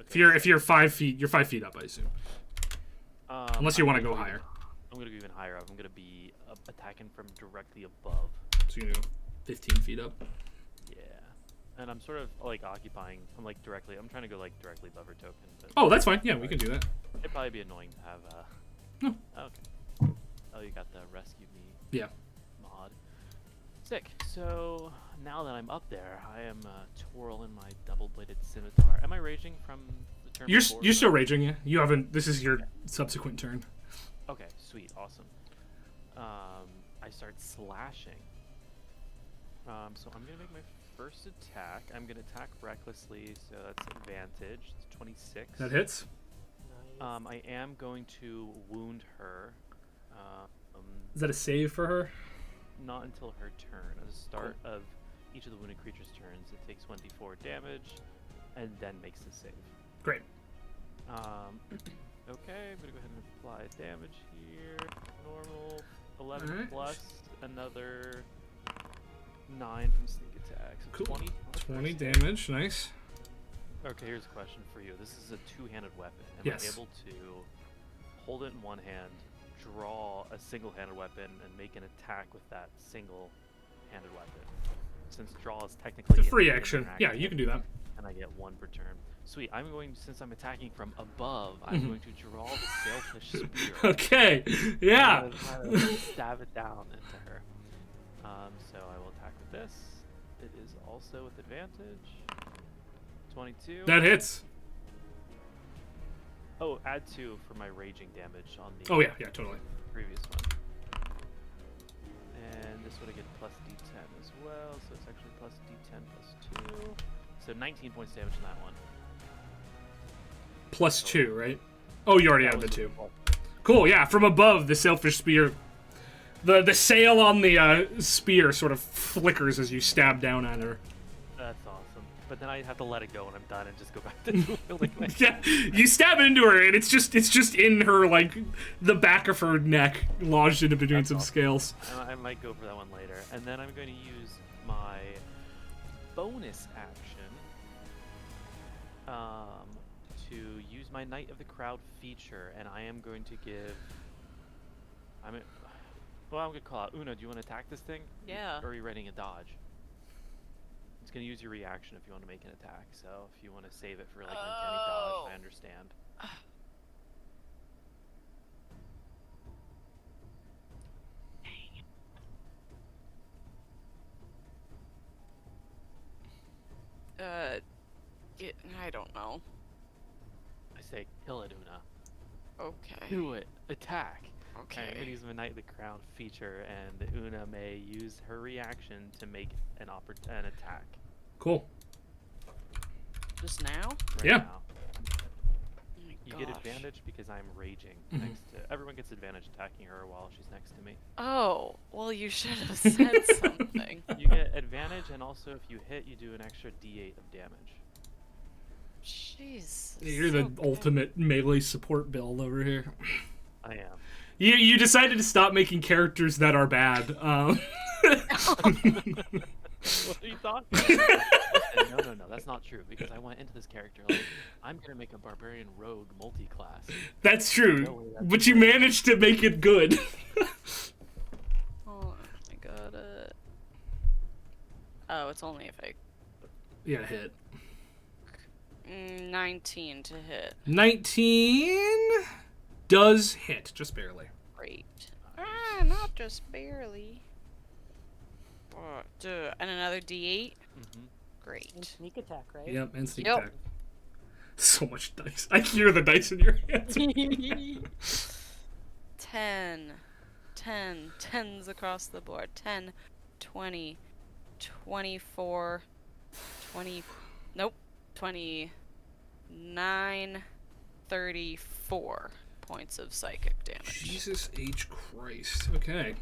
Okay. If you're 5 feet, you're 5 feet up, I assume. Unless you want to go higher. I'm gonna go even higher up. I'm gonna be attacking from directly above. So you can go 15 feet up. Yeah. And I'm sort of like occupying. I'm like directly. I'm trying to go like directly above her token. But Oh, that's fine. Yeah, we can do that. it'd probably be annoying to have. No. Okay. Oh, you got the rescue me. Yeah. Mod. Sick. So now that I'm up there, I am twirling my double-bladed scimitar. Am I raging from the turn before? You're still raging, yeah. You haven't. This is your subsequent turn. Okay, sweet, awesome. I start slashing. So I'm gonna make my first attack. I'm gonna attack recklessly, so that's advantage. It's 26. That hits. I am going to wound her. Is that a save for her? Not until her turn. At the start of each of the wounded creature's turns, it takes 1d4 damage, and then makes the save. Great. Okay, I'm gonna go ahead and apply damage here. Normal, 11 Alright. plus another 9 from sneak attack. So Cool. 20. on the 20 first hit. damage. Nice. Okay, here's a question for you. This is a two-handed weapon. Am Yes. I able to hold it in one hand, draw a single-handed weapon, and make an attack with that single-handed weapon? Since draw is technically It's a free an action. Yeah, you can do that. and I get 1 per turn. Sweet. I'm going, since I'm attacking from above, I'm going to draw the sailfish spear. Okay. Yeah. I'm gonna try to stab it down into her. So I will attack with this. It is also with advantage. 22. That hits. Oh, add 2 for my raging damage on the Oh yeah, totally. previous one. And this would get plus d10 as well, so it's actually plus d10 plus 2. So 19 points damage on that one. Plus 2, right? Oh, you already That have the was 2. with- Cool. Yeah, from above, the sailfish spear. The sail on the spear sort of flickers as you stab down at her. That's awesome. But then I have to let it go when I'm done and just go back to wielding my Yeah, you stab it into her, and it's just in her, like, the back of her neck, lodged into between That's some awesome. scales. I might go for that one later. And then I'm going to use my bonus action to use my Knight of the Crowd feature, and I am going to give... I'm going to call out Una. Do you want to attack this thing? Yeah. Or are you readying a dodge? It's going to use your reaction if you want to make an attack. So if you want to save it for like an uncanny dodge, I understand. I don't know. I say, kill it, Una. Okay. Do it. Attack. I'm Okay. going to use my Knight of the Crown feature, and Una may use her reaction to make an attack. Cool. Just now? Right Yeah. now. Oh my You get gosh. advantage because I'm raging Mhm. next to... Everyone gets advantage attacking her while she's next to me. Oh, well, you should have said something. You get advantage, and also if you hit, you do an extra d8 of damage. Jeez. You're so the good. ultimate melee support build over here. I am. You decided to stop making characters that are bad. What are you talking about? No, that's not true, because I went into this character like, I'm gonna make a barbarian rogue multi-class. That's No true, way that's but you right. managed to make it good. Oh, I got it. Oh, it's only if I... Yeah, hit. 19 to hit. 19 does hit, just barely. Great. Alright, Not just barely. And another D8. Mm-hmm. And Great. sneak attack, right? Yep, and sneak Yep. attack. So much dice. I hear the dice in your hands. 10. 10. 10s across the board. 10, 20, 24, 20. Nope. 29, 34 points of psychic damage. Jesus H. Christ. Okay.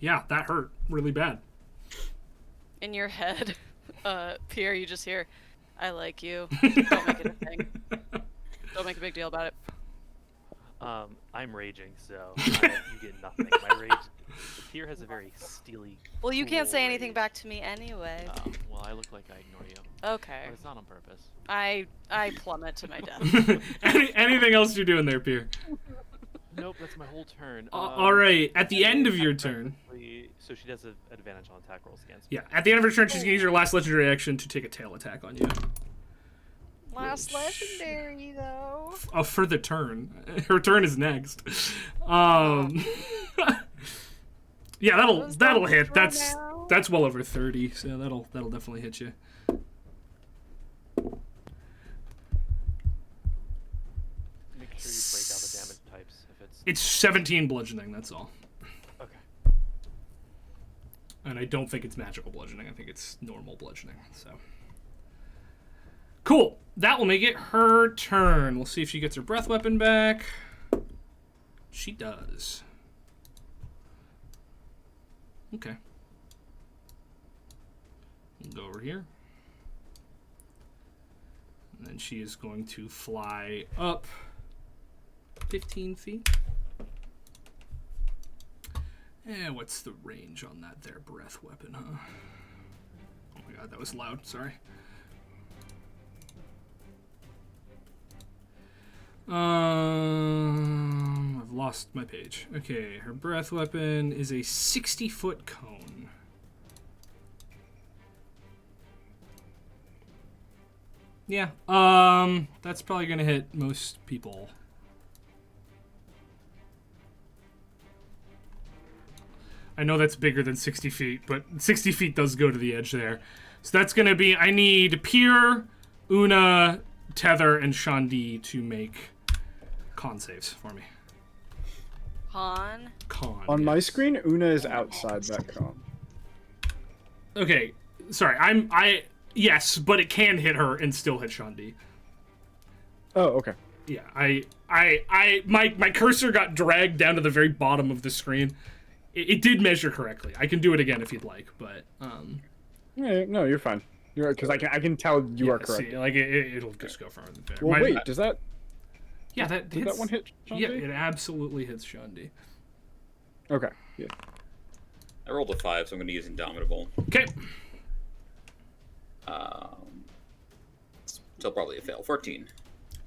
Yeah, that hurt really bad. In your head, Pierre, you just hear, I like you. Don't make it a thing. Don't make a big deal about it. I'm raging, so you get nothing. My rage. Pierre has a very steely. Well, you can't cool say anything rage. back to me anyway. Well, I look like I ignore you, Okay. but it's not on purpose. I plummet to my death. Anything else you're doing there, Pierre? Nope, that's my whole turn. All right. At the end of your turn. So she does an advantage on attack rolls against me. Yeah, at the end of her turn, she's gonna use her last legendary action to take a tail attack on you. Last legendary, though. Oh, for the turn. Her turn is next. Yeah, that'll hit. That's well over 30, so that'll definitely hit you. Make sure you break out the damage types if it's. It's 17 bludgeoning. That's all. Okay. And I don't think it's magical bludgeoning. I think it's normal bludgeoning. So. Cool. That will make it her turn. We'll see if she gets her breath weapon back. She does. Okay. We'll go over here. And then she is going to fly up 15 feet. And what's the range on that there breath weapon, huh? Oh my god, that was loud. Sorry. I've lost my page. Okay, her breath weapon is a 60-foot cone. Yeah, that's probably gonna hit most people. I know that's bigger than 60 feet, but 60 feet does go to the edge there. So that's gonna be, I need Pierre, Una, Tether, and Shandi to make con saves for me. Con. On my yes. screen, Una is outside that cone. Okay, sorry. Yes, but it can hit her and still hit Shandi. Oh, okay. Yeah, my cursor got dragged down to the very bottom of the screen. It did measure correctly. I can do it again if you'd like, but Yeah, no, you're fine. You're because I can tell you are correct. See, like it'll just go further than there. Well, wait, does that Yeah, that did hits, that one hit? Shandi? Yeah, it absolutely hits Shandi. Okay. Yeah. I rolled a 5, so I'm going to use Indomitable. Okay. Still probably a fail. 14.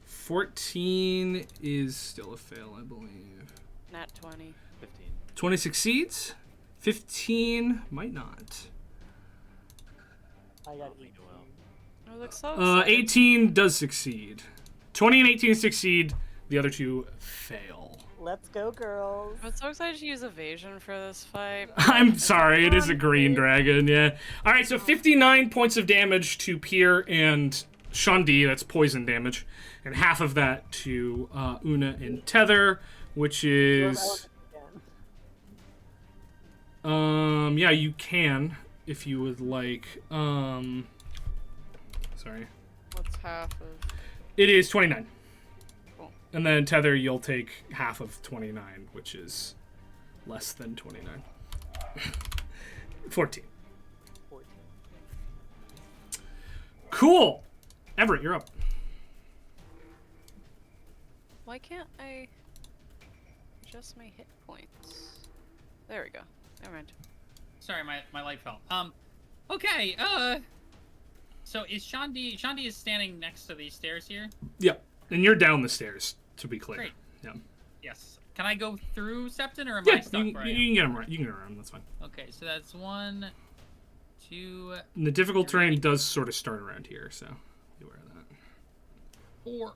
14 is still a fail, I believe. Nat 20. 15. 20 succeeds. 15 might not. I got Probably 18. will. Oh, looks so excited. 18 does succeed. 20 and 18 succeed. The other two fail. Let's go, girls. I'm so excited to use evasion for this fight. I'm sorry, it is a green dragon, yeah. Alright, so 59 points of damage to Pierre and Shandi, that's poison damage. And half of that to Una and Tether, which is... yeah, you can, if you would like. Sorry. What's half of? It is 29. Cool. And then Tether, you'll take half of 29, which is less than 29. 14. 14. Cool. Everett, you're up. Why can't I adjust my hit points? There we go. Never mind. Sorry, my light fell. Okay, so is Shandi is standing next to these stairs here? Yep. And you're down the stairs, to be clear. Great. Yeah. Yes. Can I go through Septon, or am Yeah, I stuck you where I can am? get him right. You can get around. That's fine. Okay, so that's 1, 2, And the difficult terrain does sort of start around here, so be aware of that. 4.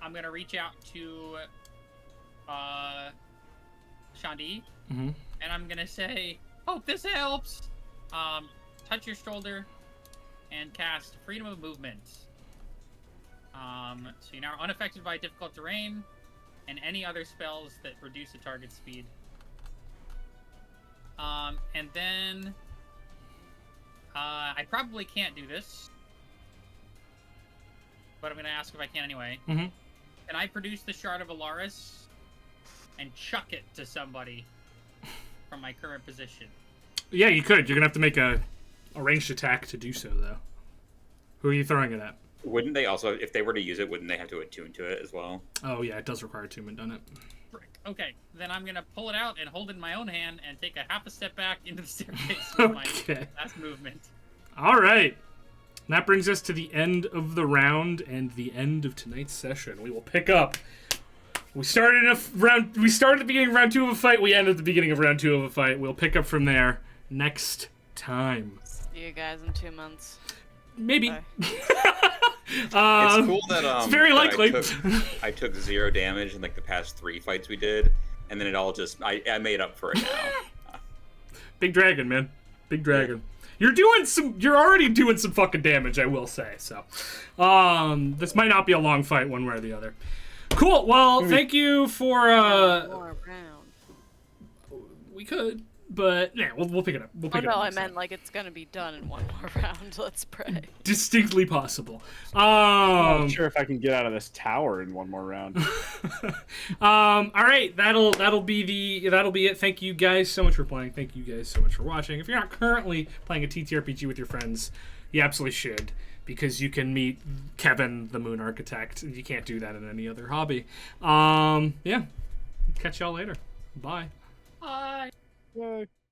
I'm gonna reach out to Shandi, Mm-hmm. and I'm gonna say, "Hope this helps." Touch your shoulder, and cast Freedom of Movement. So you're now unaffected by difficult terrain, and any other spells that reduce the target's speed. And then I probably can't do this, but I'm gonna ask if I can anyway. Mm-hmm. Can I produce the Shard of Alaris and chuck it to somebody from my current position? Yeah, you could. You're gonna have to make a ranged attack to do so, though. Who are you throwing it at? Wouldn't they also, if they were to use it, wouldn't they have to attune to it as well? Oh yeah, it does require attunement, doesn't it? Frick. Okay, then I'm gonna pull it out and hold it in my own hand and take a half a step back into the staircase with my Okay. last movement. All right. That brings us to the end of the round and the end of tonight's session. We will pick up. We started at the beginning of round 2 of a fight. We end at the beginning of round 2 of a fight. We'll pick up from there next time. See you guys in 2 months. Maybe. Bye. It's cool that it's very that likely. I took 0 damage in like the past 3 fights we did, and then it all just I made up for it now. Big dragon, man. Big dragon. You're already doing some fucking damage, I will say. So, this might not be a long fight one way or the other. Cool. Well, thank you for More round. we could, but yeah, we'll pick it up. We'll pick it up. I next meint time. like it's gonna be done in 1 more round. Let's pray. Distinctly possible. I'm not sure if I can get out of this tower in 1 more round. All right, that'll be it. Thank you guys so much for playing. Thank you guys so much for watching. If you're not currently playing a TTRPG with your friends, you absolutely should, because you can meet Kevin, the Moon Architect. You can't do that in any other hobby. Yeah, catch y'all later. Bye. Bye. Yay.